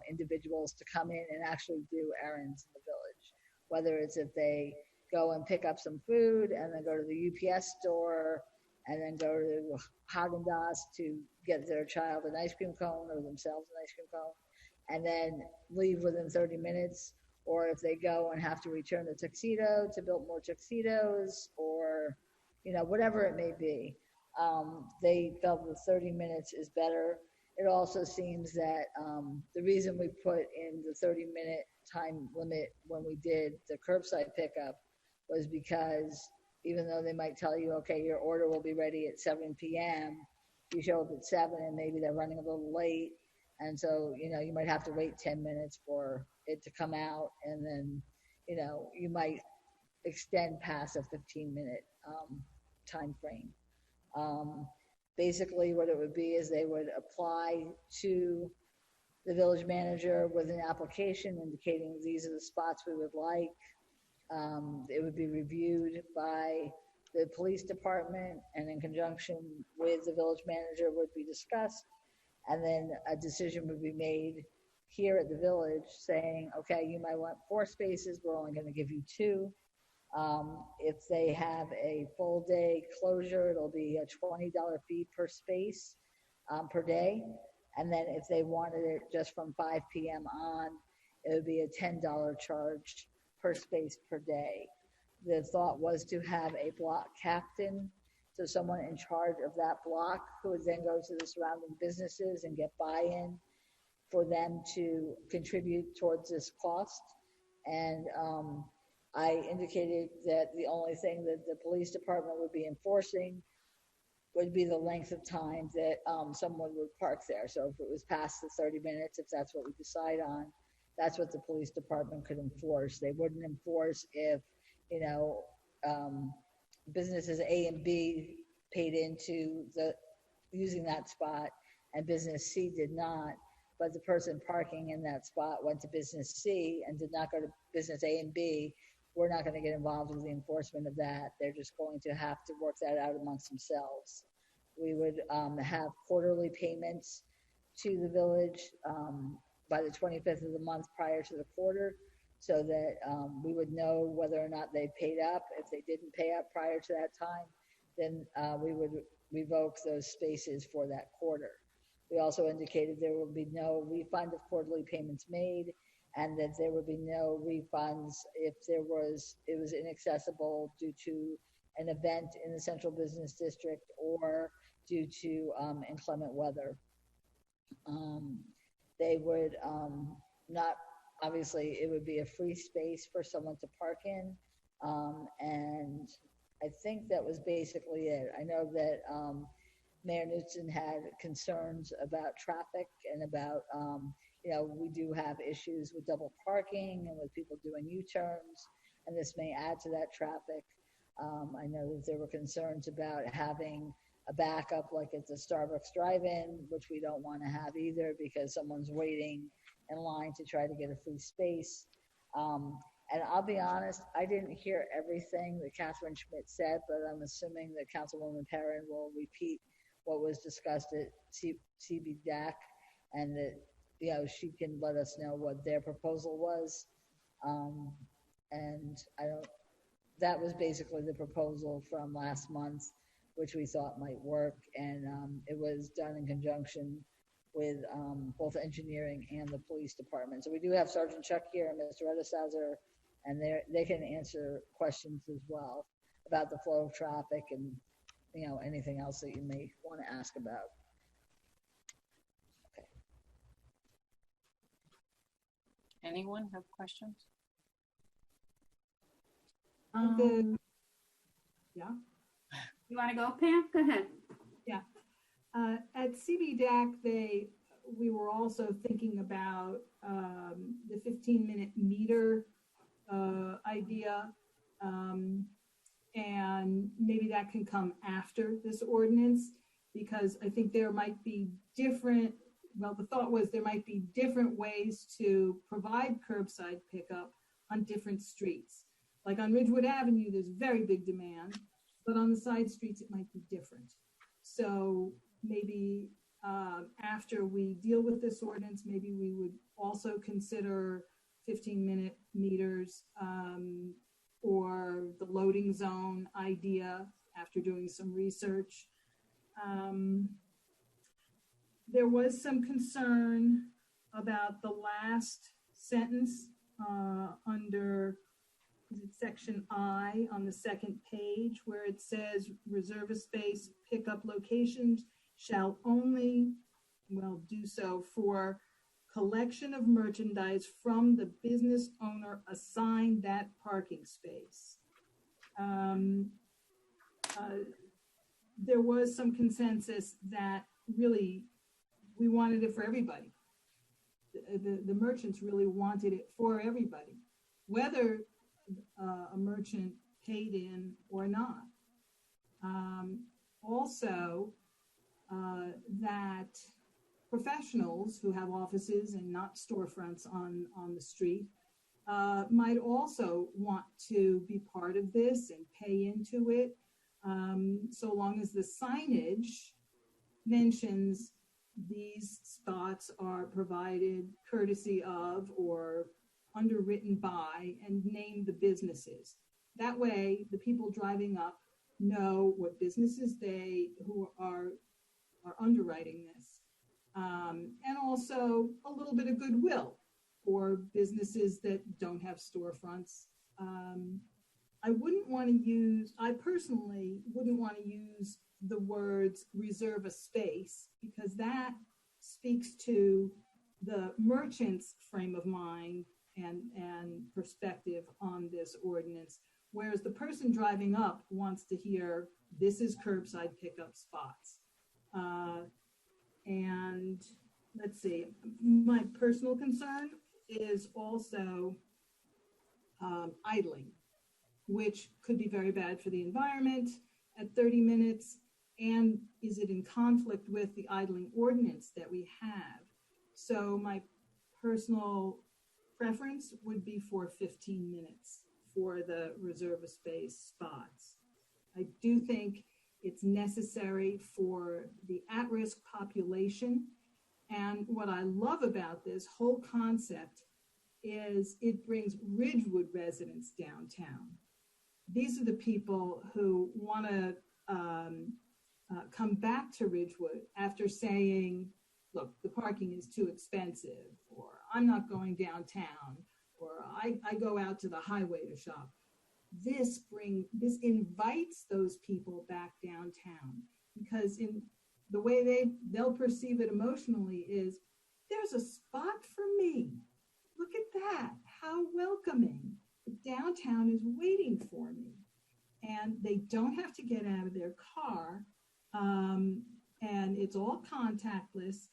individuals to come in and actually do errands in the village, whether it's if they go and pick up some food and then go to the UPS store and then go to Haagen-Dazs to get their child an ice cream cone or themselves an ice cream cone, and then leave within 30 minutes, or if they go and have to return the tuxedo to build more tuxedos, or, whatever it may be. They felt that 30 minutes is better. It also seems that the reason we put in the 30-minute time limit when we did the curbside pickup was because even though they might tell you, okay, your order will be ready at 7 p.m., you show up at 7 and maybe they're running a little late. And so, you might have to wait 10 minutes for it to come out. And then, you might extend past a 15-minute time frame. Basically, what it would be is they would apply to the village manager with an application indicating these are the spots we would like. It would be reviewed by the police department, and in conjunction with the village manager would be discussed. And then a decision would be made here at the village saying, okay, you might want 4 spaces, we're only going to give you 2. If they have a full day closure, it'll be a $20 fee per space per day. And then if they wanted it just from 5 p.m. on, it would be a $10 charge per space per day. The thought was to have a block captain, so someone in charge of that block who would then go to the surrounding businesses and get buy-in for them to contribute towards this cost. And I indicated that the only thing that the police department would be enforcing would be the length of time that someone would park there. So if it was past the 30 minutes, if that's what we decide on, that's what the police department could enforce. They wouldn't enforce if, businesses A and B paid into using that spot and business C did not, but the person parking in that spot went to business C and did not go to business A and B. We're not going to get involved with the enforcement of that. They're just going to have to work that out amongst themselves. We would have quarterly payments to the village by the 25th of the month prior to the quarter, so that we would know whether or not they paid up. If they didn't pay up prior to that time, then we would revoke those spaces for that quarter. We also indicated there will be no refund of quarterly payments made, and that there would be no refunds if it was inaccessible due to an event in the central business district or due to inclement weather. They would not, obviously it would be a free space for someone to park in. And I think that was basically it. I know that Mayor Knutson had concerns about traffic and about, we do have issues with double parking and with people doing U-turns, and this may add to that traffic. I know that there were concerns about having a backup like at the Starbucks drive-in, which we don't want to have either because someone's waiting in line to try to get a free space. And I'll be honest, I didn't hear everything that Catherine Schmidt said, but I'm assuming that Councilwoman Perrin will repeat what was discussed at CBDAC, and that she can let us know what their proposal was. And that was basically the proposal from last month, which we thought might work, and it was done in conjunction with both engineering and the police department. So we do have Sergeant Chuck here and Mr. Edesauser, and they can answer questions as well about the flow of traffic and anything else that you may want to ask about. Okay. Anyone have questions? Yeah. You want to go, Pam? Go ahead. Yeah. At CBDAC, we were also thinking about the 15-minute meter idea, and maybe that can come after this ordinance, because I think there might be different, the thought was there might be different ways to provide curbside pickup on different streets. Like on Ridgewood Avenue, there's very big demand, but on the side streets, it might be different. So maybe after we deal with this ordinance, maybe we would also consider 15-minute meters or the loading zone idea after doing some research. There was some concern about the last sentence under section I on the second page, where it says reservist space pickup locations shall only, do so for collection of merchandise from the business owner assigned that parking space. There was some consensus that really we wanted it for everybody. The merchants really wanted it for everybody, whether a merchant paid in or not. Also, that professionals who have offices and not storefronts on the street might also want to be part of this and pay into it, so long as the signage mentions these spots are provided courtesy of or underwritten by and name the businesses. That way, the people driving up know what businesses who are underwriting this. And also a little bit of goodwill for businesses that don't have storefronts. I personally wouldn't want to use the words reserve a space, because that speaks to the merchant's frame of mind and perspective on this ordinance, whereas the person driving up wants to hear this is curbside pickup spots. And let's see, my personal concern is also idling, which could be very bad for the environment at 30 minutes. And is it in conflict with the idling ordinance that we have? So my personal preference would be for 15 minutes for the reserve a space spots. I do think it's necessary for the at-risk population. And what I love about this whole concept is it brings Ridgewood residents downtown. These are the people who want to come back to Ridgewood after saying, look, the parking is too expensive, or I'm not going downtown, or I go out to the highway to shop. This invites those people back downtown, because in the way they'll perceive it emotionally is, there's a spot for me. Look at that, how welcoming. The downtown is waiting for me. And they don't have to get out of their car, and it's all contactless.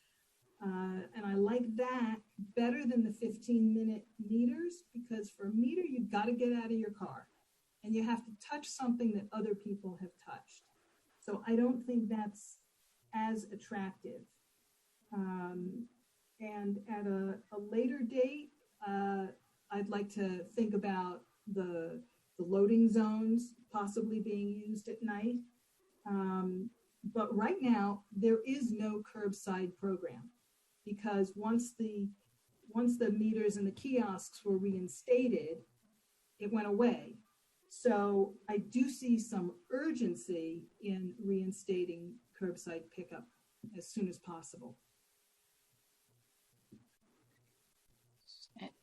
And I like that better than the 15-minute meters, because for a meter, you've got to get out of your car and you have to touch something that other people have touched. So I don't think that's as attractive. And at a later date, I'd like to think about the loading zones possibly being used at night. But right now, there is no curbside program, because once the meters and the kiosks were reinstated, it went away. So I do see some urgency in reinstating curbside pickup as soon as possible.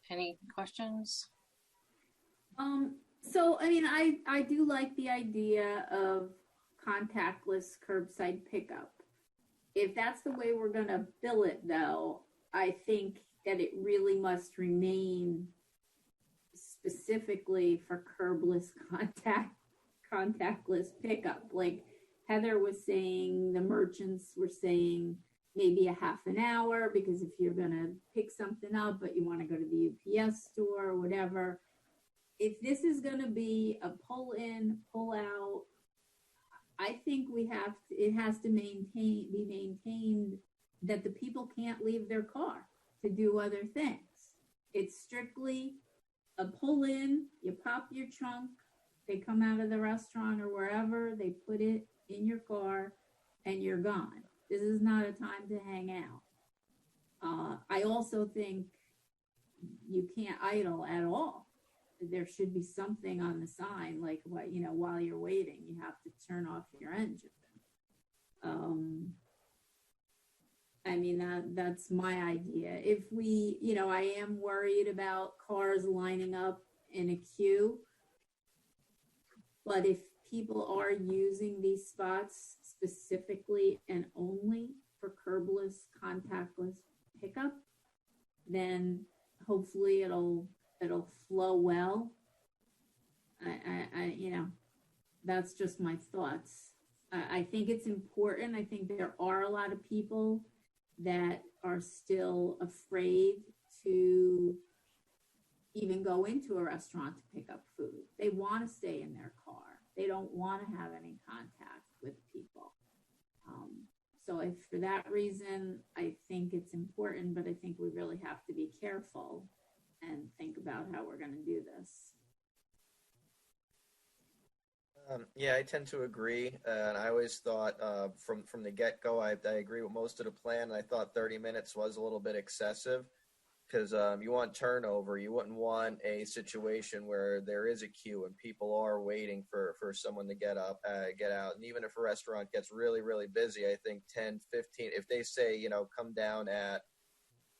Any questions? So, I mean, I do like the idea of contactless curbside pickup. If that's the way we're going to bill it, though, I think that it really must remain specifically for curbless contactless pickup. Like Heather was saying, the merchants were saying maybe a half an hour, because if you're going to pick something up, but you want to go to the UPS store or whatever, if this is going to be a pull in, pull out, I think it has to be maintained that the people can't leave their car to do other things. It's strictly pull in, you pop your trunk, they come out of the restaurant or wherever, they put it in your car, and you're gone. This is not a time to hang out. I also think you can't idle at all. There should be something on the sign, like what, while you're waiting, you have to turn off your engine. I mean, that's my idea. If we, I am worried about cars lining up in a queue, but if people are using these spots specifically and only for curbless, contactless pickup, then hopefully it'll flow well. That's just my thoughts. I think it's important. I think there are a lot of people that are still afraid to even go into a restaurant to pick up food. They want to stay in their car. They don't want to have any contact with people. So for that reason, I think it's important, but I think we really have to be careful and think about how we're going to do this. Yeah, I tend to agree, and I always thought from the get-go, I agree with most of the plan. I thought 30 minutes was a little bit excessive because you want turnover. You wouldn't want a situation where there is a queue and people are waiting for someone to get out. And even if a restaurant gets really, really busy, I think 10, 15, if they say, come down at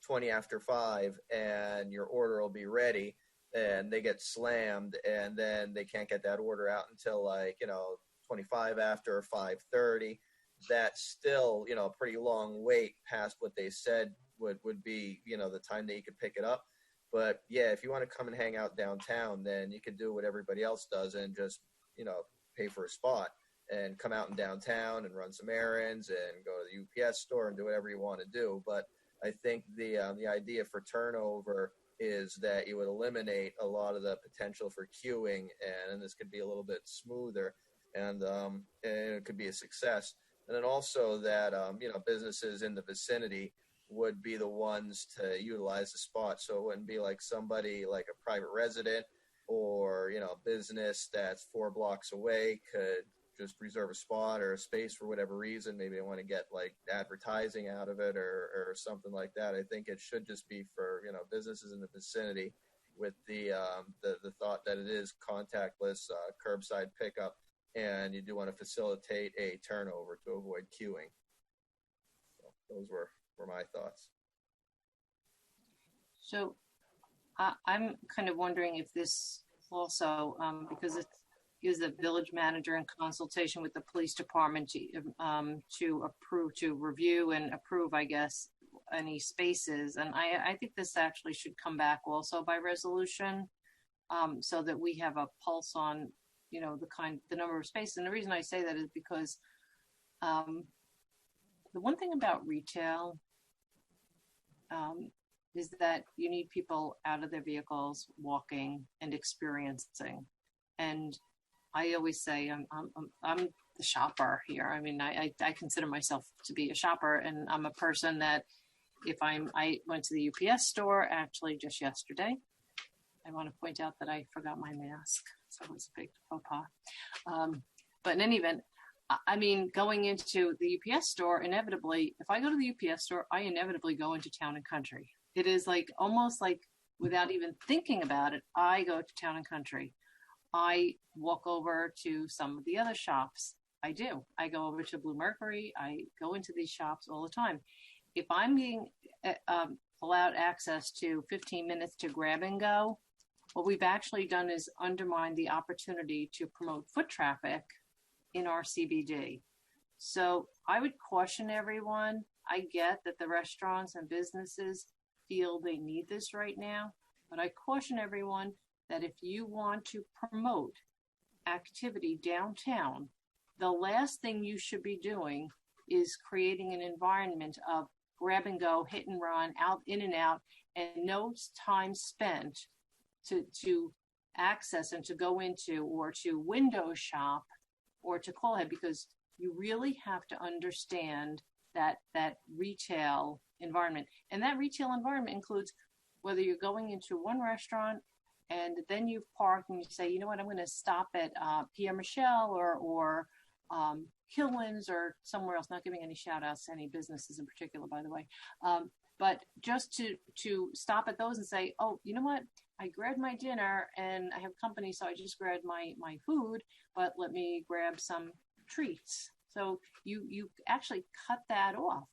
20 after 5 and your order will be ready, and they get slammed and then they can't get that order out until 25 after 5:30, that's still, a pretty long wait past what they said would be, the time that you could pick it up. But yeah, if you want to come and hang out downtown, then you could do what everybody else does and just, pay for a spot and come out in downtown and run some errands and go to the UPS store and do whatever you want to do. But I think the idea for turnover is that you would eliminate a lot of the potential for queuing, and this could be a little bit smoother, and it could be a success. And then also that, businesses in the vicinity would be the ones to utilize the spot. So it wouldn't be like somebody like a private resident or, a business that's 4 blocks away could just reserve a spot or a space for whatever reason. Maybe they want to get like advertising out of it or something like that. I think it should just be for, businesses in the vicinity with the thought that it is contactless curbside pickup, and you do want to facilitate a turnover to avoid queuing. So those were my thoughts. So I'm kind of wondering if this also, because it is the village manager in consultation with the police department to review and approve, I guess, any spaces. And I think this actually should come back also by resolution, so that we have a pulse on, the number of spaces. And the reason I say that is because the one thing about retail is that you need people out of their vehicles, walking and experiencing. And I always say I'm the shopper here. I mean, I consider myself to be a shopper, and I'm a person that I went to the UPS store actually just yesterday. I want to point out that I forgot my mask, so it was a big faux pas. But in any event, I mean, going into the UPS store, inevitably, if I go to the UPS store, I inevitably go into Town and Country. It is like almost like without even thinking about it, I go to Town and Country. I walk over to some of the other shops. I do. I go over to Blue Mercury. I go into these shops all the time. If I'm being allowed access to 15 minutes to grab and go, what we've actually done is undermine the opportunity to promote foot traffic in our CBD. So I would caution everyone. I get that the restaurants and businesses feel they need this right now, but I caution everyone that if you want to promote activity downtown, the last thing you should be doing is creating an environment of grab and go, hit and run, out, in and out, and no time spent to access and to go into or to window shop or to call ahead, because you really have to understand that retail environment. And that retail environment includes whether you're going into one restaurant and then you've parked and you say, you know what, I'm going to stop at Pierre Michel or Kilwins or somewhere else, not giving any shout outs to any businesses in particular, by the way. But just to stop at those and say, oh, you know what, I grabbed my dinner and I have company, so I just grabbed my food, but let me grab some treats. So you actually cut that off.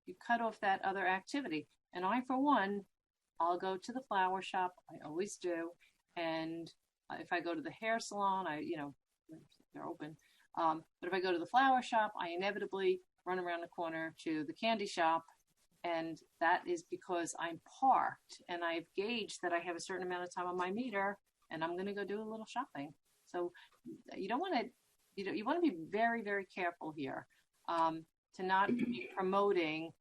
You cut off that other activity. And I, for one, I'll go to the flower shop. I always do. And if I go to the hair salon, they're open. But if I go to the flower shop, I inevitably run around the corner to the candy shop. And that is because I'm parked and I've gauged that I have a certain amount of time on my meter and I'm going to go do a little shopping. So you don't want to, you want to be very, very careful here to not be promoting.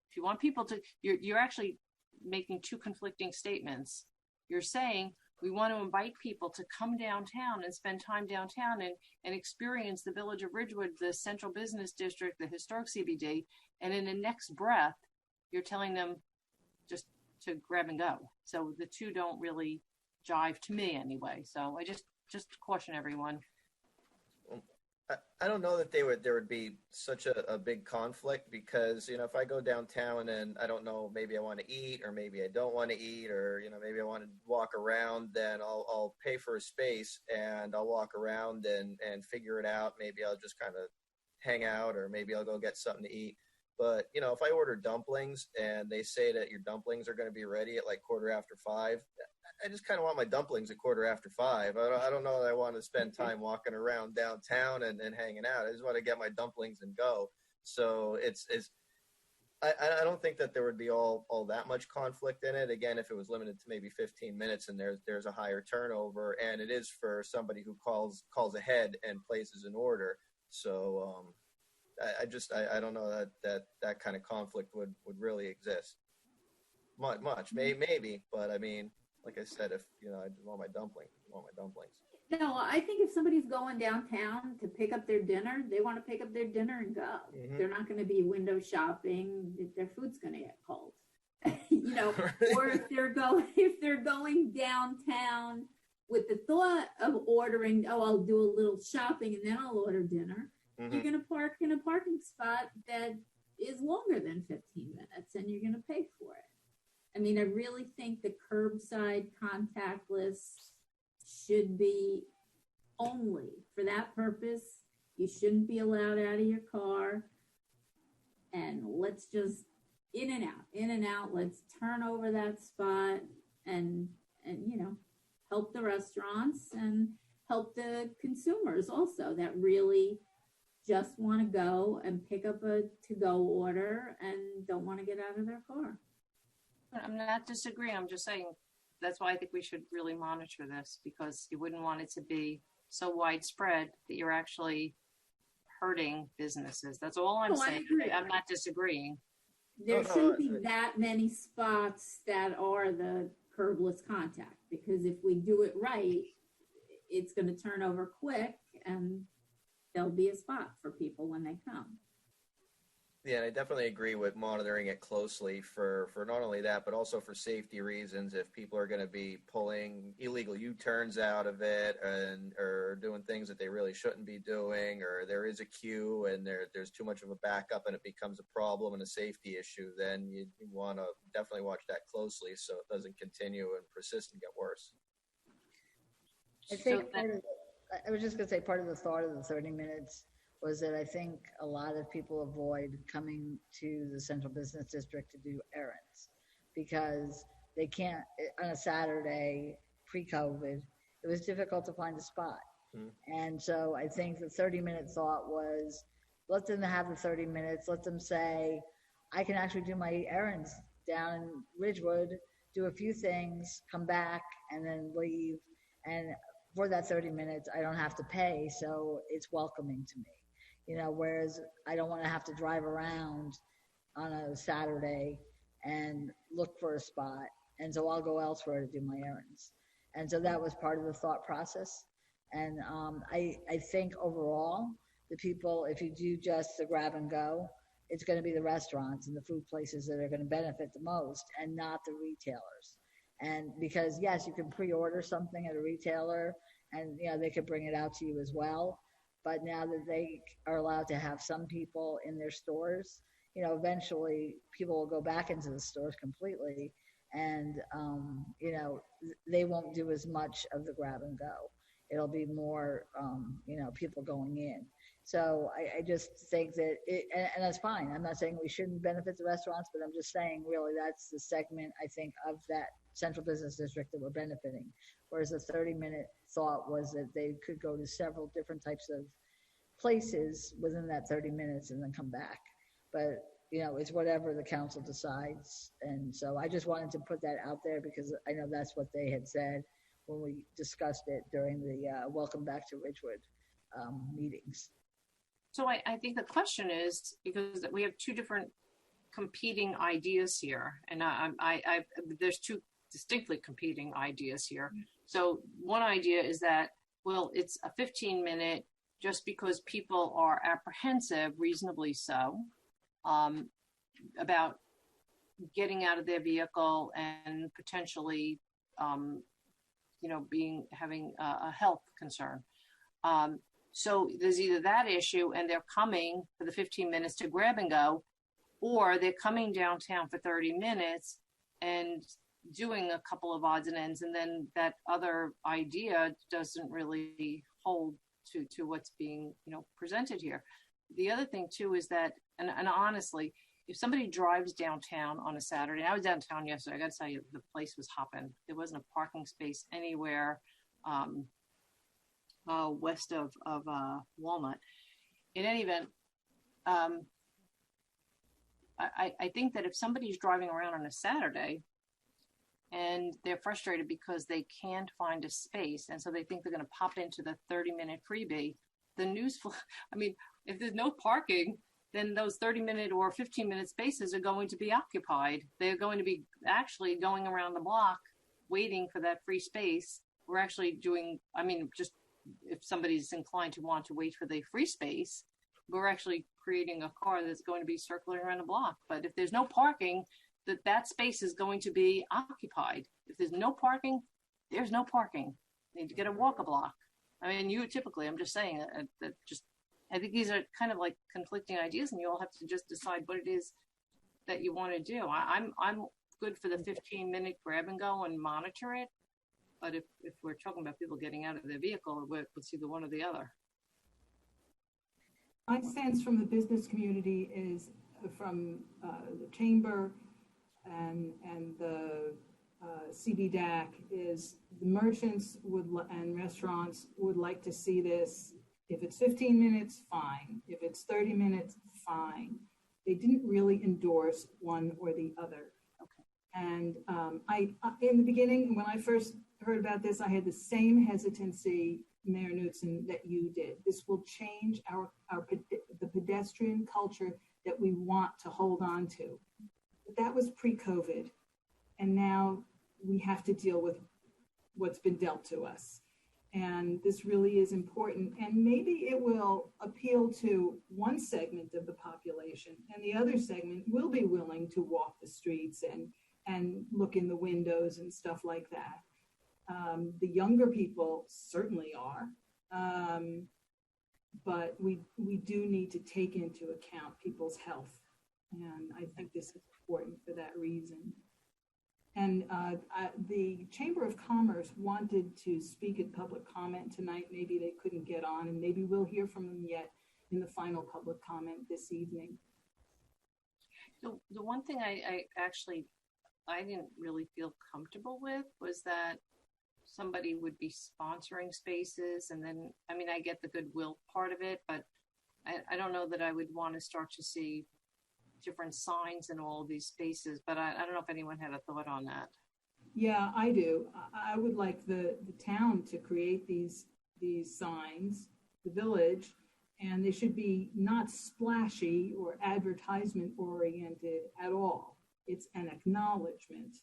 If you want people to, you're actually making two conflicting statements. You're saying we want to invite people to come downtown and spend time downtown and experience the village of Ridgewood, the central business district, the historic CBD. And in the next breath, you're telling them just to grab and go. So the two don't really jive to me anyway. So I just caution everyone. I don't know that there would be such a big conflict because, if I go downtown and I don't know, maybe I want to eat or maybe I don't want to eat or, maybe I want to walk around, then I'll pay for a space and I'll walk around and figure it out. Maybe I'll just kind of hang out or maybe I'll go get something to eat. But, if I order dumplings and they say that your dumplings are going to be ready at like 5:15, I just kind of want my dumplings at 5:15. I don't know that I want to spend time walking around downtown and hanging out. I just want to get my dumplings and go. So I don't think that there would be all that much conflict in it. Again, if it was limited to maybe 15 minutes and there's a higher turnover and it is for somebody who calls ahead and places an order. So, I don't know that kind of conflict would really exist much. Maybe, but I mean, like I said, if I just want my dumplings, No, I think if somebody's going downtown to pick up their dinner, they want to pick up their dinner and go. Mm-hmm. They're not going to be window shopping. Their food's going to get cold, Or if they're going downtown with the thought of ordering, I'll do a little shopping and then I'll order dinner. Mm-hmm. You're going to park in a parking spot that is longer than 15 minutes and you're going to pay for it. I mean, I really think the curbside contactless should be only for that purpose. You shouldn't be allowed out of your car. And let's just in and out. Let's turn over that spot and help the restaurants and help the consumers also that really just want to go and pick up a to-go order and don't want to get out of their car. I'm not disagreeing. I'm just saying that's why I think we should really monitor this because you wouldn't want it to be so widespread that you're actually hurting businesses. That's all I'm saying. I'm not disagreeing. There shouldn't be that many spots that are the curbless contact because if we do it right, it's going to turn over quick and there'll be a spot for people when they come. Yeah, I definitely agree with monitoring it closely for not only that, but also for safety reasons. If people are going to be pulling illegal U-turns out of it or doing things that they really shouldn't be doing, or there is a queue and there's too much of a backup and it becomes a problem and a safety issue, then you want to definitely watch that closely so it doesn't continue and persist and get worse. I think I was just going to say part of the thought of the 30 minutes was that I think a lot of people avoid coming to the central business district to do errands because they can't, on a Saturday pre-COVID, it was difficult to find a spot. And so I think the 30-minute thought was, let them have the 30 minutes, let them say, I can actually do my errands down in Ridgewood, do a few things, come back, and then leave. And for that 30 minutes, I don't have to pay, so it's welcoming to me. Whereas I don't want to have to drive around on a Saturday and look for a spot. And so I'll go elsewhere to do my errands. And so that was part of the thought process. And I think overall, the people, if you do just the grab and go, it's going to be the restaurants and the food places that are going to benefit the most and not the retailers. And because yes, you can pre-order something at a retailer and, you know, they could bring it out to you as well. But now that they are allowed to have some people in their stores, you know, eventually people will go back into the stores completely and, you know, they won't do as much of the grab and go. It'll be more, you know, people going in. So I just think that and that's fine. I'm not saying we shouldn't benefit the restaurants, but I'm just saying really that's the segment, I think, of that central business district that we're benefiting. Whereas the 30-minute thought was that they could go to several different types of places within that 30 minutes and then come back. But, you know, it's whatever the council decides. And so I just wanted to put that out there because I know that's what they had said when we discussed it during the Welcome Back to Ridgewood meetings. So I think the question is, because we have two different competing ideas here, and there's two distinctly competing ideas here. So one idea is that, well, it's a 15-minute just because people are apprehensive, reasonably so, about getting out of their vehicle and potentially, you know, having a health concern. So there's either that issue and they're coming for the 15 minutes to grab and go, or they're coming downtown for 30 minutes and doing a couple of odds and ends. And then that other idea doesn't really hold to what's being, you know, presented here. The other thing too is that, and honestly, if somebody drives downtown on a Saturday, I was downtown yesterday, I got to tell you, the place was hopping. There wasn't a parking space anywhere west of Walnut. In any event, I think that if somebody's driving around on a Saturday and they're frustrated because they can't find a space, and so they think they're going to pop into the 30-minute freebie, the news, I mean, if there's no parking, then those 30-minute or 15-minute spaces are going to be occupied. They're going to be actually going around the block waiting for that free space. We're actually doing, I mean, just if somebody's inclined to want to wait for the free space, we're actually creating a car that's going to be circling around the block. But if there's no parking, that space is going to be occupied. If there's no parking, there's no parking. You need to get a walk a block. I mean, you typically, I'm just saying that just, I think these are kind of like conflicting ideas, and you all have to just decide what it is that you want to do. I'm good for the 15-minute grab and go and monitor it. But if we're talking about people getting out of their vehicle, it's either one or the other. My sense from the business community is from the chamber and the CBDAC is the merchants and restaurants would like to see this. If it's 15 minutes, fine. If it's 30 minutes, fine. They didn't really endorse one or the other. Okay. And I in the beginning, when I first heard about this, I had the same hesitancy, Mayor Knudsen, that you did. This will change the pedestrian culture that we want to hold on to. But that was pre-COVID, and now we have to deal with what's been dealt to us. And this really is important, and maybe it will appeal to one segment of the population, and the other segment will be willing to walk the streets and look in the windows and stuff like that. The younger people certainly are, but we do need to take into account people's health, and I think this is important for that reason. And the Chamber of Commerce wanted to speak at public comment tonight. Maybe they couldn't get on, and maybe we'll hear from them yet in the final public comment this evening. The one thing I didn't really feel comfortable with was that somebody would be sponsoring spaces, and then, I mean, I get the goodwill part of it, but I don't know that I would want to start to see different signs in all of these spaces, but I don't know if anyone had a thought on that. Yeah, I do. I would like the town to create these signs, the village, and they should be not splashy or advertisement oriented at all. It's an acknowledgement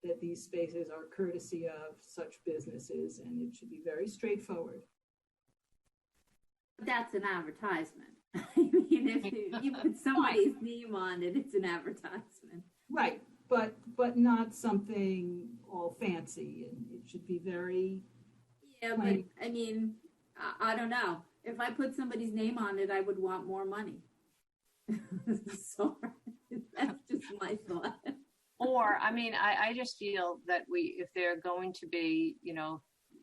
that these spaces are courtesy of such businesses, and it should be very straightforward. That's an advertisement. I mean, if you put somebody's name on it, it's an advertisement. Right, but not something all fancy fancy, and it should be very. Yeah, but I mean, I don't know. If I put somebody's name on it, I would want more money. So that's just my thought. Or, I mean, I just feel that if they're going to be, you know,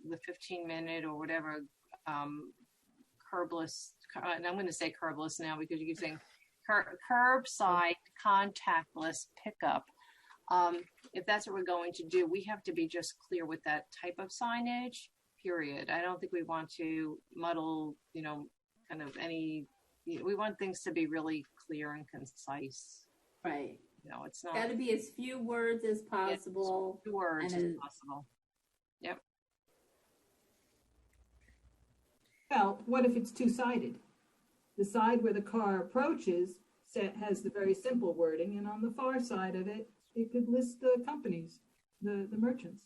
the 15-minute or whatever, curbless, and I'm going to say curbless now because you keep saying curbside contactless pickup. If that's what we're going to do, we have to be just clear with that type of signage, period. I don't think we want to muddle, you know, kind of any, we want things to be really clear and concise. Right. You know, it's not. Got to be as few words as possible. As few words as possible. Yep. Well, what if it's two-sided? The side where the car approaches has the very simple wording, and on the far side of it, it could list the companies, the merchants.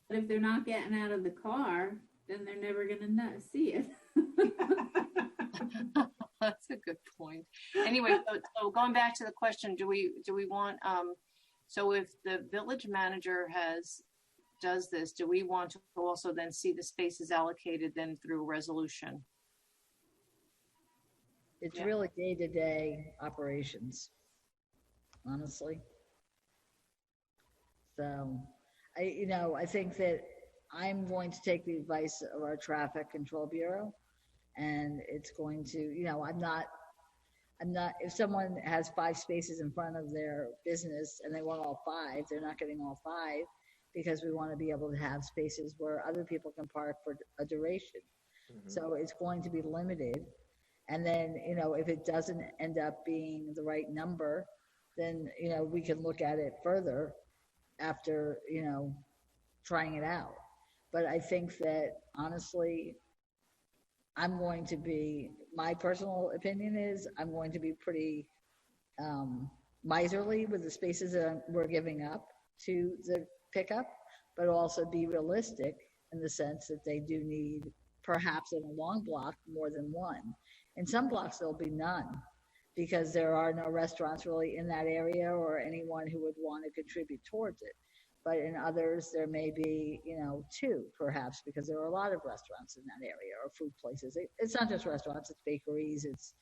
But if they're not getting out of the car, then they're never going to see it. That's a good point. Anyway, so going back to the question, do we want, so if the village manager does this, do we want to also then see the spaces allocated then through resolution? It's really day-to-day operations, honestly. So, I think that I'm going to take the advice of our traffic control bureau, and it's going to, I'm not, if someone has 5 spaces in front of their business and they want all 5, they're not getting all 5, because we want to be able to have spaces where other people can park for a duration. Mm-hmm. So it's going to be limited. And then, if it doesn't end up being the right number, then, we can look at it further after, trying it out. But I think that, honestly, my personal opinion is I'm going to be pretty miserly with the spaces that we're giving up to the pickup, but also be realistic in the sense that they do need, perhaps in a long block, more than one. In some blocks, there'll be none, because there are no restaurants really in that area or anyone who would want to contribute towards it. But in others, there may be, 2, perhaps, because there are a lot of restaurants in that area, or food places. It's not just restaurants, it's bakeries, it's,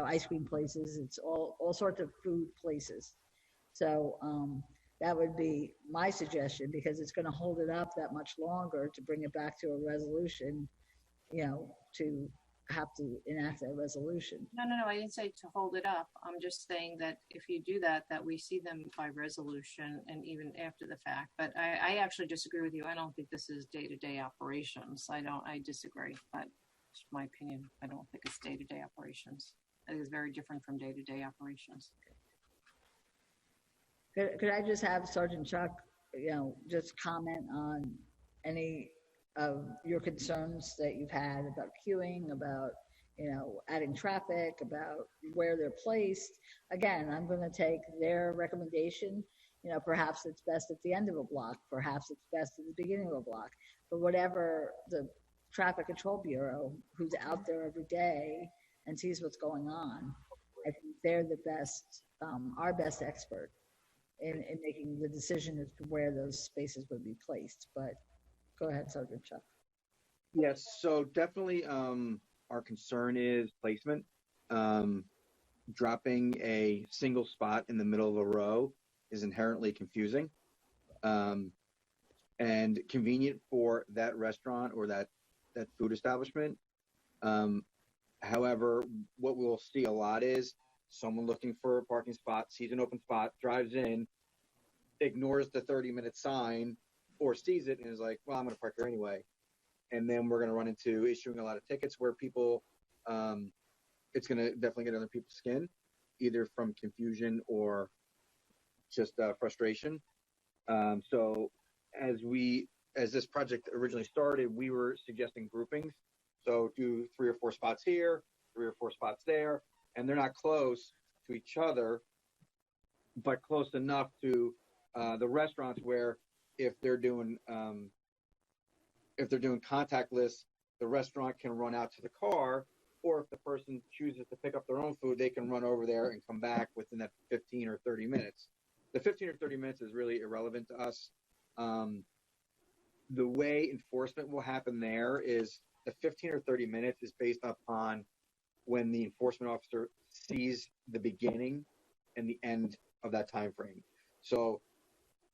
ice cream places, it's all sorts of food places. So that would be my suggestion, because it's going to hold it up that much longer to bring it back to a resolution, to have to enact that resolution. No, I didn't say to hold it up. I'm just saying that if you do that we see them by resolution and even after the fact. But I actually disagree with you. I don't think this is day-to-day operations. I disagree, but it's my opinion. I don't think it's day-to-day operations. I think it's very different from day-to-day operations. Could I just have Sergeant Chuck, just comment on any of your concerns that you've had about queuing, about, adding traffic, about where they're placed? Again, I'm going to take their recommendation. Perhaps it's best at the end of a block. Perhaps it's best at the beginning of a block. But whatever the Traffic Control Bureau, who's out there every day and sees what's going on, I think they're the best, our best expert in making the decision as to where those spaces would be placed. But go ahead, Sergeant Chuck. Yes, so definitely our concern is placement. Dropping a single spot in the middle of a row is inherently confusing and convenient for that restaurant or that food establishment. However, what we'll see a lot is someone looking for a parking spot, sees an open spot, drives in, ignores the 30-minute sign, or sees it and is like, well, I'm going to park there anyway. And then we're going to run into issuing a lot of tickets where people, it's going to definitely get under people's skin, either from confusion or just frustration. So as this project originally started, we were suggesting groupings. So do 3 or 4 spots here, 3 or 4 spots there, and they're not close to each other, but close enough to the restaurants where if they're doing contactless, the restaurant can run out to the car, or if the person chooses to pick up their own food, they can run over there and come back within that 15 or 30 minutes. The 15 or 30 minutes is really irrelevant to us. the way enforcement will happen there is the 15 or 30 minutes is based upon when the enforcement officer sees the beginning and the end of that time frame. So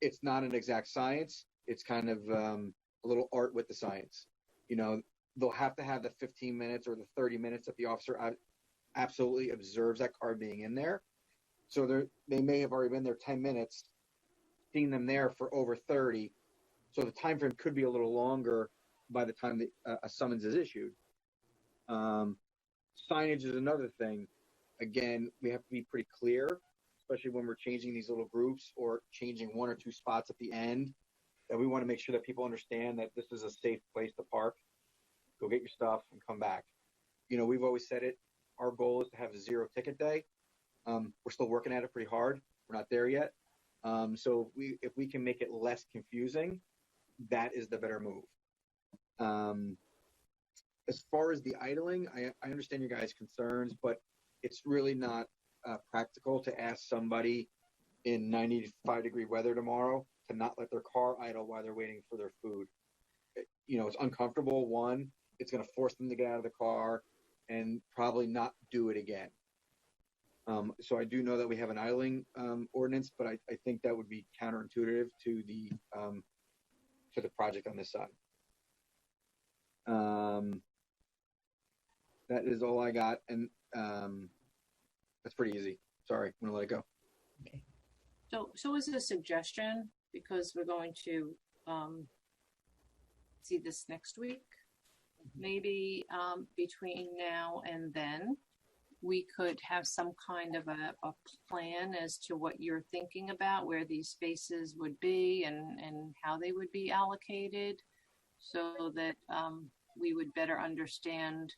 it's not an exact science. It's kind of a little art with the science. You know, they'll have to have the 15 minutes or the 30 minutes that the officer absolutely observes that car being in there. So they may have already been there 10 minutes, seen them there for over 30. So the time frame could be a little longer by the time a summons is issued. Signage is another thing. Again, we have to be pretty clear, especially when we're changing these little groups or changing one or two spots at the end, that we want to make sure that people understand that this is a safe place to park. Go get your stuff and come back. You know, we've always said it. Our goal is to have a zero ticket day. We're still working at it pretty hard. We're not there yet. So if we can make it less confusing, that is the better move. As far as the idling, I understand your guys' concerns, but it's really not practical to ask somebody in 95-degree weather tomorrow to not let their car idle while they're waiting for their food. You know, it's uncomfortable. One, it's going to force them to get out of the car and probably not do it again. So I do know that we have an idling ordinance, but I think that would be counterintuitive to the project on this side. That is all I got, and that's pretty easy. Sorry, I'm gonna let it go. Okay. So is it a suggestion, because we're going to see this next week? Maybe between now and then, we could have some kind of a plan as to what you're thinking about, where these spaces would be and how they would be allocated, so that we would better understand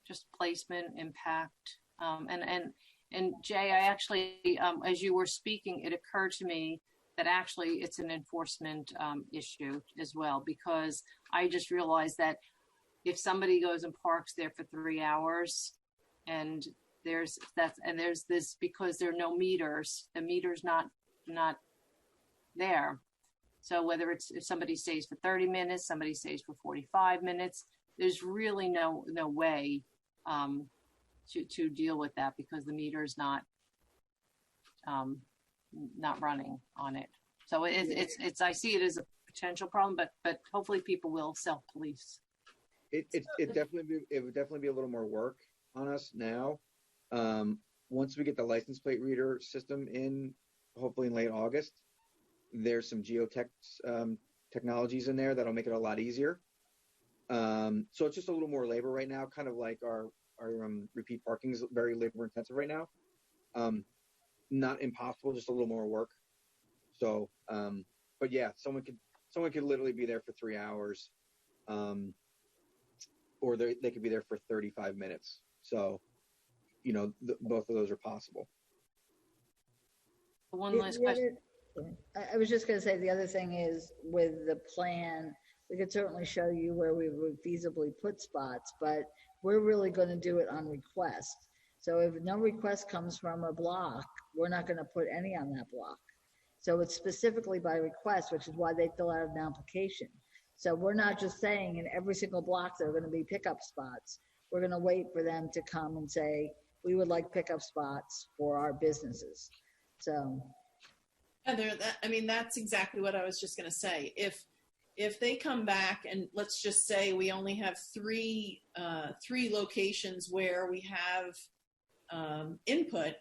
just placement, impact. And Jay, I actually, as you were speaking, it occurred to me that actually it's an enforcement issue as well, because I just realized that if somebody goes and parks there for 3 hours and there's this, because there are no meters, the meter's not there. So whether if somebody stays for 30 minutes, somebody stays for 45 minutes, there's really no way to deal with that, because the meter's not running on it. So it's I see it as a potential problem, but hopefully people will self-police. It would definitely be a little more work on us now. Once we get the license plate reader system in, hopefully in late August, there's some geotech technologies in there that'll make it a lot easier. So it's just a little more labor right now, kind of like our repeat parking is very labor intensive right now. Not impossible, just a little more work. So, but yeah, someone could literally be there for 3 hours, or they could be there for 35 minutes. So, you know, both of those are possible. One last question. I was just going to say, the other thing is, with the plan, we could certainly show you where we would feasibly put spots, but we're really going to do it on request. So if no request comes from a block, we're not going to put any on that block. So it's specifically by request, which is why they fill out an application. So we're not just saying in every single block there are going to be pickup spots. We're going to wait for them to come and say, we would like pickup spots for our businesses. So. Heather, that's exactly what I was just going to say. If they come back and let's just say we only have three locations where we have input,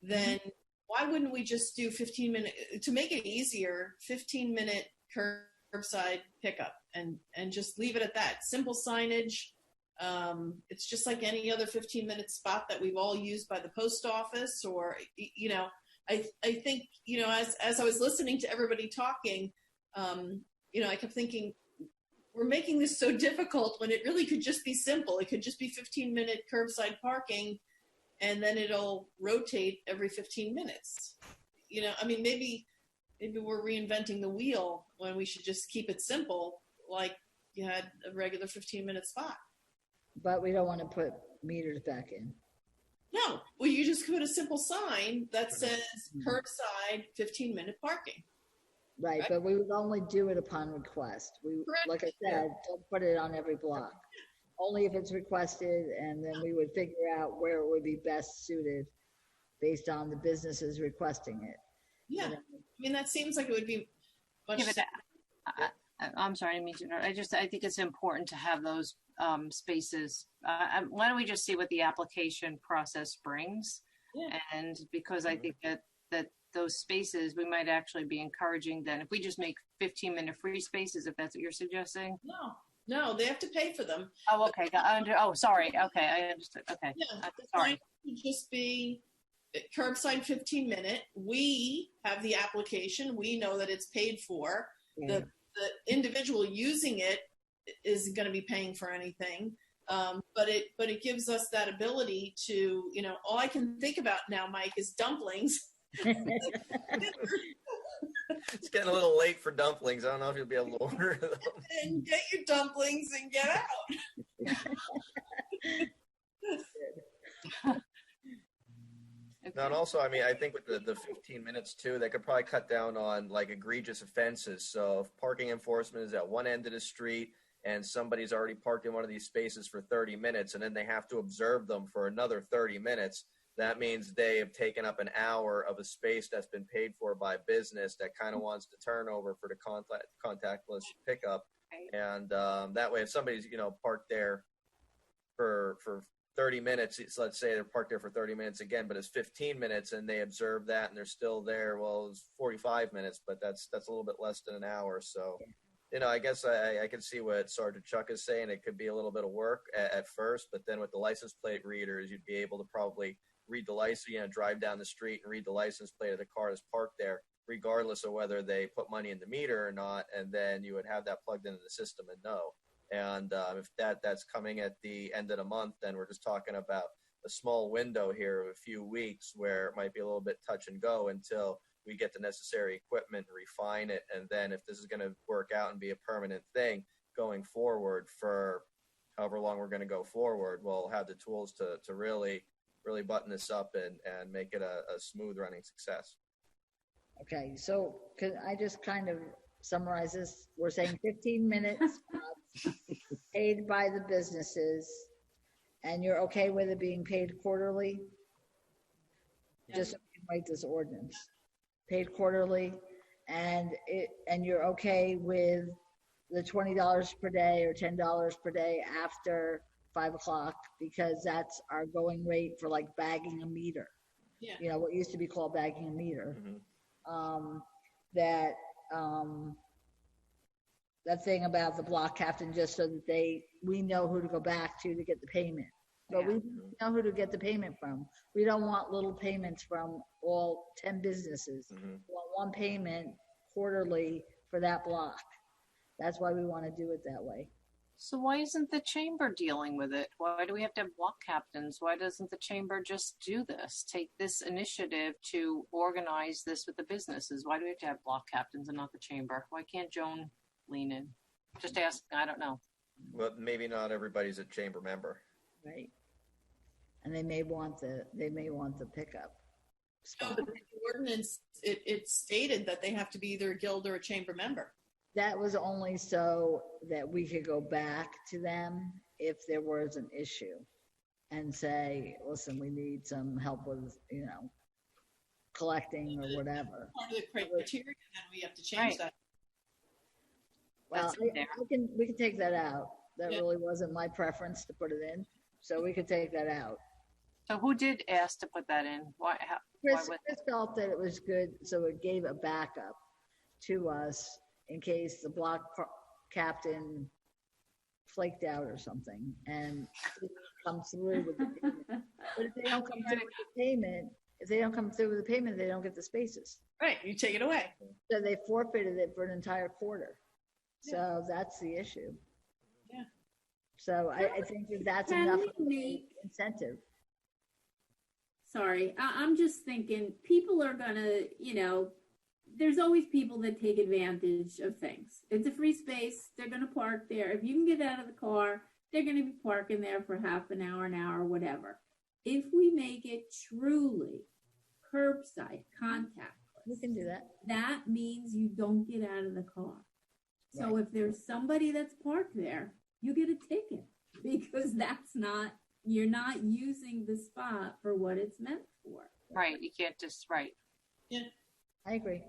then why wouldn't we just do 15-minute, to make it easier, 15-minute curbside pickup and just leave it at that? Simple signage. It's just like any other 15-minute spot that we've all used by the post office, or, you know, I think, you know, as I was listening to everybody talking, you know, I kept thinking, we're making this so difficult when it really could just be simple. It could just be 15-minute curbside parking, and then it'll rotate every 15 minutes. You know, I mean, maybe we're reinventing the wheel when we should just keep it simple, like you had a regular 15-minute spot. But we don't want to put meters back in. No, well, you just put a simple sign that says curbside 15-minute parking. Right, but we would only do it upon request. Like I said, don't put it on every block. Only if it's requested, and then we would figure out where it would be best suited based on the businesses requesting it. Yeah, I mean, that seems like it would be much. I'm sorry, I didn't mean to interrupt. I think it's important to have those spaces. Why don't we just see what the application process brings? Yeah. And because I think that those spaces, we might actually be encouraging then if we just make 15-minute free spaces, if that's what you're suggesting. No, they have to pay for them. Oh, okay. Sorry. Okay, I understood. Okay. Yeah, sorry. It would just be curbside 15-minute. We have the application. We know that it's paid for. Yeah. The individual using it isn't going to be paying for anything. But it gives us that ability to, all I can think about now, Mike, is dumplings. It's getting a little late for dumplings. I don't know if you'll be able to order them. And get your dumplings and get out. No, and also, I mean, I think with the 15 minutes too, they could probably cut down on like egregious offenses. So if parking enforcement is at one end of the street and somebody's already parked in one of these spaces for 30 minutes and then they have to observe them for another 30 minutes, that means they have taken up an hour of a space that's been paid for by business that kind of wants to turn over for the contactless pickup. And that way, if somebody's, parked there for 30 minutes, let's say they're parked there for 30 minutes again, but it's 15 minutes and they observe that and they're still there. Well, it's 45 minutes, but that's a little bit less than an hour. So, I guess I can see what Sergeant Chuck is saying. It could be a little bit of work at first, but then with the license plate readers, you'd be able to probably read the license, drive down the street and read the license plate of the car that's parked there, regardless of whether they put money in the meter or not. And then you would have that plugged into the system and know. And if that's coming at the end of the month, then we're just talking about a small window here of a few weeks where it might be a little bit touch and go until we get the necessary equipment and refine it. And then if this is going to work out and be a permanent thing going forward for however long we're going to go forward, we'll have the tools to really button this up and make it a smooth running success. Okay, so can I just kind of summarize this? We're saying 15 minutes paid by the businesses, and you're okay with it being paid quarterly? Just so we can write this ordinance. Paid quarterly, and you're okay with the $20 per day or $10 per day after 5 o'clock, because that's our going rate for like bagging a meter. Yeah. What used to be called bagging a meter. Mm-hmm. That thing about the block captain, just so that we know who to go back to get the payment. But we know who to get the payment from. We don't want little payments from all 10 businesses. Mm-hmm. We want one payment quarterly for that block. That's why we want to do it that way. So why isn't the chamber dealing with it? Why do we have to have block captains? Why doesn't the chamber just do this? Take this initiative to organize this with the businesses. Why do we have to have block captains and not the chamber? Why can't Joan lean in? Just ask. I don't know. Well, maybe not everybody's a chamber member. Right. And they may want the pickup spot. No, but the ordinance, it stated that they have to be either a guild or a chamber member. That was only so that we could go back to them if there was an issue and say, listen, we need some help with, collecting or whatever. Part of the criteria, then we have to change that. Well, we can take that out. That really wasn't my preference to put it in. So we could take that out. So who did ask to put that in? Chris felt that it was good, so it gave a backup to us in case the block captain flaked out or something and come through with the payment. But if they don't come through with the payment, they don't get the spaces. Right, you take it away. So they forfeited it for an entire quarter. So that's the issue. Yeah. So I think that's enough of an incentive. Sorry, I'm just thinking people are gonna, there's always people that take advantage of things. It's a free space. They're going to park there. If you can get out of the car, they're going to be parking there for half an hour, whatever. If we make it truly curbside, contactless, We can do that. That means you don't get out of the car. So Right. if there's somebody that's parked there, you get a ticket because you're not using the spot for what it's meant for. Right. You can't just, right. Yeah. I agree.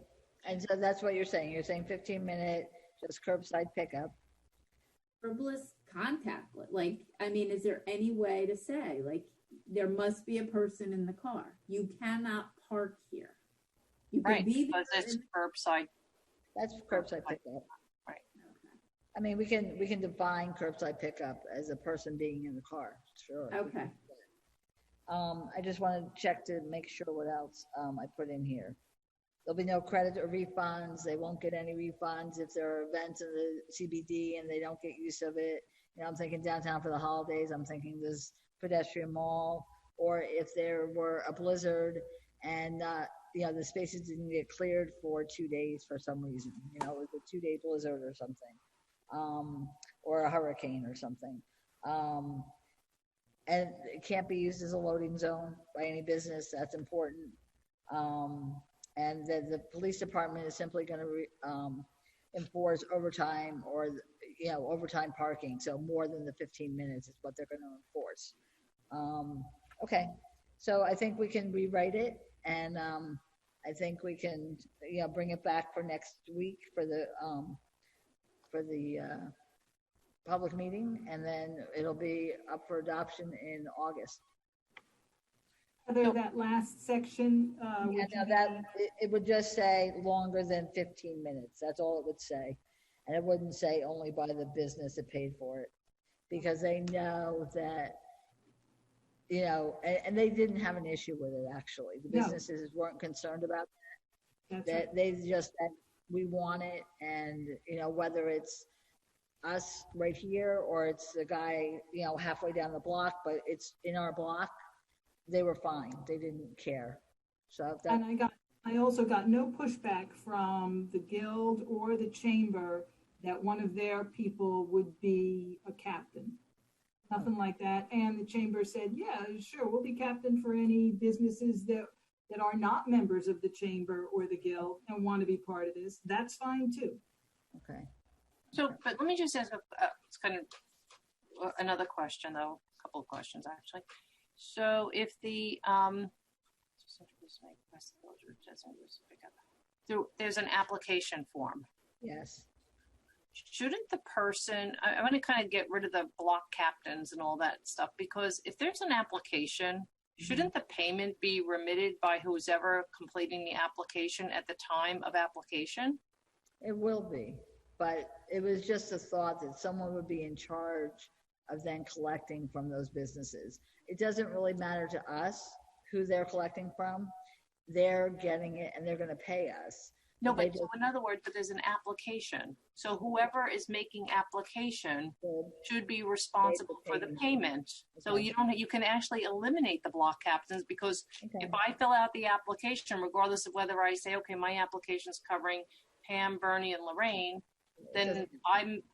And so that's what you're saying. You're saying 15-minute, just curbside pickup. Herbalist contactless. Like, I mean, is there any way to say, like, there must be a person in the car? You cannot park here. You can Right, be because there it's curbside. That's curbside pickup. Right. I mean, we can define curbside pickup as a person being in the car. Sure. Okay. I just want to check to make sure what else I put in here. There'll be no credit or refunds. They won't get any refunds if there are events in the CBD and they don't get use of it. You know, I'm thinking downtown for the holidays. I'm thinking this pedestrian mall, or if there were a blizzard and the spaces didn't get cleared for 2 days for some reason. You know, it was a 2-day blizzard or something, or a hurricane or something. And it can't be used as a loading zone by any business. That's important. And the police department is simply going to enforce overtime or, overtime parking. So more than the 15 minutes is what they're going to enforce. Okay. So I think we can rewrite it, and I think we can, bring it back for next week for the public meeting, and then it'll be up for adoption in August. Heather, that last section, it would just say longer than 15 minutes. That's all it would say. And it wouldn't say only by the business that paid for it, because they know that, and they didn't have an issue with it, actually. The businesses weren't concerned about that. Right. They just said, we want it, and, whether it's us right here or it's the guy, halfway down the block, but it's in our block, they were fine. They didn't care. So and I also got no pushback from the guild or the chamber that one of their people would be a captain. Nothing like that. And the chamber said, yeah, sure, we'll be captain for any businesses that are not members of the chamber or the guild and want to be part of this. That's fine too. Okay. So, but let me just ask it's kind of another question, though, a couple of questions actually. So if there's an application form. Yes. Shouldn't the person, I want to kind of get rid of the block captains and all that stuff, because if there's an application, shouldn't the payment be remitted by who's ever completing the application at the time of application? It will be, but it was just a thought that someone would be in charge of then collecting from those businesses. It doesn't really matter to us who they're collecting from. They're getting it and they're going to pay us. No, but so in other words, but there's an application. So whoever is making application should be responsible for the payment. So you can actually eliminate the block captains, because if I fill out the application, regardless of whether I say, okay, my application is covering Pam, Bernie, and Lorraine, then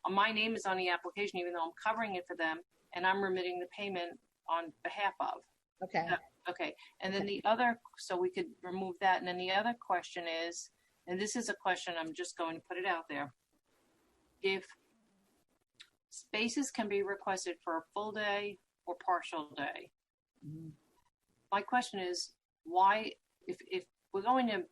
my name is on the application, even though I'm covering it for them, and I'm remitting the payment on behalf of. Okay. Okay. And then the other, so we could remove that. And then the other question is, and this is a question, I'm just going to put it out there. If spaces can be requested for a full day or partial day, my question is, why, if we're going to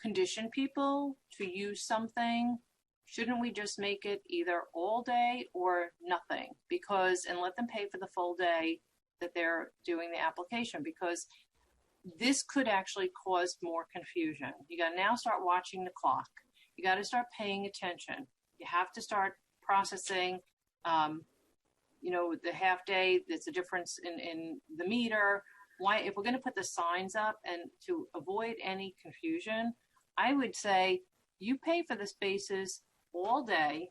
condition people to use something, shouldn't we just make it either all day or nothing? Because, and let them pay for the full day that they're doing the application, because this could actually cause more confusion. You got to now start watching the clock. You got to start paying attention. You have to start processing, the half day. There's a difference in the meter. Why, if we're going to put the signs up and to avoid any confusion, I would say you pay for the spaces all day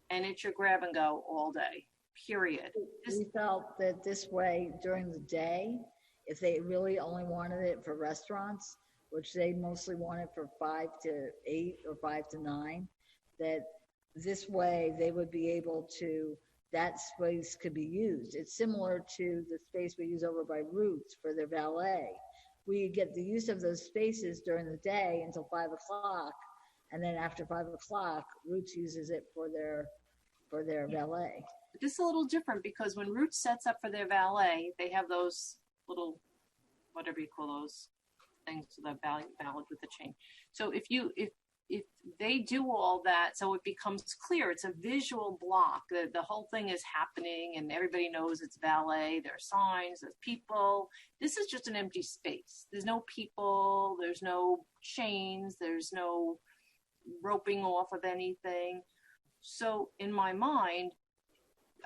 and it's your grab and go all day, period. We felt that this way during the day, if they really only wanted it for restaurants, which they mostly want it for 5 to 8 or 5 to 9, that this way they would be able to, that space could be used. It's similar to the space we use over by Roots for their valet, we get the use of those spaces during the day until 5 o'clock. And then after 5 o'clock, Roots uses it for their valet. This is a little different because when Roots sets up for their valet, they have those little, whatever you call those things, the ballot with the chain. So if they do all that, so it becomes clear, it's a visual block. The whole thing is happening and everybody knows it's valet. There are signs, there's people. This is just an empty space. There's no people, there's no chains, there's no roping off of anything. So in my mind,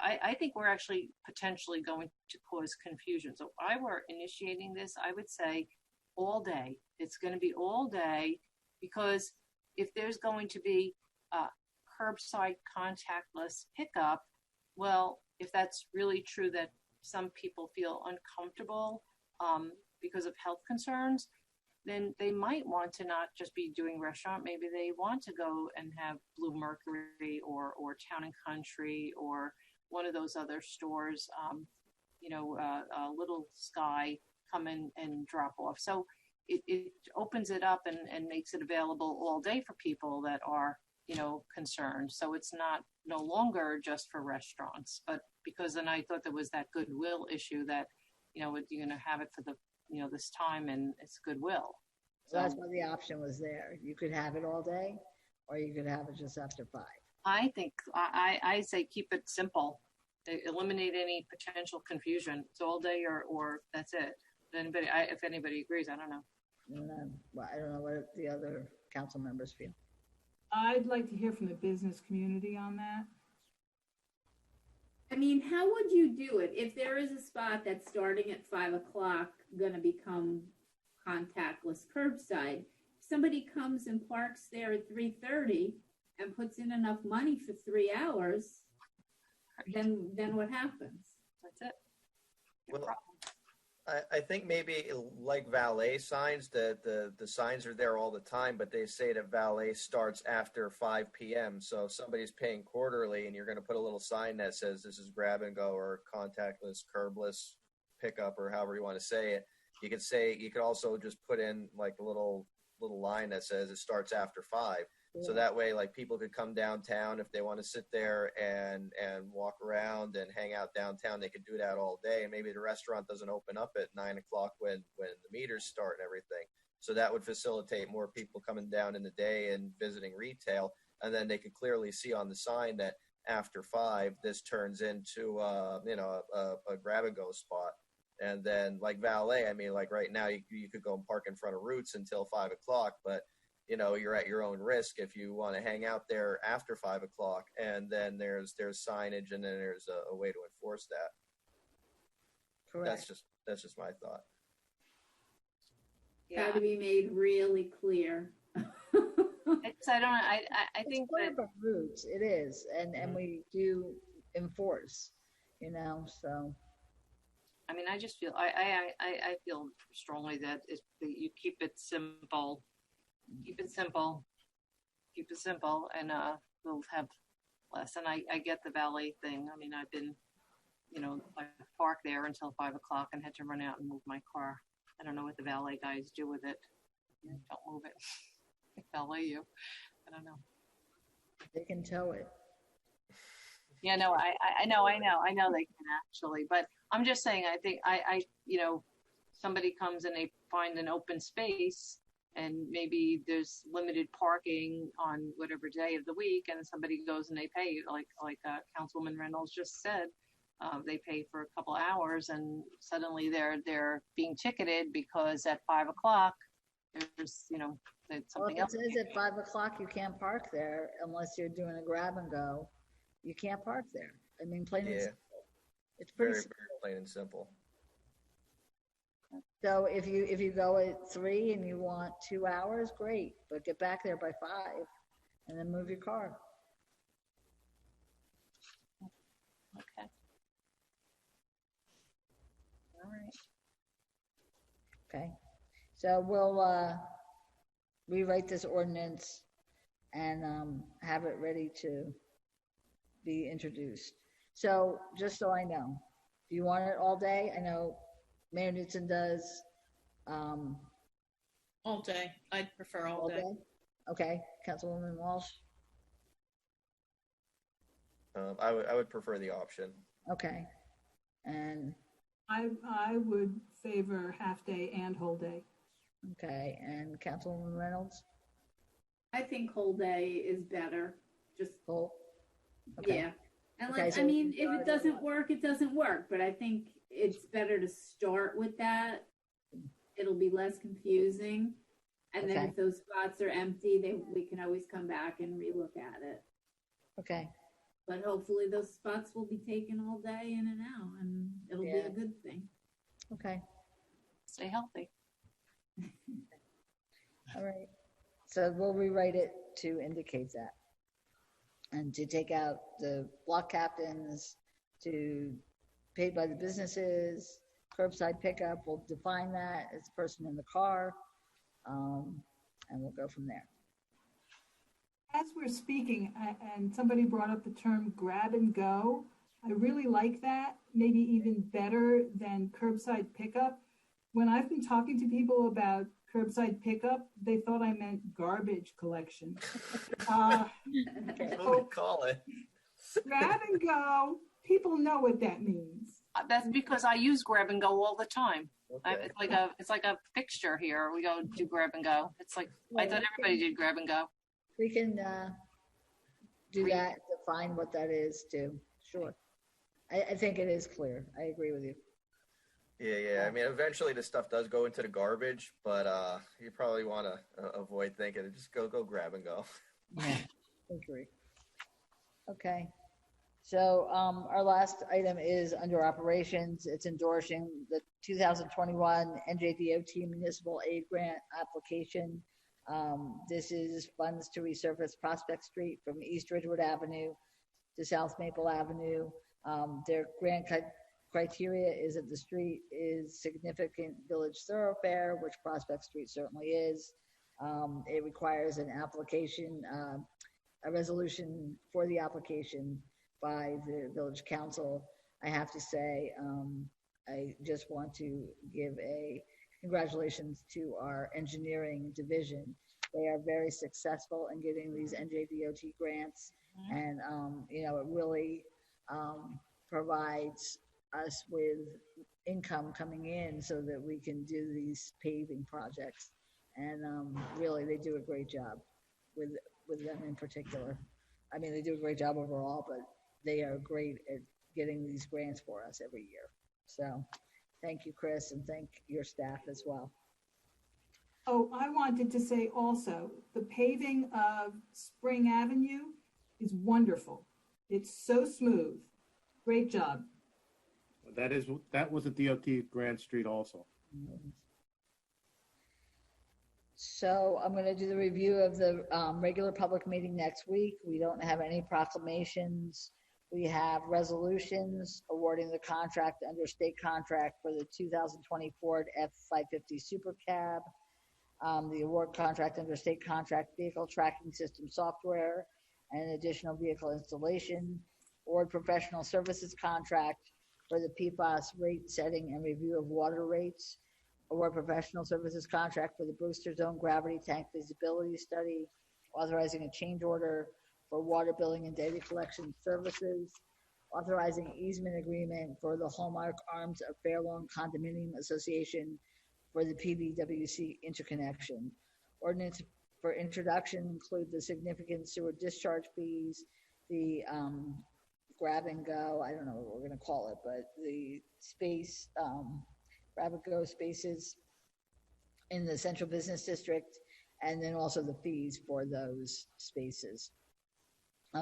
I think we're actually potentially going to cause confusion. So if I were initiating this, I would say all day. It's going to be all day, because if there's going to be a curbside contactless pickup, well, if that's really true that some people feel uncomfortable because of health concerns, then they might want to not just be doing restaurant. Maybe they want to go and have Blue Mercury or Town and Country or one of those other stores, Little Sky, come in and drop off. So it opens it up and makes it available all day for people that are, concerned. So it's no longer just for restaurants, but because then I thought there was that goodwill issue that, you're going to have it for the, this time and it's goodwill. So that's why the option was there. You could have it all day or you could have it just after 5. I think I say keep it simple. Eliminate any potential confusion. It's all day or that's it. If anybody agrees, I don't know. Well, I don't know what the other council members feel. I'd like to hear from the business community on that. I mean, how would you do it if there is a spot that's starting at 5 o'clock going to become contactless curbside? If somebody comes and parks there at 3:30 and puts in enough money for 3 hours, then what happens? That's it. Well, I think maybe like valet signs, the signs are there all the time, but they say that valet starts after 5 p.m. So if somebody's paying quarterly and you're going to put a little sign that says this is grab and go or contactless, curbless pickup or however you want to say it, you could also just put in like a little line that says it starts after 5. Yeah. So that way, like, people could come downtown if they want to sit there and walk around and hang out downtown. They could do that all day. And maybe the restaurant doesn't open up at 9 o'clock when the meters start and everything. So that would facilitate more people coming down in the day and visiting retail. And then they could clearly see on the sign that after 5, this turns into a grab and go spot. And then like valet, I mean, like right now you could go and park in front of Roots until 5 o'clock, but you're at your own risk if you want to hang out there after 5 o'clock. And then there's signage, and then there's a way to enforce that. Correct. That's just my thought. Yeah. Got to be made really clear. I think that Roots, it is, and we do enforce, so. I mean, I just feel I feel strongly that you keep it simple. Keep it simple, and we'll have less. And I get the valet thing. I mean, I've been, I parked there until 5 o'clock and had to run out and move my car. I don't know what the valet guys do with it. Don't move it. They valet you. I don't know. They can tow it. Yeah, no, I know they can actually, but I'm just saying, I think somebody comes and they find an open space, and maybe there's limited parking on whatever day of the week, and somebody goes and they pay, like Councilwoman Reynolds just said, they pay for a couple hours, and suddenly they're being ticketed because at 5 o'clock there's something else. Well, if it says at 5 o'clock you can't park there unless you're doing a grab and go, you can't park there. I mean, plain and simple. It's pretty very plain and simple. So if you go at 3 and you want 2 hours, great, but get back there by 5 and then move your car. Okay. All right. Okay. So we'll rewrite this ordinance and have it ready to be introduced. So just so I know, do you want it all day? I know Mayor Newton does All day. I'd prefer all day. Okay, Councilwoman Walsh. I would prefer the option. Okay, and I would favor half day and whole day. okay, and Councilwoman Reynolds. I think whole day is better. Just whole. Okay. Yeah. And Okay, like, so I mean, if it doesn't work, it doesn't work. But I think it's better to start with that. It'll be less confusing. And then Okay. if those spots are empty, we can always come back and relook at it. Okay. But hopefully those spots will be taken all day in and out, and it'll be Yeah. a good thing. Okay. Stay healthy. All right. So we'll rewrite it to indicate that. And to take out the block captains, to paid by the businesses, curbside pickup, we'll define that as a person in the car, and we'll go from there. As we're speaking, and somebody brought up the term grab and go, I really like that, maybe even better than curbside pickup. When I've been talking to people about curbside pickup, they thought I meant garbage collection. That's what we call it. Grab and go, people know what that means. That's because I use grab and go all the time. It's like a fixture here. We go do grab and go. It's like, I thought everybody did grab and go. We can do that, define what that is too. Sure. I think it is clear. I agree with you. Yeah. I mean, eventually this stuff does go into the garbage, but you probably want to avoid thinking it. Just go grab and go. Yeah, agree. Okay. So our last item is under operations. It's endorsing the 2021 NJDOT Municipal Aid Grant application. This is funds to resurface Prospect Street from East Ridgewood Avenue to South Maple Avenue. Their grant criteria is that the street is significant village thoroughfare, which Prospect Street certainly is. It requires an application, a resolution for the application by the village council. I have to say, I just want to give a congratulations to our engineering division. They are very successful in getting these NJDOT grants, and it really provides us with income coming in so that we can do these paving projects. And really, they do a great job with them in particular. I mean, they do a great job overall, but they are great at getting these grants for us every year. So thank you, Chris, and thank your staff as well. Oh, I wanted to say also, the paving of Spring Avenue is wonderful. It's so smooth. Great job. That was a DOT Grand Street also. So I'm going to do the review of the regular public meeting next week. We don't have any proclamations. We have resolutions awarding the contract under state contract for the 2020 Ford F-550 Super Cab, the award contract under state contract vehicle tracking system software and additional vehicle installation, award professional services contract for the PFAS rate setting and review of water rates, award professional services contract for the Brewster Zone Gravity Tank Feasibility Study, authorizing a change order for water billing and data collection services, authorizing easement agreement for the Hallmark Arms of Fairlawn Condominium Association for the PBWC interconnection. Ordinance for introduction include the significant sewer discharge fees, the grab and go, I don't know what we're going to call it, but the space, grab and go spaces in the central business district, and then also the fees for those spaces.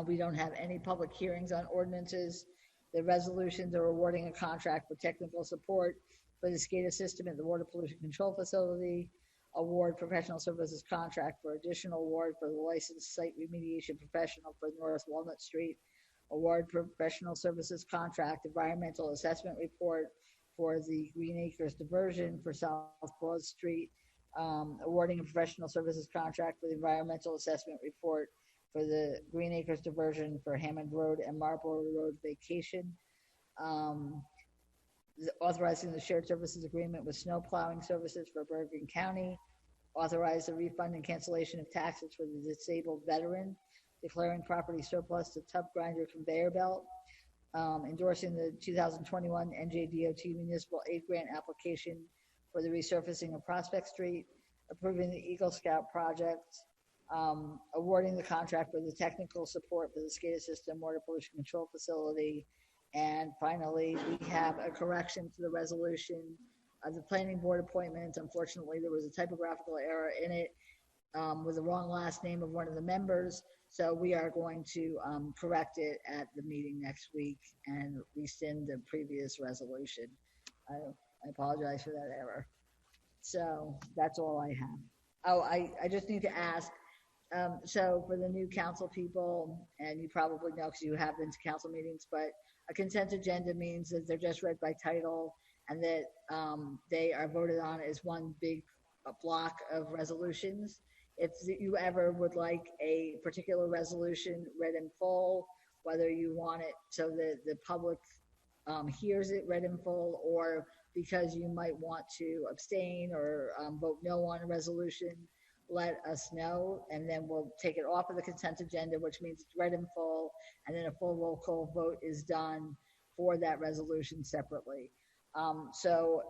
We don't have any public hearings on ordinances. The resolutions are awarding a contract for technical support for the SCADA system at the Water Pollution Control Facility, award professional services contract for additional award for the licensed site remediation professional for North Walnut Street, award professional services contract, environmental assessment report for the Green Acres diversion for South Broad Street, awarding a professional services contract for the environmental assessment report for the Green Acres diversion for Hammond Road and Marlborough Road vacation. authorizing the shared services agreement with snow plowing services for Bergen County, authorize the refund and cancellation of taxes for the disabled veteran, declaring property surplus to tub grinder conveyor belt, endorsing the 2021 NJDOT municipal aid grant application for the resurfacing of Prospect Street, approving the Eagle Scout project, awarding the contract for the technical support for the SCADA system water pollution control facility, and finally, we have a correction to the resolution of the planning board appointments. Unfortunately, there was a typographical error in it with the wrong last name of one of the members. So we are going to correct it at the meeting next week and rescind the previous resolution. I apologize for that error. So that's all I have. Oh, I just need to ask, so for the new council people, and you probably know because you have been to council meetings, but a consent agenda means that they're just read by title and that they are voted on as one big block of resolutions. If you ever would like a particular resolution read in full, whether you want it so that the public hears it read in full, or because you might want to abstain or vote no on a resolution, let us know, and then we'll take it off of the consent agenda, which means it's read in full, and then a full roll call vote is done for that resolution separately. So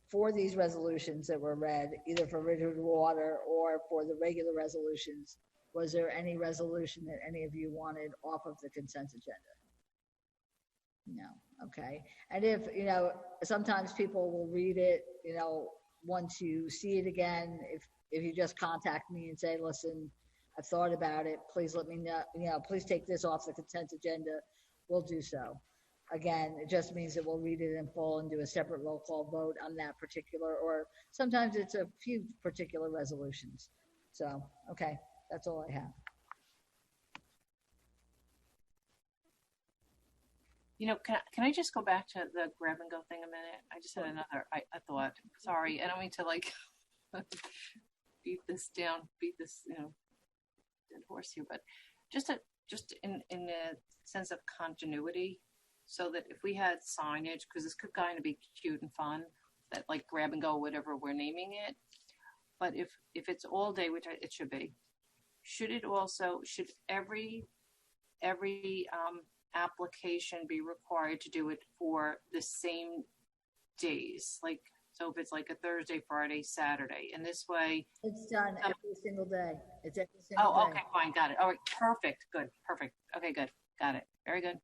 for these resolutions that were read, either for Ridgewood Water or for the regular resolutions, was there any resolution that any of you wanted off of the consent agenda? No. Okay. And if, sometimes people will read it, once you see it again, if you just contact me and say, listen, I've thought about it, please let me know, please take this off the consent agenda, we'll do so. Again, it just means that we'll read it in full and do a separate roll call vote on that particular, or sometimes it's a few particular resolutions. So, okay, that's all I have. Can I just go back to the grab and go thing a minute? I just had another, I thought, sorry, I don't mean to beat this dead horse here, but just in the sense of continuity, so that if we had signage, because this could kind of be cute and fun, that like grab and go, whatever we're naming it, but if it's all day, which it should be, should every application be required to do it for the same days? Like, so if it's like a Thursday, Friday, Saturday, and this way it's done every single day. It's every single day. Okay, fine, got it. All right, perfect, good, perfect. Okay, good, got it. Very good.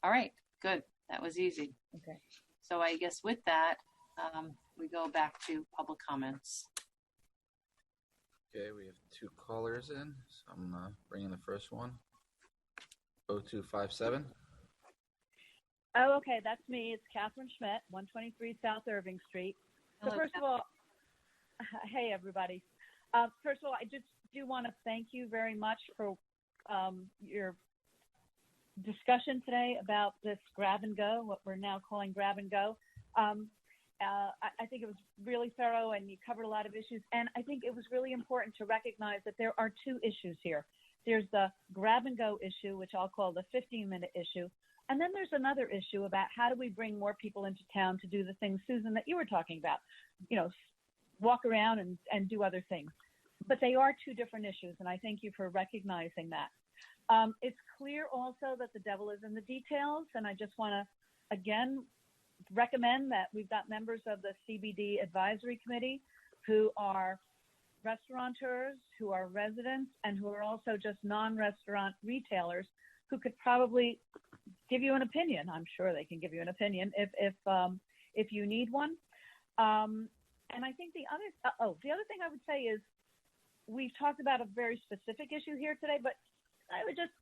All right, good. That was easy. Okay. So I guess with that, we go back to public comments. Okay, we have 2 callers in, so I'm bringing the first one. 0257. Oh, okay, that's me. It's Catherine Schmidt, 123 South Irving Street. So Hello, first of all, hey everybody. First of all, I just do want to thank you very much for your discussion today about this grab and go, what we're now calling grab and go. I think it was really thorough and you covered a lot of issues. And I think it was really important to recognize that there are 2 issues here. There's the grab and go issue, which I'll call the 15-minute issue. And then there's another issue about how do we bring more people into town to do the things, Susan, that you were talking about, walk around and do other things. But they are 2 different issues, and I thank you for recognizing that. It's clear also that the devil is in the details, and I just want to, again, recommend that we've got members of the CBD Advisory Committee who are restaurateurs, who are residents, and who are also just non-restaurant retailers who could probably give you an opinion. I'm sure they can give you an opinion if you need one. And I think the other thing I would say is we've talked about a very specific issue here today, but I would just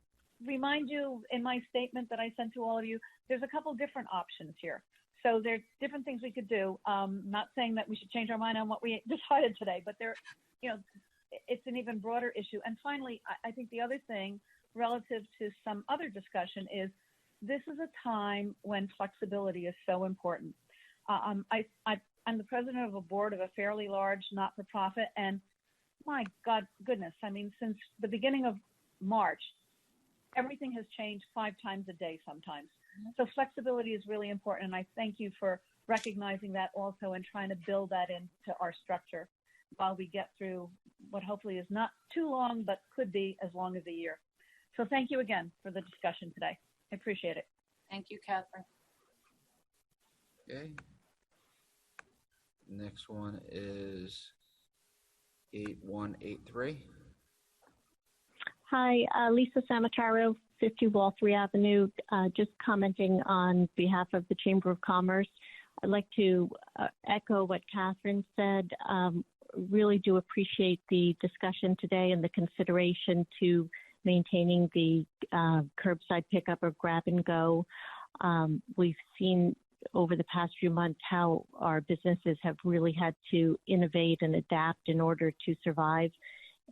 remind you in my statement that I sent to all of you, there's a couple different options here. So there's different things we could do. Not saying that we should change our mind on what we decided today, but it's an even broader issue. And finally, I think the other thing relative to some other discussion is this is a time when flexibility is so important. I'm the president of a board of a fairly large not-for-profit, and my goodness, I mean, since the beginning of March, everything has changed 5 times a day sometimes. So flexibility is really important, and I thank you for recognizing that also and trying to build that into our structure while we get through what hopefully is not too long, but could be as long as a year. So thank you again for the discussion today. I appreciate it. Thank you, Catherine. Okay. Next one is 8183. Hi, Lisa Samacaro, 50 Walthree Avenue. Just commenting on behalf of the Chamber of Commerce. I'd like to echo what Catherine said. Really do appreciate the discussion today and the consideration to maintaining the curbside pickup or grab and go. We've seen over the past few months how our businesses have really had to innovate and adapt in order to survive.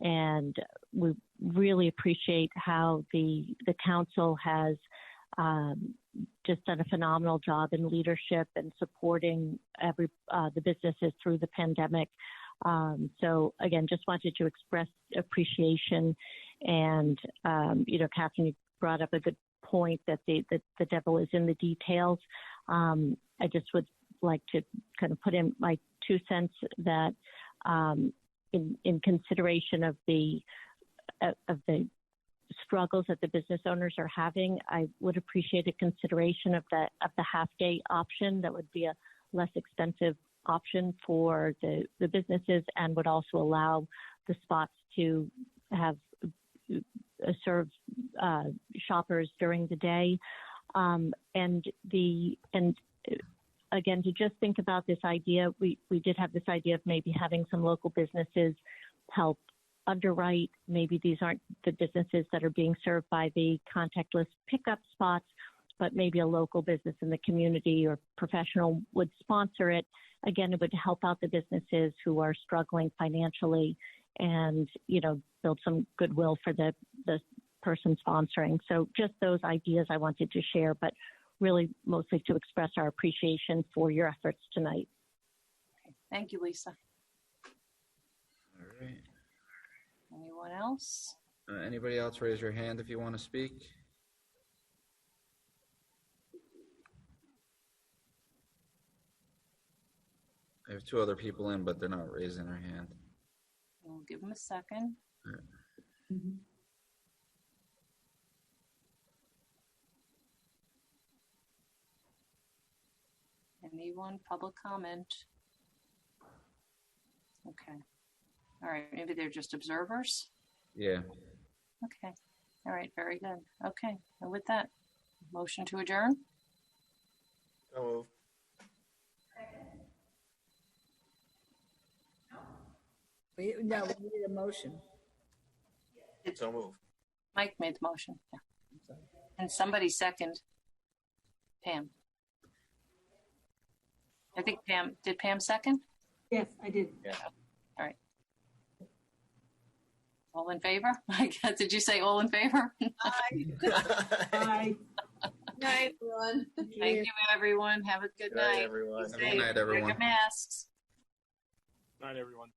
And we really appreciate how the council has just done a phenomenal job in leadership and supporting the businesses through the pandemic. So again, just wanted to express appreciation. And, Catherine, you brought up a good point that the devil is in the details. I just would like to kind of put in my 2 cents that in consideration of the struggles that the business owners are having, I would appreciate a consideration of the half-day option. That would be a less expensive option for the businesses and would also allow the spots to have serve shoppers during the day. And again, to just think about this idea, we did have this idea of maybe having some local businesses help underwrite. Maybe these aren't the businesses that are being served by the contactless pickup spots, but maybe a local business in the community or professional would sponsor it. Again, it would help out the businesses who are struggling financially and, build some goodwill for the person sponsoring. So just those ideas I wanted to share, but really mostly to express our appreciation for your efforts tonight. Okay. Thank you, Lisa. All right. Anyone else? Anybody else raise your hand if you want to speak? I have 2 other people in, but they're not raising their hand. We'll give them a second. All right. Anyone? Public comment? Okay. All right. Maybe they're just observers? Yeah. Okay. All right. Very good. Okay. And with that, motion to adjourn? So moved. We need a motion. So moved. Mike made the motion. Yeah. And somebody second. Pam. I think Pam, did Pam second? Yes, I did. Yeah. All right. All in favor? Did you say all in favor? Aye. Bye. Night, everyone. Thank you, everyone. Have a good night. Everyone. Good night, everyone. Wear your masks. Night, everyone.